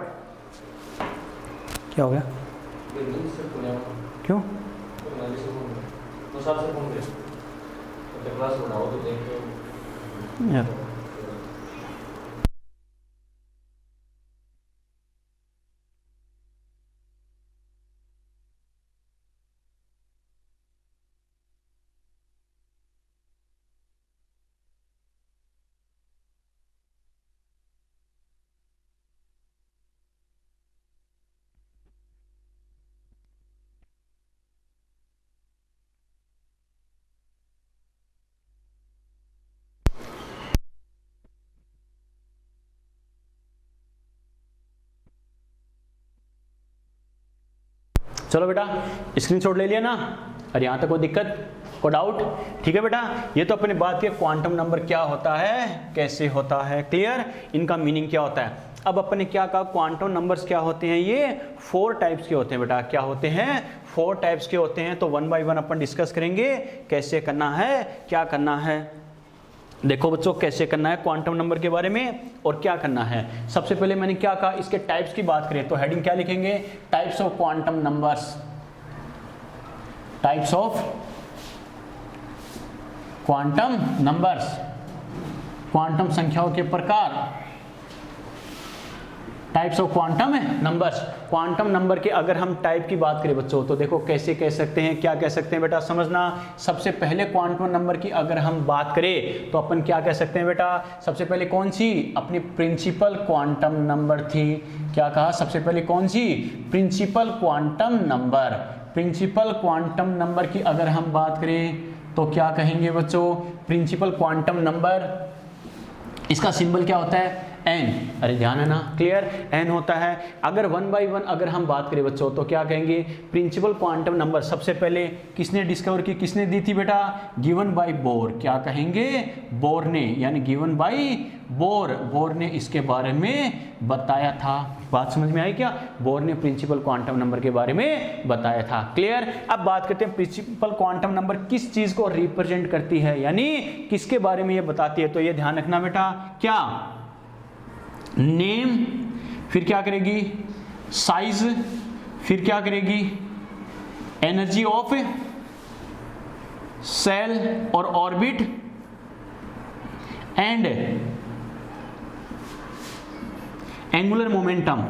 क्या हो गया, क्यों? यार चलो बेटा, स्क्रीनशॉट ले लिया ना, और यहाँ तक कोई दिक्कत, कोई डाउट? ठीक है बेटा, ये तो अपने बात किया क्वांटम नंबर क्या होता है, कैसे होता है, क्लियर, इनका मीनिंग क्या होता है। अब अपने क्या कहा, क्वांटम नंबर्स क्या होते हैं, ये 4 टाइप्स के होते हैं बेटा। क्या होते हैं, 4 टाइप्स के होते हैं। तो 1 बाय 1 अपन डिस्कस करेंगे, कैसे करना है, क्या करना है। देखो बच्चों, कैसे करना है क्वांटम नंबर के बारे में और क्या करना है। सबसे पहले मैंने क्या कहा, इसके टाइप्स की बात करें तो हेडिंग क्या लिखेंगे, types of quantum numbers, types of quantum numbers, quantum संख्याओं के प्रकार, types of quantum numbers. Quantum number के अगर हम टाइप की बात करें बच्चों, तो देखो कैसे कह सकते हैं, क्या कह सकते हैं बेटा, समझना। सबसे पहले क्वांटम नंबर की अगर हम बात करें तो अपन क्या कह सकते हैं बेटा, सबसे पहले कौन सी, अपनी प्रिंसिपल क्वांटम नंबर थी। क्या कहा, सबसे पहले कौन सी, principal quantum number. Principal quantum number की अगर हम बात करें तो क्या कहेंगे बच्चों, प्रिंसिपल क्वांटम नंबर, इसका सिंबल क्या होता है, एन। अरे ध्यान है ना, क्लियर, एन होता है। अगर 1 बाय 1 अगर हम बात करें बच्चों तो क्या कहेंगे, प्रिंसिपल क्वांटम नंबर सबसे पहले किसने डिस्कवर की, किसने दी थी बेटा, गिवन बाय बोर। क्या कहेंगे, बोर ने, यानी गिवन बाय बोर, बोर ने इसके बारे में बताया था। बात समझ में आई क्या, बोर ने प्रिंसिपल क्वांटम नंबर के बारे में बताया था, क्लियर। अब बात करते हैं प्रिंसिपल क्वांटम नंबर किस चीज को रिप्रेजेंट करती है, यानी किसके बारे में ये बताती है। तो ये ध्यान रखना बेटा, क्या, नेम, फिर क्या करेगी, साइज, फिर क्या करेगी, एनर्जी ऑफ सेल और orbit, and angular momentum,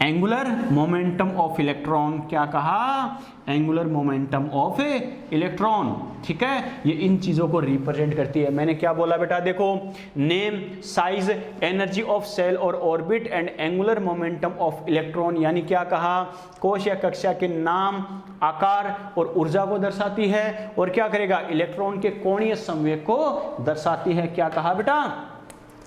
angular momentum of electron. क्या कहा, एंगुलर मोमेंटम ऑफ इलेक्ट्रॉन, ठीक है, ये इन चीजों को रिप्रेजेंट करती है। मैंने क्या बोला बेटा, देखो, name, size, energy of shell और orbit and angular momentum of electron, यानी क्या कहा, कोश या कक्षा के नाम, आकार और ऊर्जा को दर्शाती है, और क्या करेगा, इलेक्ट्रॉन के कोणीय संवेग को दर्शाती है। क्या कहा बेटा,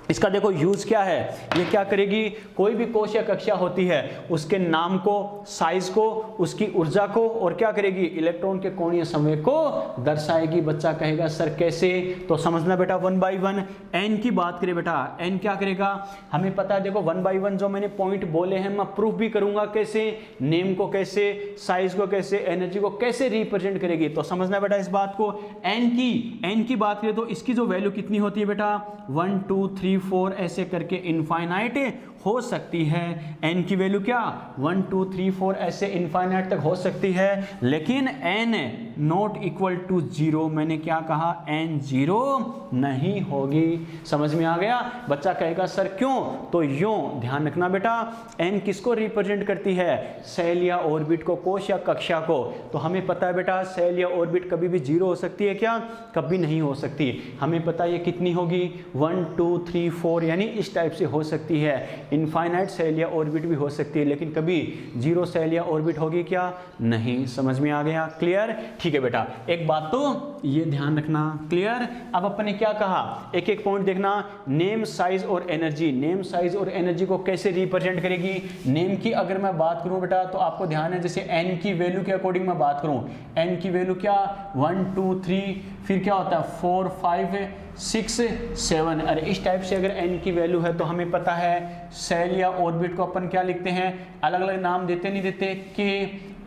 इसका देखो यूज क्या है, ये क्या करेगी, कोई भी कोश या कक्षा होती है उसके नाम को, साइज को, उसकी ऊर्जा को, और क्या करेगी, इलेक्ट्रॉन के कोणीय संवेग को दर्शाएगी। बच्चा कहेगा सर कैसे, तो समझना बेटा 1 बाय 1। एन की बात करें बेटा, एन क्या करेगा, हमें पता है, देखो 1 बाय 1 जो मैंने पॉइंट बोले हैं मैं प्रूफ भी करूंगा कैसे, नेम को कैसे, साइज को कैसे, एनर्जी को कैसे रिप्रेजेंट करेगी। तो समझना बेटा इस बात को। एन की बात करें तो इसकी जो वैल्यू कितनी होती है बेटा, 1 2 3 4 ऐसे करके इनफाइनाइट हो सकती है। n की वैल्यू क्या, 1 2 3 4 ऐसे इनफाइनाइट तक हो सकती है, लेकिन n नॉट इक्वल टू 0। मैंने क्या कहा, n 0 नहीं होगी। समझ में आ गया। बच्चा कहेगा सर क्यों, तो यूं ध्यान रखना बेटा, n किसको रिप्रेजेंट करती है, सेल या ऑर्बिट को, कोश या कक्षा को। तो हमें पता है बेटा सेल या ऑर्बिट कभी भी 0 हो सकती है क्या, कभी नहीं हो सकती। हमें पता है ये कितनी होगी, 1 2 3 4, यानी इस टाइप से हो सकती है। इनफाइनाइट सेल या ऑर्बिट भी हो सकती है, लेकिन कभी जीरो सेल या ऑर्बिट होगी क्या? नहीं। समझ में आ गया? क्लियर? ठीक है बेटा, एक बात तो ये ध्यान रखना। क्लियर? अब अपन ने क्या कहा, एक एक पॉइंट देखना। नेम, साइज और एनर्जी। नेम, साइज और एनर्जी को कैसे रिप्रेजेंट करेगी? नेम की अगर मैं बात करूं बेटा तो आपको ध्यान है, जैसे n की वैल्यू के अकॉर्डिंग मैं बात करूं, n की वैल्यू क्या 1 2 3, फिर क्या होता है 4 5 6 7। अरे इस टाइप से अगर n की वैल्यू है तो हमें पता है सेल या ऑर्बिट को अपन क्या लिखते हैं, अलग अलग नाम देते नहीं देते, K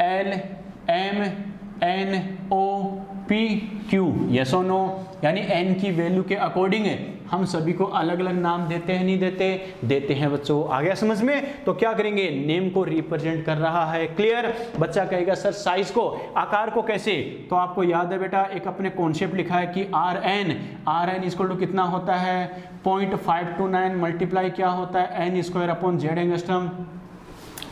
L M N O P Q, yes और नो? यानी n की वैल्यू के अकॉर्डिंग हम सभी को अलग अलग नाम देते हैं नहीं देते? देते हैं बच्चों। आ गया समझ में? तो क्या करेंगे, नेम को रिप्रेजेंट कर रहा है। क्लियर? बच्चा कहेगा सर साइज को, आकार को कैसे? तो आपको याद है बेटा, एक अपने कॉन्सेप्ट लिखा है कि Rn इक्वल टू कितना होता है 0.529 मल्टीप्लाई क्या होता है n square upon Z angstrom.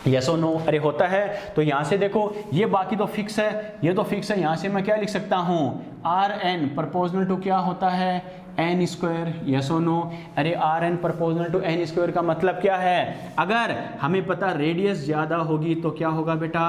Yes और नो? अरे होता है। तो यहां से देखो, ये बाकी तो फिक्स है, ये तो फिक्स है। यहां से मैं क्या लिख सकता हूं, Rn प्रोपोर्शनल टू क्या होता है एन स्क्वायर। यस और नो? अरे Rn proportional to N square का मतलब क्या है, अगर हमें पता रेडियस ज्यादा होगी तो क्या होगा बेटा,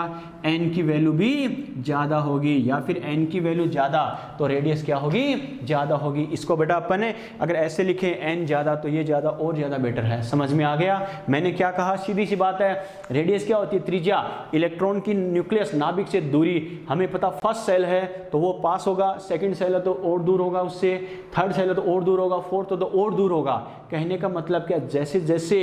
n की वैल्यू भी ज्यादा होगी, या फिर n की वैल्यू ज्यादा तो रेडियस क्या होगी, ज्यादा होगी। इसको बेटा अपन ने अगर ऐसे लिखे n ज्यादा तो ये ज्यादा और ज्यादा बेटर है। समझ में आ गया? मैंने क्या कहा, सीधी सी बात है। रेडियस क्या होती है, त्रिज्या, इलेक्ट्रॉन की न्यूक्लियस नाभिक से दूरी। हमें पता फर्स्ट सेल है तो वो पास होगा, सेकंड सेल है तो और दूर होगा उससे, थर्ड सेल है तो और दूर होगा, फोर्थ तो और दूर होगा। कहने का मतलब क्या, जैसे जैसे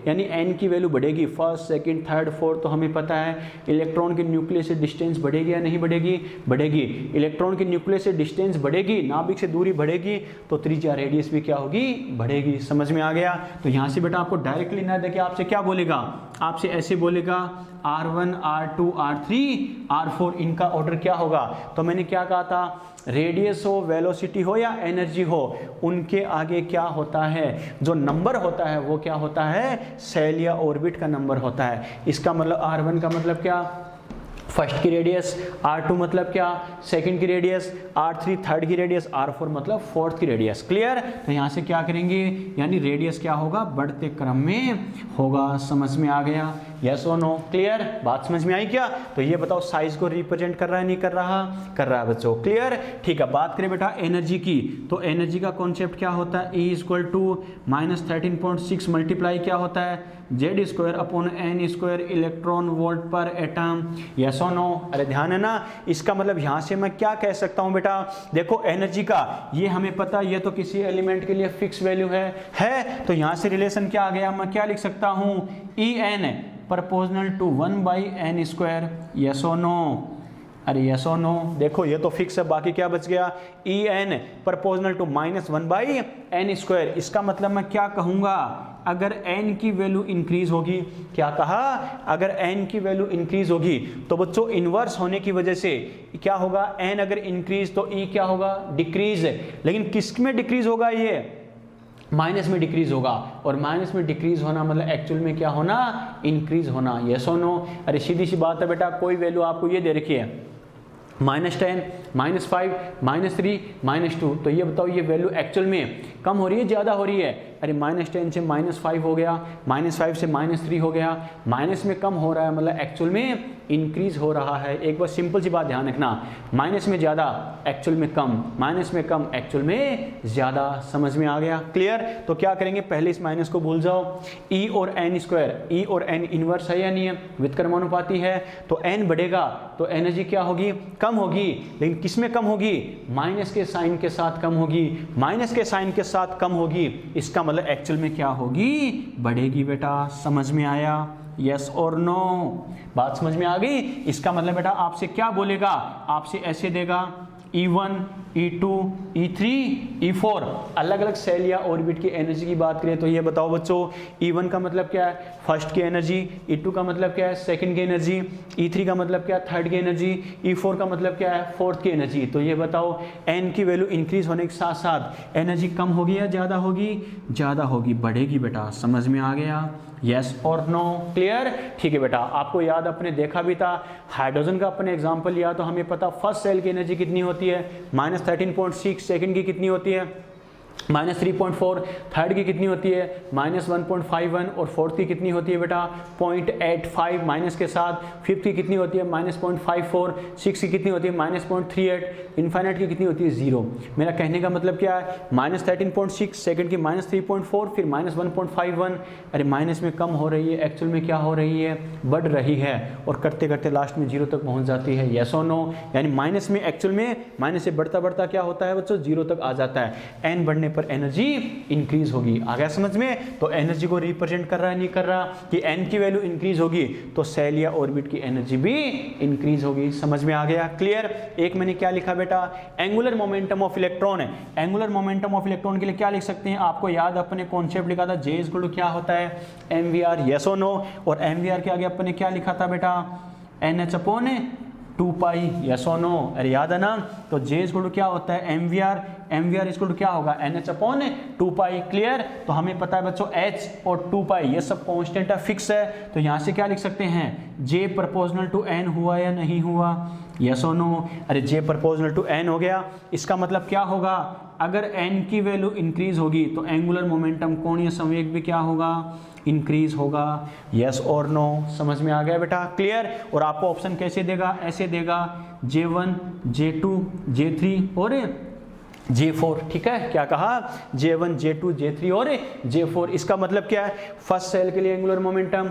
यानी n की वैल्यू बढ़ेगी, फर्स्ट सेकंड थर्ड फोर्थ, तो हमें पता है इलेक्ट्रॉन के न्यूक्लियस से डिस्टेंस बढ़ेगी या नहीं बढ़ेगी? बढ़ेगी। इलेक्ट्रॉन के न्यूक्लियस से डिस्टेंस बढ़ेगी, नाभिक से दूरी बढ़ेगी, तो त्रिज्या रेडियस भी क्या होगी, बढ़ेगी। समझ में आ गया? तो यहाँ से बेटा आपको डायरेक्टली ना देखे आपसे क्या बोलेगा, आपसे ऐसे बोलेगा R1 R2 R3 R4, इनका ऑर्डर क्या होगा? तो मैंने क्या कहा था, रेडियस हो, वेलोसिटी हो या एनर्जी हो, उनके आगे क्या होता है, जो नंबर होता है वो क्या होता है, सेल या ऑर्बिट का नंबर होता है। इसका मतलब R1 का मतलब क्या, फर्स्ट की रेडियस, R2 मतलब क्या, सेकंड की रेडियस, R3 थर्ड की रेडियस, R4 मतलब फोर्थ की रेडियस। क्लियर? तो यहाँ से क्या करेंगे, यानी रेडियस क्या होगा, बढ़ते क्रम में होगा। समझ में आ गया? यस और नो? क्लियर? बात समझ में आई क्या? तो ये बताओ साइज को रिप्रेजेंट कर रहा है नहीं कर रहा? कर रहा है बच्चों। क्लियर? ठीक है, बात करें बेटा एनर्जी की, तो एनर्जी का कॉन्सेप्ट क्या होता है, E इक्वल टू -13.6 मल्टीप्लाई क्या होता है Z square upon N square electron volt पर एटम। यस और नो? अरे ध्यान है ना? इसका मतलब यहाँ से मैं क्या कह सकता हूँ बेटा, देखो एनर्जी का ये हमें पता, ये तो किसी एलिमेंट के लिए फिक्स वैल्यू है। तो यहाँ से रिलेशन क्या आ गया, मैं क्या लिख सकता हूँ, E N proportional to 1/n square. Yes और नो? अरे यस और नो? देखो ये तो फिक्स है, बाकी क्या बच गया, E N proportional to -1/n square. इसका मतलब मैं क्या कहूँगा, अगर n की वैल्यू इंक्रीज होगी, क्या कहा, अगर n की वैल्यू इंक्रीज होगी तो बच्चों इन्वर्स होने की वजह से क्या होगा, n अगर इंक्रीज तो e क्या होगा, डिक्रीज। लेकिन किस में डिक्रीज होगा, ये माइनस में डिक्रीज होगा, और माइनस में डिक्रीज होना मतलब एक्चुअल में क्या होना, इंक्रीज होना। यस और नो? अरे सीधी सी बात है बेटा, कोई वैल्यू आपको ये दे रखी है -10, -5, -3, -2, तो ये बताओ ये वैल्यू एक्चुअल में कम हो रही है, ज़्यादा हो रही है? अरे -10 से -5 हो गया, -5 से -3 हो गया, माइनस में कम हो रहा है, मतलब एक्चुअल में इंक्रीज हो रहा है। एक बार सिंपल सी बात ध्यान रखना, माइनस में ज़्यादा एक्चुअल में कम, माइनस में कम एक्चुअल में ज़्यादा। समझ में आ गया? क्लियर? तो क्या करेंगे, पहले इस माइनस को भूल जाओ, ई और एन स्क्वायर, ई और एन इनवर्स है या नहीं है, व्युत्क्रमानुपाती है, तो एन बढ़ेगा तो एनर्जी क्या होगी, कम होगी। लेकिन किस में कम होगी, माइनस के साइन के साथ कम होगी, माइनस के साइन के साथ कम होगी। इसका मतलब एक्चुअल में क्या होगी, बढ़ेगी बेटा। समझ में आया? यस और नो? बात समझ में आ गई? इसका मतलब बेटा आपसे क्या बोलेगा, आपसे ऐसे देगा E1, E2, E3, E4, अलग अलग सेल या ऑर्बिट की एनर्जी की बात करें तो ये बताओ बच्चों, E1 का मतलब क्या है, फर्स्ट की एनर्जी, E2 का मतलब क्या है, सेकंड की एनर्जी, E3 का मतलब क्या है, थर्ड की एनर्जी, E4 का मतलब क्या है, फोर्थ की एनर्जी। तो ये बताओ n की वैल्यू इंक्रीज होने के साथ साथ एनर्जी कम होगी या ज़्यादा होगी, ज़्यादा होगी, बढ़ेगी बेटा। समझ में आ गया? यस और नो? क्लियर? ठीक है बेटा, आपको याद अपने देखा भी था, हाइड्रोजन का अपने एग्जांपल लिया तो हमें पता फर्स्ट सेल की एनर्जी कितनी होती है, -13.6, सेकंड की कितनी होती है -3.4, थर्ड की कितनी होती है -1.51 और फोर्थ की कितनी होती है बेटा 0.85 माइनस के साथ, फिफ्थ की कितनी होती है -0.54, सिक्स की कितनी होती है -0.38, इन्फाइनाइट की कितनी होती है 0। मेरा कहने का मतलब क्या है -13.6, सेकंड की -3.4, फिर -1.51। अरे माइनस में कम हो रही है, एक्चुअल में क्या हो रही है बढ़ रही है, और करते करते लास्ट में 0 तक पहुंच जाती है। येस और नो, यानी माइनस में एक्चुअल में माइनस से बढ़ता बढ़ता क्या होता है बच्चों 0 तक आ जाता है। एन बढ़ने पर एनर्जी इंक्रीज होगी। आ गया समझ में? तो एनर्जी को रिप्रेजेंट कर रहा है नहीं कर रहा कि एन की वैल्यू इंक्रीज होगी तो सेल या ऑर्बिट की एनर्जी भी इंक्रीज होगी। समझ में आ गया? क्लियर? एक मैंने क्या लिखा बेटा एंगुलर मोमेंटम ऑफ इलेक्ट्रॉन है। एंगुलर मोमेंटम ऑफ इलेक्ट्रॉन के लिए क्या लिख सकते हैं? आपको याद अपने कॉन्सेप्ट लिखा था जे इज इक्वल टू क्या होता है mvr, यस और नो। और mvr के आगे अपने क्या लिखा था बेटा nh अपॉन 2 पाई, यस और नो। अरे याद है ना? तो J इक्वल टू क्या होता है mvr इक्वल टू क्या होगा NH अपॉन 2 पाई। क्लियर? तो हमें पता है बच्चों H और 2 पाई ये सब कांस्टेंट है, फिक्स है। तो यहाँ से क्या लिख सकते हैं J प्रोपोर्शनल टू N हुआ या नहीं हुआ, यस और नो। अरे J प्रोपोर्शनल टू N हो गया, इसका मतलब क्या होगा अगर N की वैल्यू इंक्रीज होगी तो एंगुलर मोमेंटम कोणीय संवेग भी क्या होगा इंक्रीज होगा, यस और नो। समझ में आ गया बेटा? क्लियर? और आपको ऑप्शन कैसे देगा? ऐसे देगा J1 J2 J3 और J4। ठीक है, क्या कहा J1 J2 J3 और J4। इसका मतलब क्या है फर्स्ट सेल के लिए एंगुलर मोमेंटम,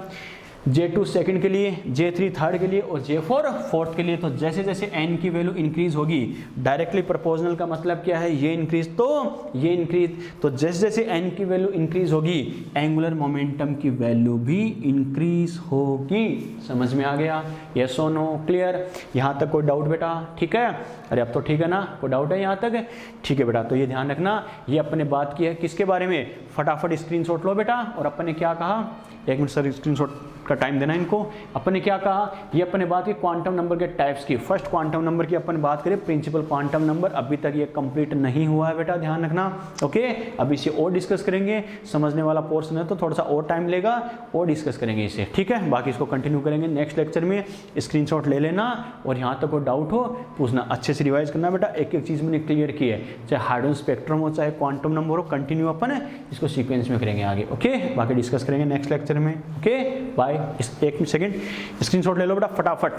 J2 सेकंड के लिए, J3 थर्ड के लिए और J4 फोर्थ के लिए। तो जैसे जैसे n की वैल्यू इंक्रीज होगी डायरेक्टली प्रोपोर्शनल का मतलब क्या है ये इंक्रीज तो ये इंक्रीज, तो जैसे जैसे n की वैल्यू इंक्रीज होगी एंगुलर मोमेंटम की वैल्यू भी इंक्रीज होगी। समझ में आ गया? यस और नो? क्लियर? यहाँ तक कोई डाउट बेटा? ठीक है? अरे अब तो ठीक है ना? कोई डाउट है यहाँ तक? ठीक है बेटा, तो ये ध्यान रखना ये अपने बात की है किसके बारे में, फटाफट स्क्रीनशॉट लो बेटा। और अपन ने क्या कहा, एक मिनट सर स्क्रीनशॉट का टाइम देना इनको। अपन ने क्या कहा, ये अपने बात की क्वांटम नंबर के टाइप्स की, फर्स्ट क्वांटम नंबर की अपन बात करें प्रिंसिपल क्वांटम नंबर। अभी तक ये कंप्लीट नहीं हुआ है बेटा, ध्यान रखना। ओके, अभी इसे और डिस्कस करेंगे, समझने वाला पोर्शन है तो थोड़ा सा और टाइम लेगा और डिस्कस करेंगे इसे। ठीक है, बाकी इसको कंटिन्यू करेंगे नेक्स्ट लेक्चर में। स्क्रीनशॉट ले लेना और यहाँ तक कोई डाउट हो पूछना, अच्छे से रिवाइज करना बेटा। एक एक चीज़ मैंने क्लियर की है, चाहे हाइड्रोजन स्पेक्ट्रम हो चाहे क्वांटम नंबर हो, कंटिन्यू अपन इसको सीक्वेंस में करेंगे आगे। ओके, बाकी डिस्कस करेंगे नेक्स्ट लेक्चर में। Okay bye. एक सेकंड स्क्रीनशॉट ले लो बेटा फटाफट।